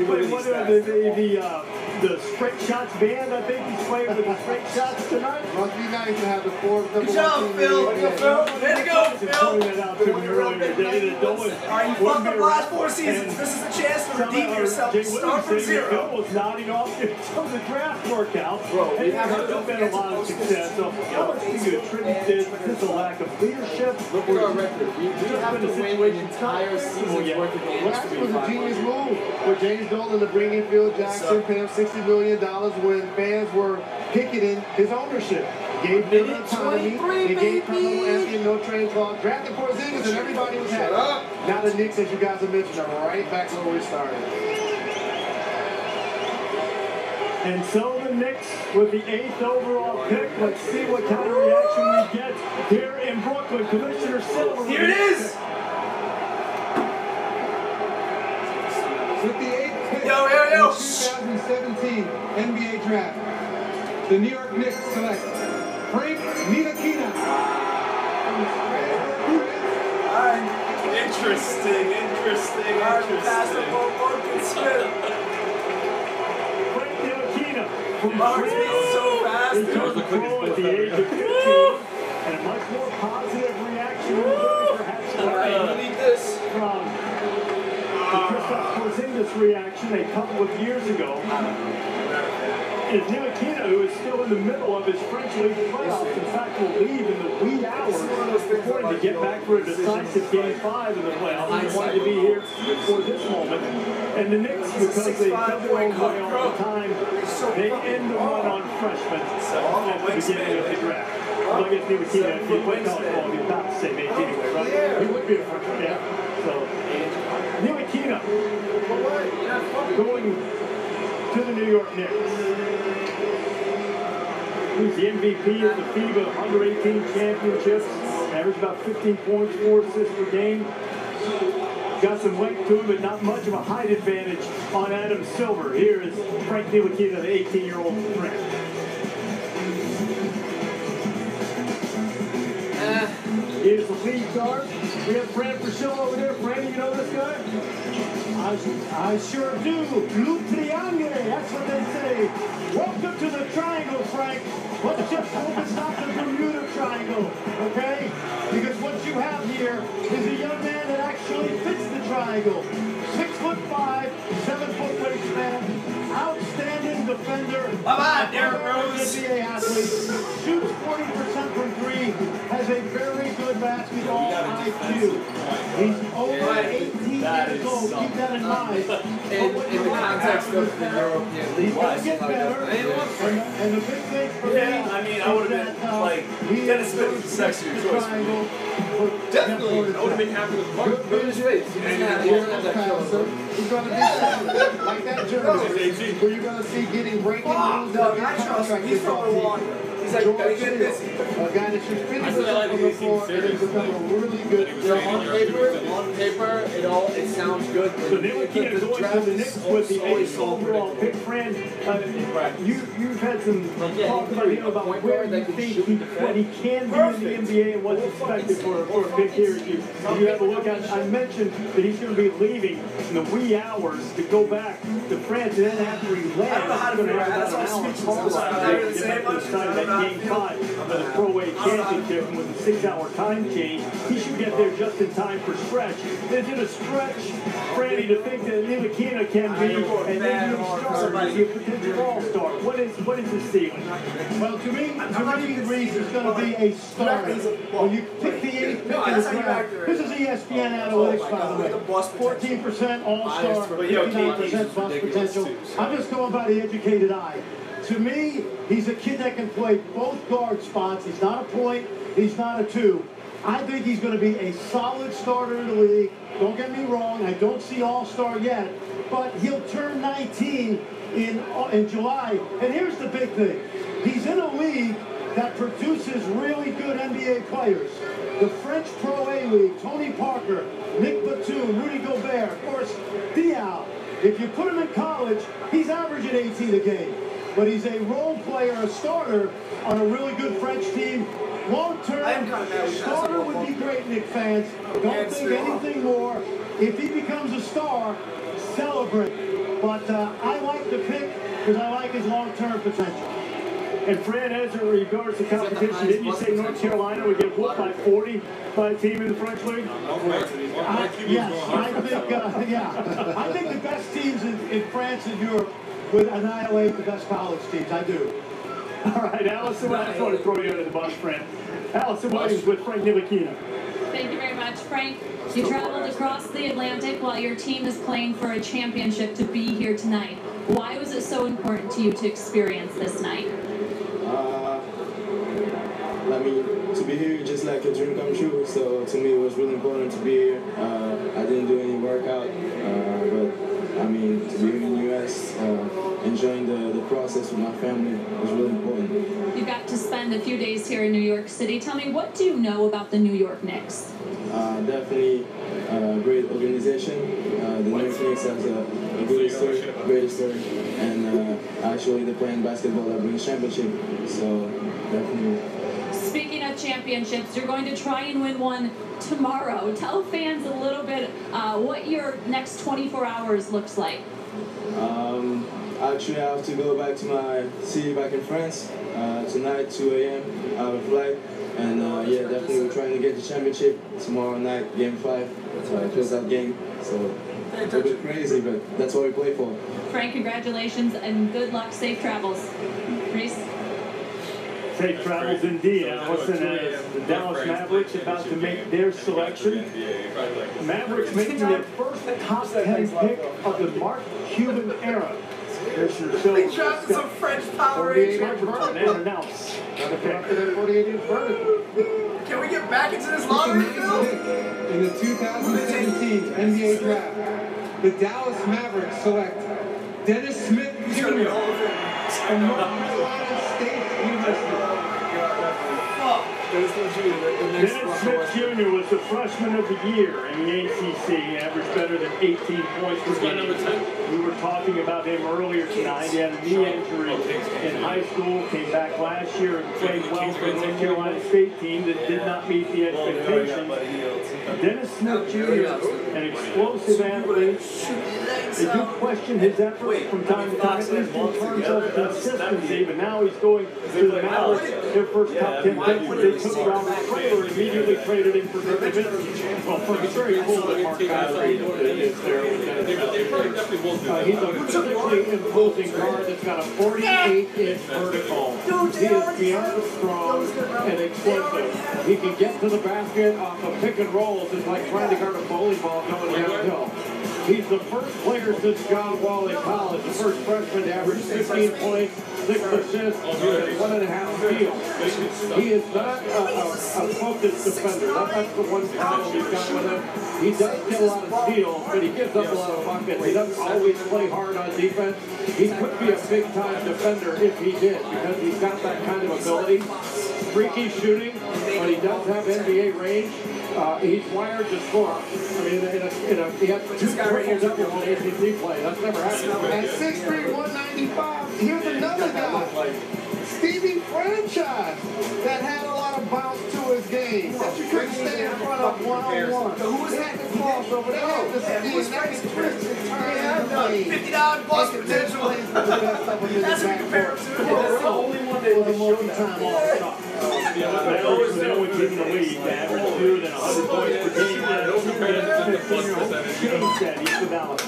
S9: the Straight Shots band. I think he's playing with the Straight Shots tonight.
S2: Must be nice to have the fourth number
S3: Good job, Phil. Way to go, Phil.
S9: Pointing that out to me earlier today that Dolan.
S3: Alright, you fucked up last 4 seasons. This is a chance to redeem yourself. Start from zero.
S9: Phil was nodding off some of the draft workouts. Bro, and there hasn't been a lot of success. So how much do you attribute this? Is this a lack of leadership?
S11: Look at our record. We have to win an entire season's worth of games.
S2: Last was a genius move for James Dolan to bring in Phil Jackson, pay him $60 million when fans were picketing his ownership. Gave Phil autonomy, they gave Carmelo Anthony no trade clause, drafted Porzingis, and everybody was happy. Now the Knicks, as you guys have mentioned, are right back where we started.
S9: And so the Knicks with the 8th overall pick. Let's see what kind of reaction we get here in Brooklyn. Commissioner Silver.
S3: Here it is.
S5: With the 8th pick
S3: in the
S5: 2017 NBA Draft, the New York Knicks select Frank Ntilikina.
S1: Interesting.
S9: Mark's being so fast. He took the control at the age of 15. And a much more positive reaction perhaps from the Kristaps Porzingis reaction a couple of years ago. Is Ntilikina, who is still in the middle of his French League playoffs, in fact will leave in the wee hours according to get back for a decisive Game 5 in the playoffs. He wanted to be here for this moment. And the Knicks, because they come their own way all the time, they end the run on freshmen at the beginning of the draft. Well, I guess Ntilikina, if you play college ball, he's about the same age anyway, right? He would be a freshman, yeah. So, Ntilikina going to the New York Knicks. He's the MVP of the FIBA Under-18 Championships. Averaged about 15 points, 4 assists per game. Got some length to him, but not much of a height advantage on Adam Silver. Here is Frank Ntilikina, the 18-year-old from France. He is the lead guard. We have Fran Priscilla over there. Fran, you know this guy?
S20: I sure do. Le Triangle, that's what they say. Welcome to the Triangle, Frank. Let's just hope it's not the Bermuda Triangle, okay? Because what you have here is a young man that actually fits the triangle. 6'5", 7-foot wingspan, outstanding defender.
S3: Bye-bye, Derrick Rose.
S20: NBA athlete, shoots 40% from 3, has a very good basketball IQ. He's over 18 years old. Keep that in mind.
S3: In the context of the European League,
S20: he's going to get better. And the big thing for me,
S1: I mean, I would have been like, Dennis Smith is the sexier choice.
S3: Definitely. I would have been happy with Mark. Look at his face. He's going to be
S2: like that jersey, where you're going to see getting breaking rules.
S3: No, I trust him. He's from Milwaukee. He's like, gotta get busy.
S2: A guy that should finish on the floor and has become a really good.
S3: On paper, it sounds good.
S9: So Ntilikina going to the Knicks with the 8th overall pick. Fran, you've had some talk about him about where you think what he can be in the NBA and what's expected for a pick here. You have a look at. I mentioned that he's going to be leaving in the wee hours to go back to France, and then after he lands, he's going to have about an hour call to get back to the side of that Game 5 of the Pro A Championship. And with a 6-hour time change, he should get there just in time for stretch. Is it a stretch, Franny, to think that Ntilikina can be an NBA starter, is he a potential all-star? What is his ceiling?
S20: Well, to me, Reese is going to be a starter. When you pick the 8th pick in the draft, this is ESPN analytics, by the way. 14% all-star, 59% bust potential. I'm just going by the educated eye. To me, he's a kid that can play both guard spots. He's not a point. He's not a 2. I think he's going to be a solid starter in the league. Don't get me wrong. I don't see all-star yet. But he'll turn 19 in July. And here's the big thing. He's in a league that produces really good NBA players. The French Pro A League, Tony Parker, Nick Batum, Rudy Gobert, of course, Diaw. If you put him in college, he's averaging 18 a game. But he's a role player, a starter on a really good French team. Long-term, starter would be great, Knicks fans. Don't think anything more. If he becomes a star, celebrate. But I like the pick because I like his long-term potential.
S9: And Fran, as it regards to competition, didn't you say North Carolina would get whooped by 40 by a team in the French League?
S20: Yes, I think the best teams in France and Europe would annihilate the best college teams. I do.
S9: All right, Allison, I just want to throw you under the bus, Fran. Allison Williams with Frank Ntilikina.
S7: Thank you very much, Frank. You traveled across the Atlantic while your team is playing for a championship to be here tonight. Why was it so important to you to experience this night?
S6: I mean, to be here just like a dream come true. So to me, it was really important to be here. I didn't do any workout, but I mean, to be here in the U.S., enjoying the process with my family was really important.
S7: You got to spend a few days here in New York City. Tell me, what do you know about the New York Knicks?
S6: Definitely a great organization. The New York Knicks has a great story, and actually they're playing basketball that brings championship. So definitely.
S7: Speaking of championships, you're going to try and win one tomorrow. Tell fans a little bit what your next 24 hours looks like.
S6: I Actually, I have to go back to my city back in France tonight, 2 a.m. I have a flight. And yeah, definitely we're trying to get the championship tomorrow night, game 5. Close that game. So a little bit crazy, but that's what we play for.
S7: Frank, congratulations and good luck. Safe travels. Reese?
S9: Safe travels indeed, Allison, as the Dallas Mavericks about to make their selection. Mavericks making their first top 10 pick of the Mark Cuban era.
S3: They dropped some French Power Rangers.
S9: Announced.
S3: Can we get back into this lottery, Phil?
S5: In the 2017 NBA Draft, the Dallas Mavericks select Dennis Smith Jr. from North Carolina State University.
S9: Dennis Smith Jr. was the freshman of the year in the ACC, averaged better than 18 points per game. We were talking about him earlier tonight. He had a knee injury in high school, came back last year and played well for the North Carolina State team that did not meet the expectations. Dennis Smith Jr., an explosive athlete. They do question his effort from time to time, at least in terms of consistency, but now he's going to the Mavericks, their first top 10 pick. They took Robert Kramer and immediately traded him for David. Well, first, it's very cool that Mark Kyrie is there with that. He's a physically imposing guard that's got a 48-inch vertical. He is beyond strong and explosive. He can get to the basket off of pick and rolls. It's like trying to guard a bowling ball going downhill. He's the first player since John Wall in college, the first freshman to average 15 points, 6 assists, and 1.5 steals. He is not a focused defender. That's the one problem he's got with him. He does get a lot of steals, but he gives up a lot of buckets. He doesn't always play hard on defense. He could be a big-time defender if he did, because he's got that kind of ability. Freaky shooting, but he does have NBA range. He's wired to score. I mean, he has 2 triple-doubles in ACC play. That's never happened.
S2: At 6'3", 195, here's another guy, Stevie Franchise, that had a lot of bounce to his game. That you couldn't stay in front of one-on-one. So who was that to cross over there? That could twist and turn and play.
S3: $50 bus potential. That's what you compare him to.
S9: That's the only one that was multi-time all-star. But always know what's in the league. Average fewer than 100 points per game. He's developed.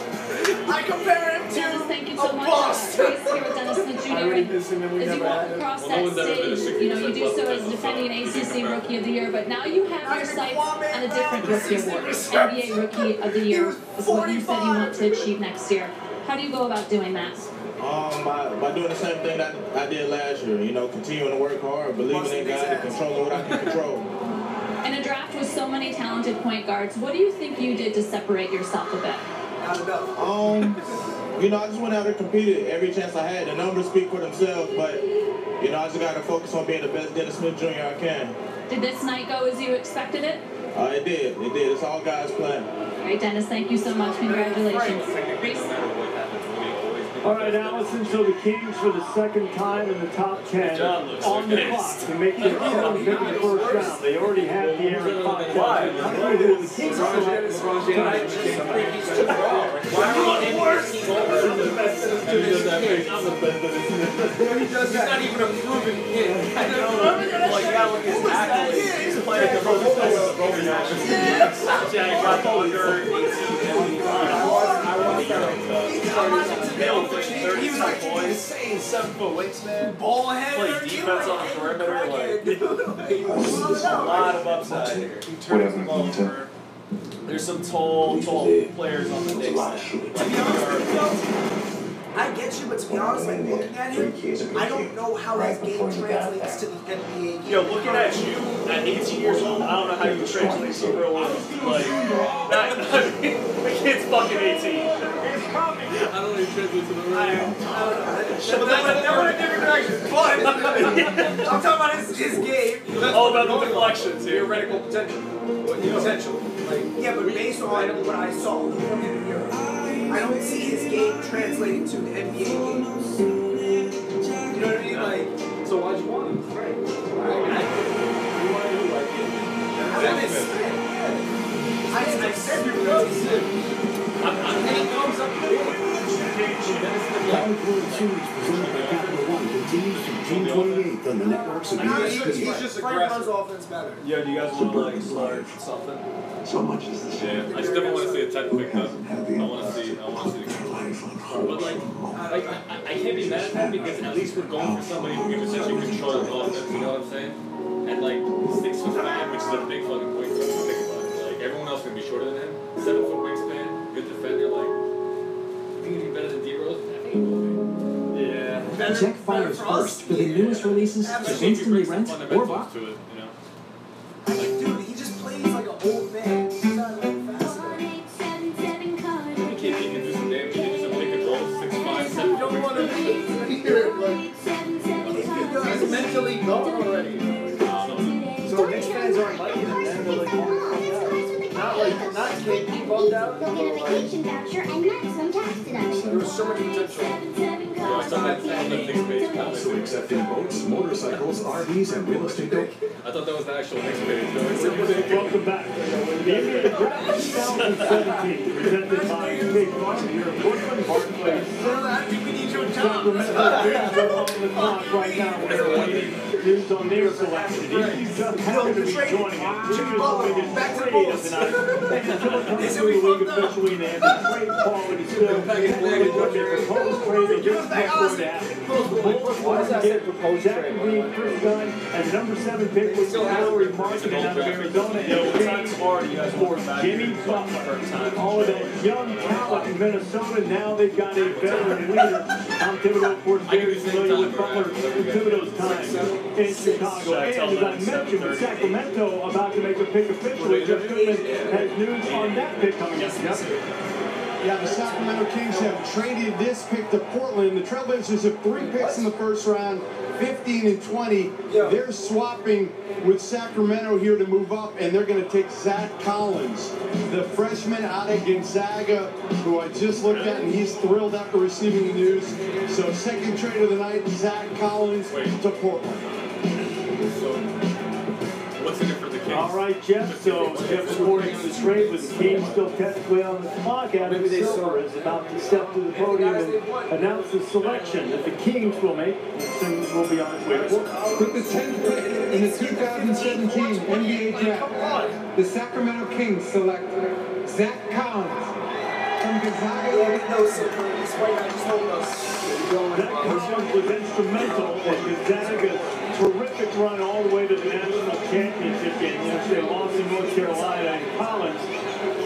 S3: I compare him to
S7: Dennis, thank you so much.
S3: bust.
S7: Grace here with Dennis Smith Jr. As you walk across that stage, you know, you do so as defending an ACC Rookie of the Year, but now you have your sights on a different Rookie Award. NBA Rookie of the Year is what you said you want to achieve next year. How do you go about doing that?
S6: By doing the same thing that I did last year, you know, continuing to work hard, believing in God and controlling what I can control.
S7: In a draft with so many talented point guards, what do you think you did to separate yourself a bit?
S6: You know, I just went out and competed every chance I had. The numbers speak for themselves, but, you know, I just got to focus on being the best Dennis Smith Jr. I can.
S7: Did this night go as you expected it?
S6: It did. It did. It's all God's plan.
S7: All right, Dennis, thank you so much. Congratulations. Reese?
S9: All right, Allison, so the Kings for the second time in the top 10 on the clock to make their first pick in the first round. They already have the Aaron Fox. The Kings are
S11: He's not even a proven kid. Like, yeah, look at his accolades. He's playing the
S3: He was like insane 7-foot wingsman, ball head,
S11: play defense on the perimeter. Like, there's a lot of upside here. He turns the ball over. There's some tall players on the Knicks.
S3: I get you, but to be honest, like looking at him, I don't know how his game translates to the NBA.
S11: Yo, looking at you at 18 years old, I don't know how you translate to real life. Like, the kid's fucking 18. I don't even translate to the real life.
S3: That went a different direction. But I'm talking about his game.
S11: All about the deflections,
S3: theoretical potential. Potential. Like, yeah, but based on what I saw from him in Europe, I don't see his game translating to the NBA game. You know what I mean? Like,
S11: so why'd you want him? Right.
S3: You want to do like it. I said you're good. I'm getting thumbs up.
S2: College World Series presented by Capital One continues through June 28th on the networks of ESPN.
S3: Frank runs offense better.
S11: Yeah, do you guys want to like start something?
S14: So much is the same.
S11: Yeah, I still want to see a 10th pick though. I want to see the
S21: But like, I can't be mad at that because at least we're going for somebody who can essentially control the offense. You know what I'm saying? And like 6'5", which is a big fucking point for us to think about. Like everyone else gonna be shorter than him. 7-foot wingspan, good defender. Like, you think he'd be better than D-Rose? I think he will be.
S11: Yeah.
S22: Check Fires first for the newest releases to instantly rent or buy.
S11: To it, you know?
S3: Like, dude, he just plays like an old man. He's not like fast enough.
S11: You can do some damage. You can do some pick and roll. 6'5", 7".
S3: You don't want to do it. He's mentally gone already. So Knicks fans aren't liking him, then they're like, not getting bummed out. There was so much potential.
S18: So accepting boats, motorcycles, RVs, and real estate.
S11: I thought that was the actual next page.
S9: Welcome back. The NBA Draft 2017 presented by Big Farm here in Portland, Barclays. Sacramento Kings are on the clock right now. We're waiting news on their selection. If you just happen to be joining us, Jimmy Butler back to trade of the night. Until it comes to the league officially, and they have the trade quality still. What they proposed trade, they just can't afford to happen. Why does that say proposed trade? Green, Chris Gunn, and number 7 pick with salary marketing out of Arizona. Jimmy Butler. All of that young talent in Minnesota. Now they've got a veteran leader. Tom Thibodeau, of course, very familiar with Butler from Thibodeau's time in Chicago. And as I mentioned, with Sacramento about to make a pick officially, Jeff Goodman has news on that pick coming up.
S13: Yeah, the Sacramento Kings have traded this pick to Portland. The Trailblazers have 3 picks in the first round, 15 and 20. They're swapping with Sacramento here to move up, and they're going to take Zach Collins, the freshman out of Gonzaga, who I just looked at, and he's thrilled after receiving the news. So second trade of the night, Zach Collins to Portland.
S11: What's in it for the Kings?
S9: All right, Jeff. So Jeff reporting on the trade with the Kings still technically on the clock. Adam Silver is about to step to the podium and announce the selection that the Kings will make. Soon will be on its way to Portland.
S5: With the 10th pick in the 2017 NBA Draft, the Sacramento Kings select Zach Collins from Gonzaga.
S9: Zach Collins was instrumental in Gonzaga's terrific run all the way to the national championship game, which they lost in North Carolina, and Collins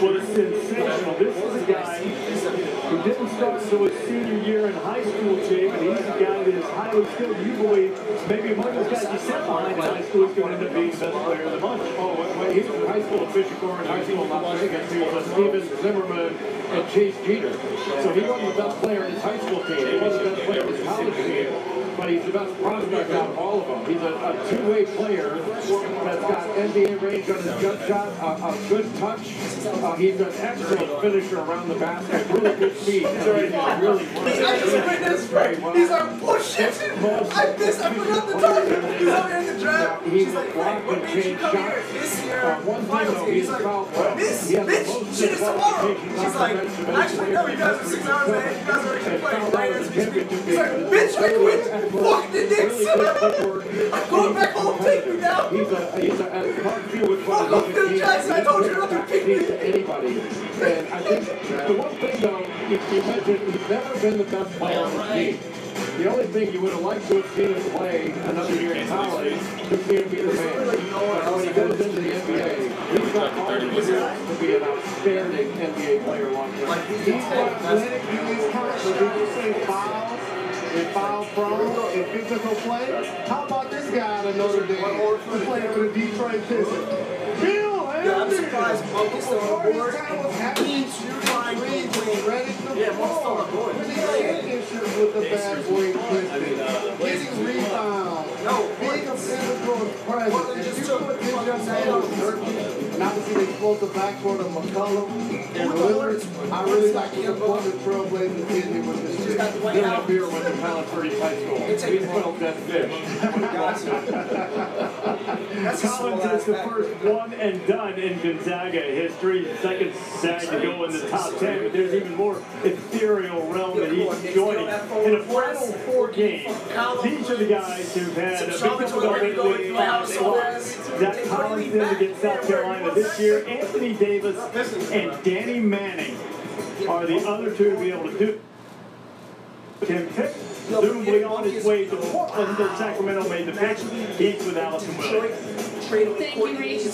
S9: was sensational. This is a guy who didn't start until his senior year in high school, Jay, but he's a guy that is highly skilled. You believe maybe among those guys you set behind in high school is going to end up being the best player of the bunch.
S12: Oh, when he was in high school at Fishing in high school, not against he was Steven Zimmerman and Chase Jeter. So he wasn't the best player in his high school team. He wasn't the best player in his college team. But he's the best prospect out of all of them. He's a two-way player that's got NBA range on his jump shot, a good touch. He's an excellent finisher around the basket, really good speed. Really
S3: He's like, bullshit! I forgot the time! He's out here in the draft!
S12: He's like, what made you come here this year? One thing though, he's a foul player.
S3: This bitch, shit is tomorrow! She's like, actually, no, you guys are 6 hours ahead, you guys are already playing right as we speak. He's like, bitch, I quit! Fuck the Knicks! I'm going back home, take me now!
S12: He's a hard deal with
S3: fuck off Phil Jackson, I told you not to pick me!
S12: Anybody. And I think the one thing though, you mentioned, he's never been the best player on the team. The only thing you would have liked to have seen him play another year in college to see him be the man. But when he goes into the NBA, he's got all the materials to be an outstanding NBA player long term.
S2: He's athletic, he's confident, you say foul, and foul prone, and physical play. How about this guy out of Notre Dame who played for the Detroit Pistons?
S3: I'm surprised Monk is still on board. He's trying to win.
S2: Ready to board. Winning championships with the bad boy Pistons. Getting rebounds. Being a physical presence. If you put this young man on 13, and obviously they close the backcourt of McCollum and Lillard, I really like to support the Trailblazers in here with this pick.
S12: They're up here with the Palace Pretty High School. He's well dead fish.
S9: Collins is the first one and done in Gonzaga history. Second sag to go in the top 10, but there's even more ethereal realm that he's joining. In a final 4 games, these are the guys who've had a big double-double in 5 slots. Zach Collins in against South Carolina this year. Anthony Davis and Danny Manning are the other two to be able to do it. Tim Pick, presumably on his way to Portland, but Sacramento made the pick. He's with Allison Williams.
S7: Thank you, Reese.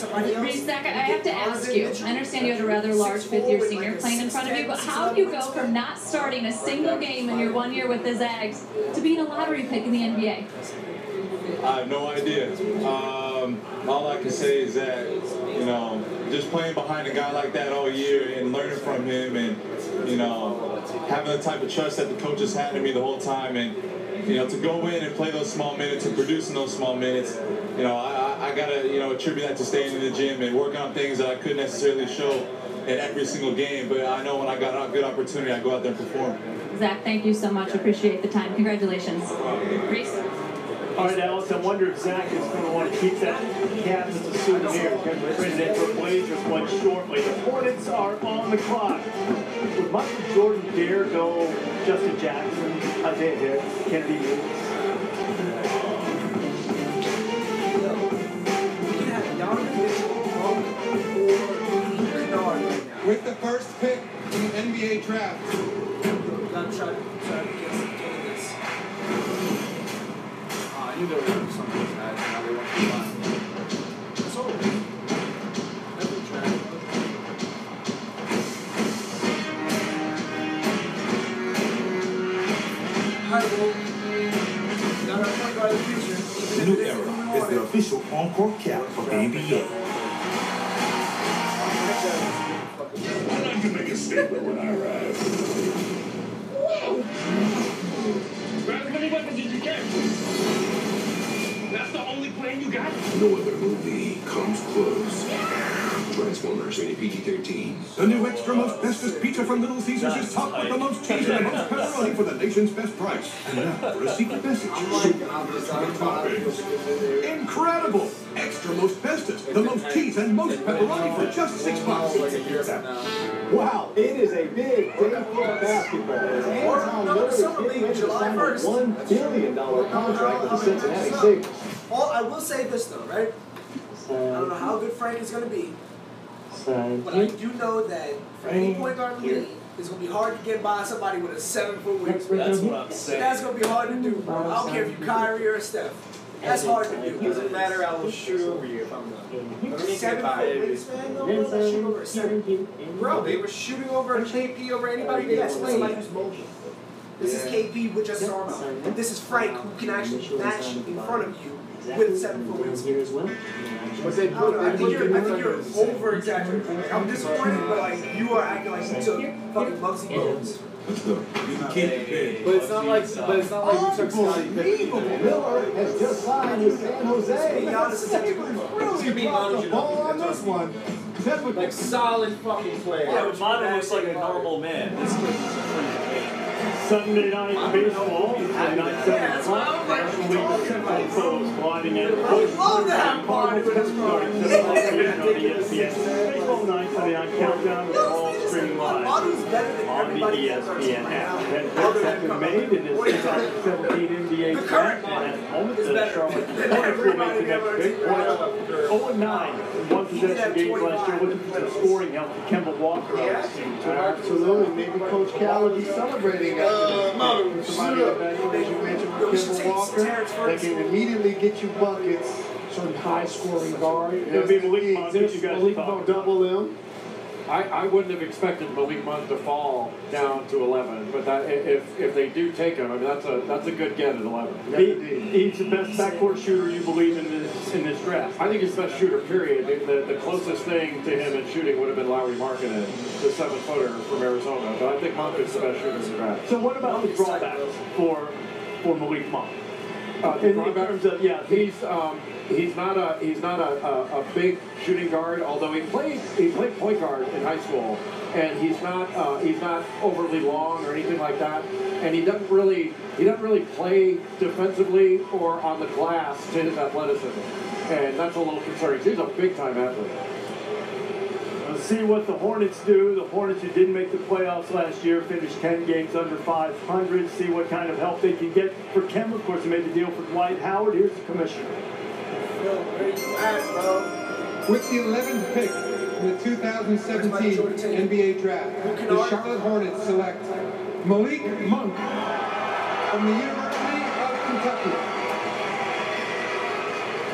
S7: Zach, I have to ask you, I understand you had a rather large fifth-year senior playing in front of you, but how do you go from not starting a single game in your 1 year with the Zags to being a lottery pick in the NBA?
S19: I have no idea. All I can say is that, you know, just playing behind a guy like that all year and learning from him and, you know, having the type of trust that the coaches had in me the whole time and, you know, to go in and play those small minutes and produce in those small minutes, you know, I got to, you know, attribute that to staying in the gym and working on things that I couldn't necessarily show in every single game. But I know when I got a good opportunity, I go out there and perform.
S7: Zach, thank you so much. Appreciate the time. Congratulations. Reese?
S9: All right, Alice, I wonder if Zach is going to want to keep that cap as a souvenir. We're trending in for Blazers one shortly. The Hornets are on the clock. Would Michael Jordan dare go Justin Jackson, Isaiah Harris, Kennedy Hughes?
S5: With the first pick in the NBA draft.
S3: I knew there was something like that, and now they want to buy. That's all.
S18: The new era is the official on-court cap of the NBA. I like to make a statement when I rise. Grab as many weapons as you can. That's the only plan you got? No other movie comes close. Transformers rated PG-13.
S10: The new extra most bestest pizza from Little Caesars is topped with the most cheese and the most pepperoni for the nation's best price. And now for a secret message. Incredible! Extra most bestest, the most cheese and most pepperoni for just $6.
S2: Wow, it is a big day for basketball. As Anton Miller is getting ready to sign a $1 billion contract with the Cincinnati Sabres.
S3: I will say this though, right? I don't know how good Frank is going to be, but I do know that for any point guard in the league, it's going to be hard to get by somebody with a 7-foot wingspan.
S11: That's what I'm saying.
S3: That's going to be hard to do, bro. I don't care if you Kyrie or Steph. That's hard to do.
S11: It doesn't matter, I will shoot over you if I'm not.
S3: 7-foot wingspan, though, bro? That shoot over a 7. Bro, they were shooting over KP over anybody that's playing. This is KP with just his arm out. This is Frank, who can actually match in front of you with 7-foot wingspan as well. I think you're over-exaggerating. Like, I'm disappointed, but like you are acting like you took fucking Muggsy Bogues.
S10: Let's go. You can keep it.
S11: But it's not like you took Scottie Pippen.
S2: Miller has just signed with San Jose.
S11: Really dropped the ball on this one. Like solid fucking player.
S9: Yeah, but Manu looks like a normal man. This kid is pretty Sunday night baseball, at 7 o'clock, National League Central photos blinding and Cardinals starting 7 o'clock on ESPN. Baseball night, Sunday night countdown, we're all streaming live on the ESPN app. That picks have been made in this 2017 NBA draft, and at the moment, the Charlotte Hornets will make the next pick. 0-9 in one possession games last year, looking for the scoring help to Kemba Walker.
S2: Absolutely, maybe Coach Cal will be celebrating somebody as you mentioned, Kemba Walker, they can immediately get you buckets.
S12: Some high-scoring guard.
S9: It'll be Malik Monk.
S12: Malik Monk
S2: double them.
S16: I wouldn't have expected Malik Monk to fall down to 11, but that, if they do take him, I mean that's a good get at 11.
S9: He's the best backcourt shooter you believe in this draft.
S16: I think he's the best shooter. Period. The closest thing to him in shooting would have been Lowry Markkanen, the 7-footer from Arizona. But I think Monk is the best shooter in the draft.
S9: So what about the drawbacks for Malik Monk? In terms of
S16: he's not a big shooting guard, although he played point guard in high school, and he's not overly long or anything like that, and he doesn't really play defensively or on the glass to his athleticism, and that's a little concerning. He's a big time athlete.
S9: We'll see what the Hornets do. The Hornets, who didn't make the playoffs last year, finished 10 games under 500. See what kind of help they can get for Kemba. Of course, they made the deal for Dwight Howard. Here's the commissioner.
S5: With the 11th pick in the 2017 NBA draft, the Charlotte Hornets select Malik Monk from the University of Kentucky.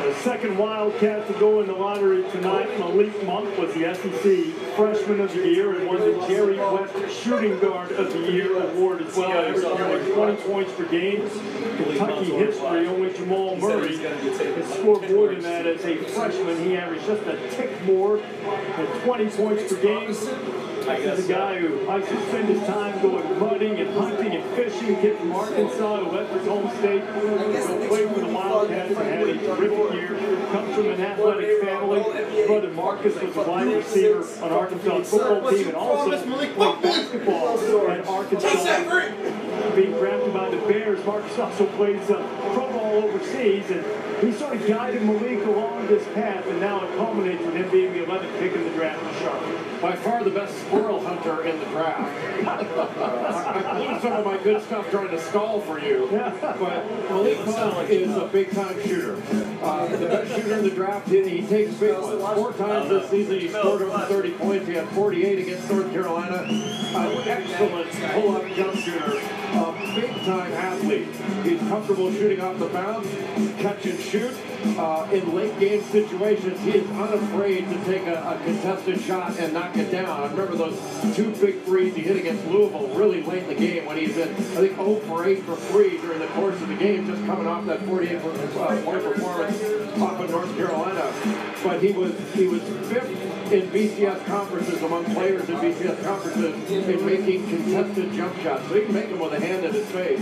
S9: The second Wildcat to go in the lottery tonight, Malik Monk, was the SEC Freshman of the Year and won the Jerry West Shooting Guard of the Year award as well. Averaging 20 points per game. Kentucky history, only Jamal Murray has scored more than that as a freshman. He averaged just a tick more at 20 points per game. He's a guy who likes to spend his time going mudding and hunting and fishing. Kid from Arkansas, who left his home state, played for the Wildcats and had a terrific year. Comes from an athletic family. His brother Marcus was a wide receiver on Arkansas football team and also played basketball at Arkansas. Being drafted by the Bears, Marcus also plays pro ball overseas, and he sort of guided Malik along this path, and now it culminates with him being the 11th pick in the draft in Charlotte.
S16: By far the best squirrel hunter in the draft. I put some of my good stuff trying to stall for you, but Malik Monk is a big-time shooter. The best shooter in the draft, he takes big ones. 4 times this season he scored over 30 points. He had 48 against North Carolina. An excellent pull-up jump shooter. A big-time athlete. He's comfortable shooting off the bounce, catch and shoot. In late-game situations, he is unafraid to take a contested shot and knock it down. I remember those 2 big threes he hit against Louisville really late in the game when he's been, I think, 0 for 8 for 3 during the course of the game, just coming off that 48-point performance off of North Carolina. But he was 5th in BCS conferences among players in BCS conferences in making contested jump shots. So he can make them with a hand in his face.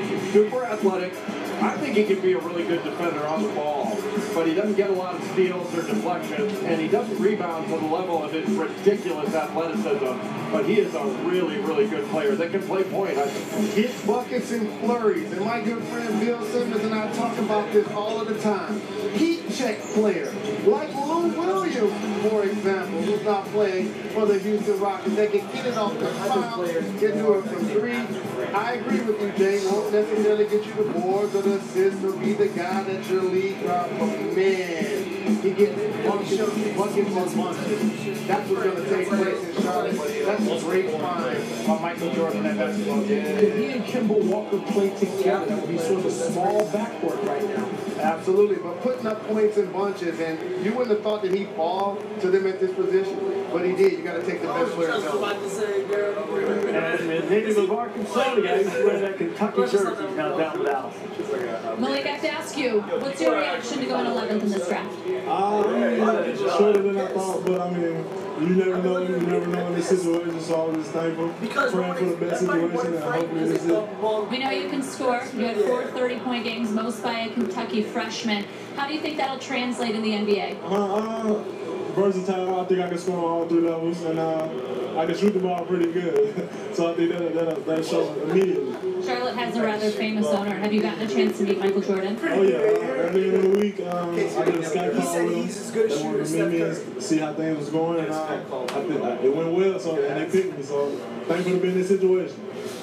S16: He's super athletic. I think he can be a really good defender on the ball, but he doesn't get a lot of steals or deflections, and he doesn't rebound to the level of his ridiculous athleticism, but he is a really, really good player that can play point.
S2: Gets buckets and flurries, and my good friend Bill Simmons and I talk about this all of the time. Heat check player, like Lou Williams, for example, who's not playing for the Houston Rockets. They can get it off the foul, get to it from 3. I agree with you, Jay. Won't necessarily get you the boards or the assists or be the guy that your league drops, but man, he gets buckets and bunches. That's what's going to take place in Charlotte. That's a great find by Michael Jordan at basketball.
S12: If he and Kimball Walker play together, that would be sort of a small backcourt right now.
S2: Absolutely, but putting up points in bunches, and you wouldn't have thought that he'd fall to them at this position, but he did. You got to take the best player.
S9: And native of Arkansas, the guy who's wearing that Kentucky jersey is now down with Alice.
S7: Malik, I have to ask you, what's your reaction to going 11th in this draft?
S8: Shorter than I thought, but I mean, you never know in this situation, so I'm just thankful. Praying for the best situation, and hopefully this is it.
S7: We know you can score. You had 4 30-point games, most by a Kentucky freshman. How do you think that'll translate in the NBA?
S8: Versatile. I think I can score on all 3 levels, and I can shoot the ball pretty good. So I think that'll show immediately.
S7: Charlotte has a rather famous owner. Have you gotten a chance to meet Michael Jordan?
S8: Oh yeah, earlier in the week, I did a Skype call with him. They wanted to meet me and see how things was going, and I think it went well. So and they picked me. So thankful to be in this situation.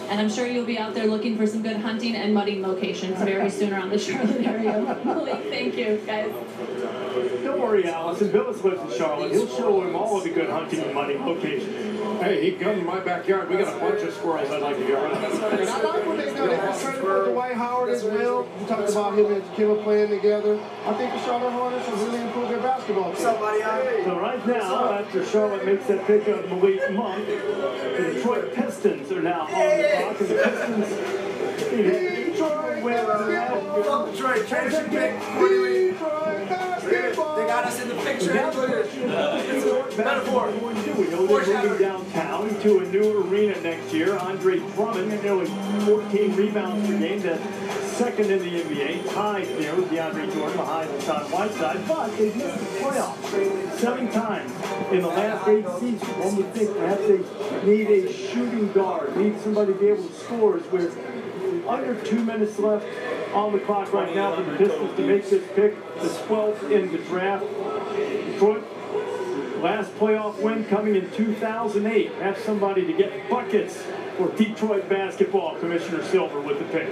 S7: And I'm sure you'll be out there looking for some good hunting and mudding locations very soon around the Charlotte area. Malik, thank you, guys.
S9: Don't worry, Allison. Billis lives in Charlotte. He'll show him all of the good hunting and mudding locations.
S16: Hey, he can come to my backyard. We got a bunch of squirrels I'd like to get rid of.
S2: I like what they done. They got credit for Dwight Howard as well. You talked about him and Kemba playing together. I think the Charlotte Hornets have really improved their basketball team.
S9: So right now, after Charlotte makes that pick of Malik Monk, the Detroit Pistons are now on the clock, and the Pistons
S3: Detroit, championship pick. They got us in the picture.
S9: Metaphor. We know they're moving downtown to a new arena next year. Andre Drummond, nearly 14 rebounds per game, the second in the NBA, tied there with DeAndre Jordan behind Hassan Whiteside, but they've missed the playoffs 7 times in the last 8 seasons. One would think perhaps they need a shooting guard, need somebody to be able to score. With under 2 minutes left on the clock right now for the Pistons to make this pick, the 12th in the draft. Detroit Last playoff win coming in 2008. That's somebody to get buckets for Detroit basketball. Commissioner Silver with the pick.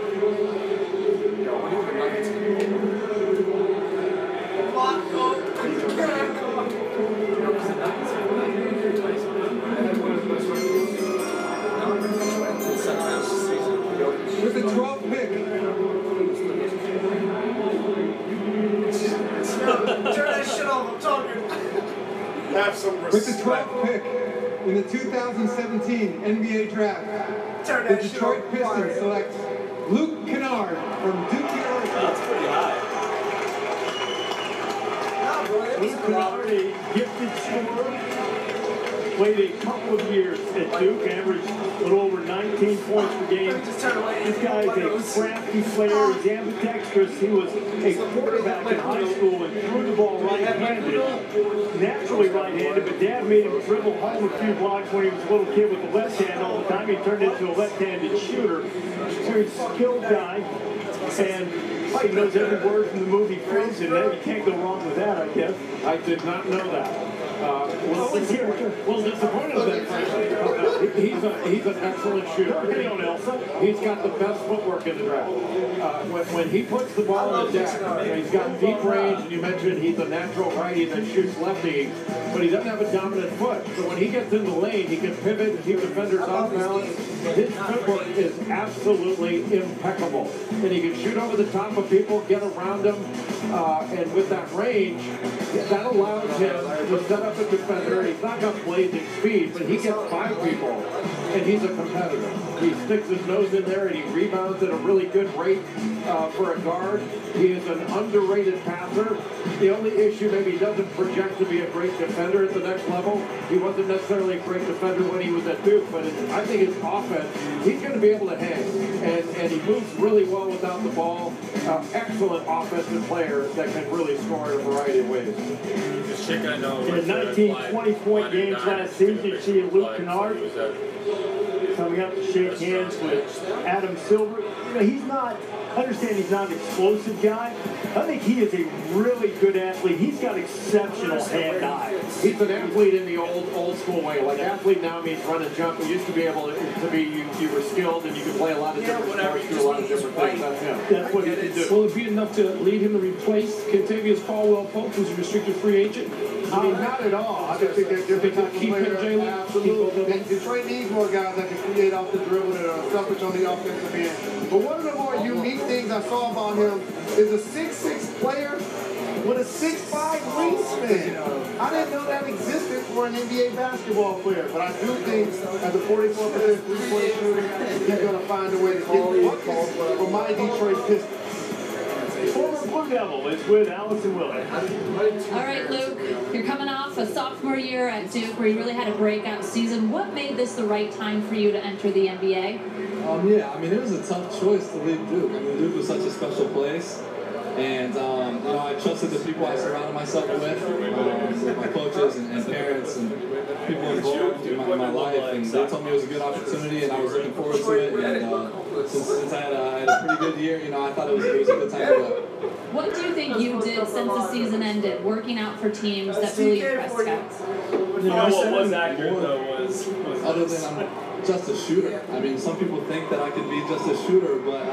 S5: With the 12th pick.
S3: Turn that shit off, I'm talking.
S5: Have some respect. With the 12th pick in the 2017 NBA Draft, the Detroit Pistons select Luke Kennard from Duke University.
S1: That's pretty high.
S9: Luke Kennard, a gifted scorer, played a couple of years at Duke, averaged a little over 19 points per game. This guy is a crafty player. He's ambidextrous. He was a quarterback in high school and threw the ball right-handed, naturally right-handed, but Dad made him dribble home a few blocks when he was a little kid with the left hand all the time. He turned into a left-handed shooter. Very skilled guy, and he knows every word from the movie Frozen. You can't go wrong with that, I guess.
S16: I did not know that. Well, disappointed with that, frankly. He's an excellent shooter. He's got the best footwork in the draft. When he puts the ball in the deck, he's got deep range, and you mentioned he's a natural righty that shoots lefty, but he doesn't have a dominant foot. So when he gets in the lane, he can pivot and keep defenders off balance. His footwork is absolutely impeccable. And he can shoot over the top of people, get around them, and with that range, that allows him to set up a defender. He's not got blazing speed, but he gets by people, and he's a competitor. He sticks his nose in there, and he rebounds at a really good rate for a guard. He is an underrated passer. The only issue, maybe he doesn't project to be a great defender at the next level. He wasn't necessarily a great defender when he was at Duke, but I think his offense, he's going to be able to hang, and he moves really well without the ball. Excellent offensive player that can really score in a variety of ways.
S9: In the 19, 20-point games last season, you see Luke Kennard coming up to shake hands with Adam Silver. He's not, I understand he's not an explosive guy. I think he is a really good athlete. He's got exceptional hand-eye.
S16: He's an athlete in the old school way. Like athlete now means run and jump. We used to be able to be, you were skilled and you could play a lot of different sports, do a lot of different things. That's him.
S9: That's what he can do.
S12: Will it be enough to lead him to replace Kentavious Caldwell-Pope, who's a restricted free agent?
S2: I mean, not at all. I just think they're different types of players. Absolutely. And Detroit needs more guys that can create off the dribble that are selfish on the offensive end. But one of the more unique things I saw about him is a 6'6" player with a 6'5" wingspan. I didn't know that existed for an NBA basketball player, but I do think as a 44% three-point shooter, he's going to find a way to get buckets for my Detroit Pistons.
S9: Former Blue Devil is with Allison Willett.
S7: All right, Luke, you're coming off a sophomore year at Duke where you really had a breakout season. What made this the right time for you to enter the NBA?
S6: Yeah, I mean, it was a tough choice to leave Duke. I mean, Duke was such a special place. And, I trusted the people I surrounded myself with my coaches and parents and people involved in my life. And they told me it was a good opportunity, and I was looking forward to it. And since I had a pretty good year, I thought it was a good time to go.
S7: What do you think you did since the season ended, working out for teams that really impressed scouts?
S21: What was accurate, though, was
S6: other than I'm just a shooter. I mean, some people think that I can be just a shooter, but,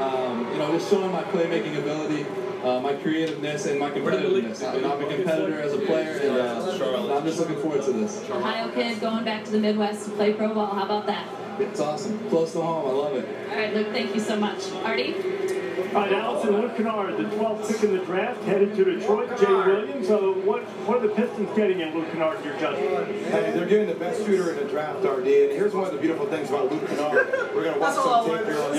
S6: just showing my playmaking ability, my creativeness, and my competitiveness. I'm a competitor as a player, and I'm just looking forward to this.
S7: Ohio kid going back to the Midwest to play pro ball. How about that?
S6: It's awesome. Close to home. I love it.
S7: All right, Luke, thank you so much. Artie?
S9: All right, Allison, Luke Kennard, the 12th pick in the draft, headed to Detroit. Jay Williams. So what are the Pistons getting in Luke Kennard in your judgment?
S2: Hey, they're getting the best shooter in the draft, RD. And here's one of the beautiful things about Luke Kennard. We're going to watch some tape here on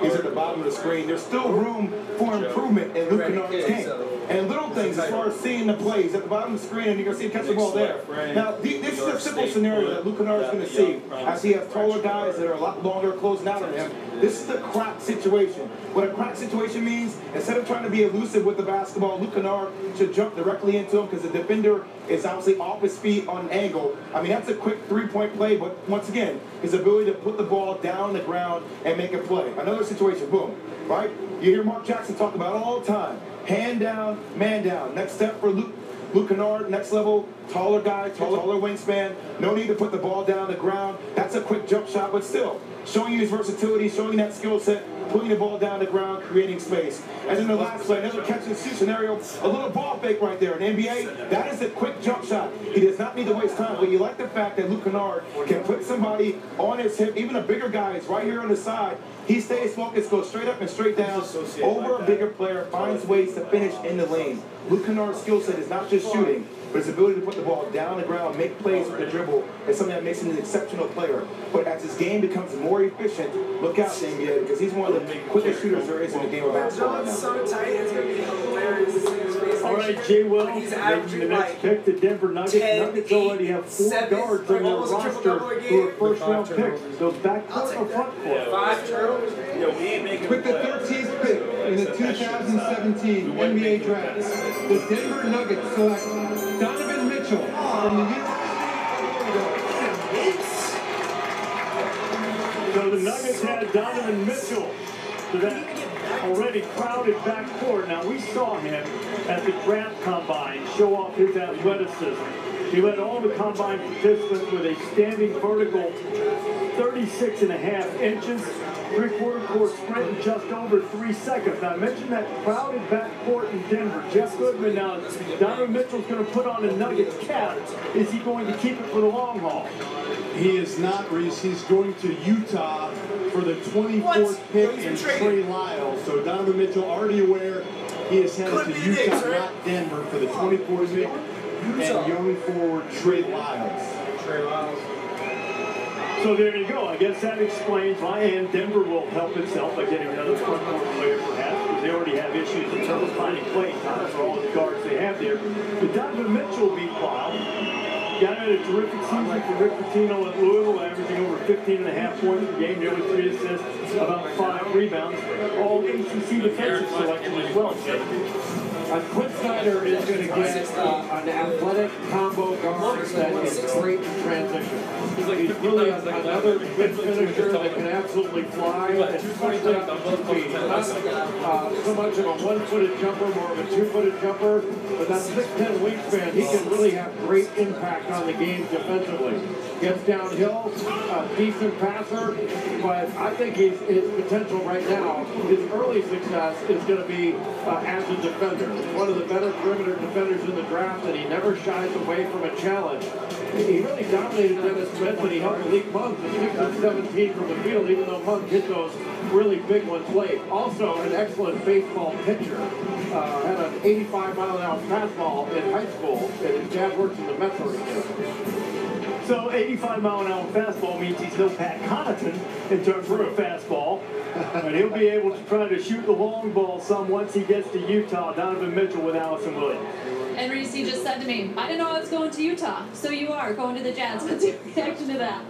S2: He's at the bottom of the screen. There's still room for improvement in Luke Kennard's game. And little things as far as seeing the plays at the bottom of the screen, and you're going to see him catch the ball there. Now, this is a simple scenario that Luke Kennard is going to see as he has taller guys that are a lot longer closing out on him. This is the crack situation. What a crack situation means, instead of trying to be elusive with the basketball, Luke Kennard should jump directly into him because the defender is obviously off his feet on an angle. I mean, that's a quick three-point play, but once again, his ability to put the ball down the ground and make a play. Another situation, boom, right? You hear Mark Jackson talk about it all the time. Hand down, man down. Next step for Luke
S4: Luke Kennard, next level, taller guy, taller wingspan. No need to put the ball down on the ground. That's a quick jump shot, but still, showing you his versatility, showing you that skill set, putting the ball down the ground, creating space. And then the last play, another catch and shoot scenario, a little ball fake right there. In NBA, that is a quick jump shot. He does not need to waste time, but you like the fact that Luke Kennard can put somebody on his hip, even a bigger guy is right here on the side. He stays focused, goes straight up and straight down, over a bigger player, finds ways to finish in the lane. Luke Kennard's skill set is not just shooting, but his ability to put the ball down the ground, make plays with the dribble, is something that makes him an exceptional player. But as his game becomes more efficient, look out, NBA, because he's one of the quickest shooters there is in the game of basketball right now.
S3: So tight, it's going to be hilarious.
S9: All right, Jay Will making the next pick to Denver Nuggets. Nuggets already have 4 guards on their roster who are first-round picks. So back court or front court?
S3: 5 turnovers.
S5: With the 13th pick in the 2017 NBA Draft, the Denver Nuggets select Donovan Mitchell from the University of Florida.
S9: So the Nuggets had Donovan Mitchell to that already crowded backcourt. Now, we saw him at the draft combine show off his athleticism. He led all the combine participants with a standing vertical 36.5 inches, three-quarter court sprint in just over 3 seconds. Now, I mentioned that crowded backcourt in Denver. Jeff Goodman, now, Donovan Mitchell's going to put on a Nuggets cap. Is he going to keep it for the long haul?
S13: He is not, Reese. He's going to Utah for the 24th pick in Trey Lyles. So Donovan Mitchell already aware he is headed to Utah, not Denver, for the 24th pick. And young forward Trey Lyles.
S9: So there you go. I guess that explains why, and Denver will help itself by getting another front court player perhaps, because they already have issues in terms of finding playing time for all the guards they have there. But Donovan Mitchell will be fouled. Got had a terrific season for Rick Pitino at Louisville, averaging over 15.5 points per game, nearly 3 assists, about 5 rebounds. All ACC defensive selection as well.
S16: Quinn Snyder is going to get an athletic combo guard that is great in transition. He's really another good finisher that can absolutely fly, especially on the 2 feet. Not so much of a 1-footed jumper, more of a 2-footed jumper, but that 6'10" wingspan, he can really have great impact on the game defensively. Gets downhill, decent passer, but I think his potential right now, his early success is going to be as a defender. He's one of the better perimeter defenders in the draft, and he never shies away from a challenge. He really dominated Dennis Smith, and he helped Malik Monk to 6 of 17 from the field, even though Monk hit those really big ones late. Also, an excellent baseball pitcher. Had an 85-mile-an-hour fastball in high school, and his dad works in the Metro region.
S9: So 85-mile-an-hour fastball means he's no Pat Connaughton in terms of a fastball. But he'll be able to try to shoot the long ball some once he gets to Utah. Donovan Mitchell with Allison Williams.
S7: And Reese just said to me, I didn't know I was going to Utah. So you are going to the Jazz. What's your reaction to that?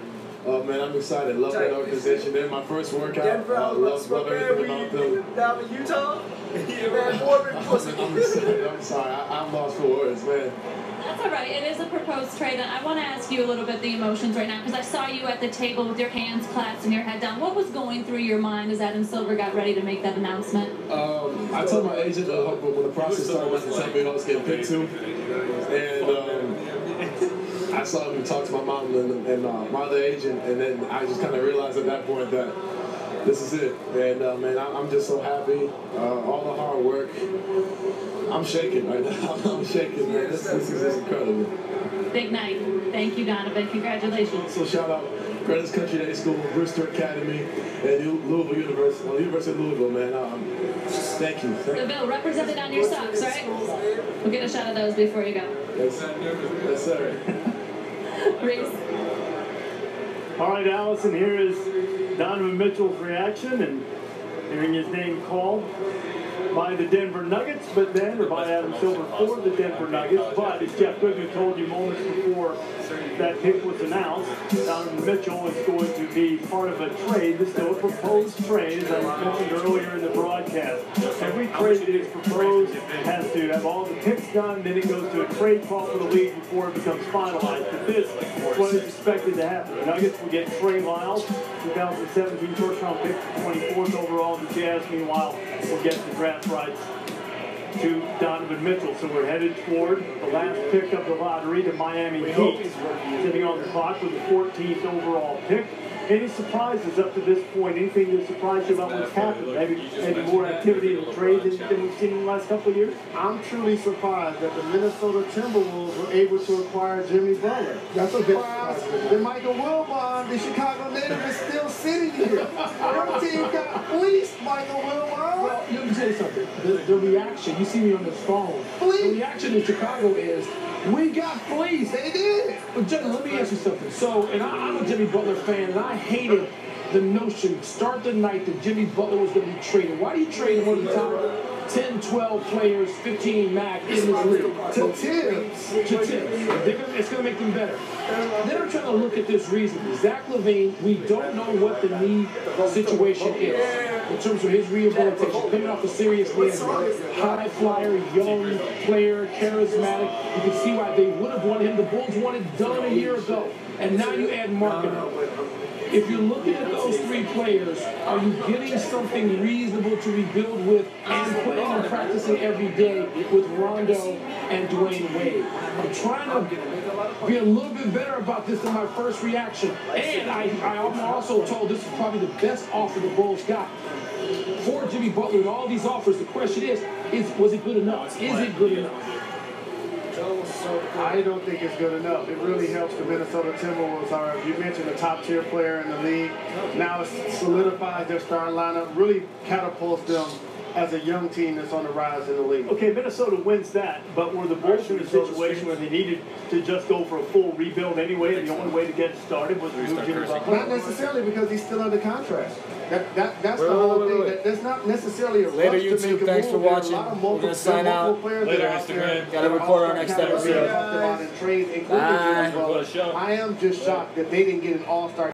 S8: Oh man, I'm excited. Love that organization. They're my first workout.
S3: Denver,
S8: love everything about them.
S3: Down in Utah? Yeah, man, more than pussy.
S8: I'm sorry. I'm lost for words, man.
S7: That's all right. It is a proposed trade, and I want to ask you a little bit the emotions right now, because I saw you at the table with your hands clasped and your head down. What was going through your mind as Adam Silver got ready to make that announcement?
S8: I told my agent when the process started to tell me who I was getting picked to, and I saw him talk to my mom and my other agent, and then I just kind of realized at that point that this is it. And man, I'm just so happy. All the hard work. I'm shaking right now. I'm shaking, man. This is incredible.
S7: Big night. Thank you, Donovan. Congratulations.
S8: So shout out Greenwich Country Day School, Brewster Academy, and Louisville University, University of Louisville, man. Thank you.
S7: The Bill represented on your socks, right? We'll get a shot of those before you go.
S8: Yes, sir.
S7: Reese.
S9: All right, Allison, here is Donovan Mitchell's reaction and hearing his name called by the Denver Nuggets, or by Adam Silver for the Denver Nuggets. But as Jeff Goodman told you moments before that pick was announced, Donovan Mitchell is going to be part of a trade. This is still a proposed trade, as I mentioned earlier in the broadcast. Every trade that is proposed has to have all the picks done, then it goes to a trade call for the league before it becomes finalized. But this is what is expected to happen. The Nuggets will get Trey Lyles, 2017 first-round pick, 24th overall. The Jazz, meanwhile, will get the draft rights to Donovan Mitchell. So we're headed toward the last pick of the lottery, the Miami Heat, sitting on the clock with the 14th overall pick. Any surprises up to this point? Anything that surprised you about what's happened? Maybe more activity in the trade than we've seen in the last couple of years?
S2: I'm truly surprised that the Minnesota Timberwolves were able to acquire Jimmy Butler.
S20: That's a big surprise.
S2: And Michael Wilbon, the Chicago native, is still sitting here. Your team got fleeced, Michael Wilbon.
S12: Well, let me tell you something. The reaction, you see me on this phone. The reaction in Chicago is, we got fleeced.
S2: They did.
S12: But gentlemen, let me ask you something. So, and I'm a Jimmy Butler fan, and I hated the notion, start the night, that Jimmy Butler was going to be traded. Why do you trade one of the top 10, 12 players, 15 max in this league?
S2: To 10.
S12: It's going to make them better. Then I'm trying to look at this reason. Zach LaVine, we don't know what the knee situation is in terms of his rehabilitation. Coming off a serious knee injury. High flyer, young player, charismatic. You can see why they would have wanted him. The Bulls wanted done a year ago. And now you add marketing. If you're looking at those three players, are you getting something reasonable to rebuild with and playing and practicing every day with Rondo and Dwayne Wade? I'm trying to be a little bit better about this than my first reaction. And I'm also told this is probably the best offer the Bulls got. For Jimmy Butler and all these offers, the question is was it good enough? Is it good enough?
S2: I don't think it's good enough. It really helps the Minnesota Timberwolves. You mentioned a top-tier player in the league. Now it solidifies their starting lineup, really catapults them as a young team that's on the rise in the league.
S9: Okay, Minnesota wins that, but were the Bulls in a situation where they needed to just go for a full rebuild anyway, and the only way to get it started was to move Jimmy Butler?
S2: Not necessarily, because he's still under contract. That's the whole thing. There's not necessarily a rush
S15: Later,
S2: to
S15: YouTube.
S2: make a
S15: Thanks for
S2: move.
S15: watching. We're going to sign out.
S21: Later, Instagram.
S15: Got to record our next episode.
S2: I am just shocked that they didn't get an all-star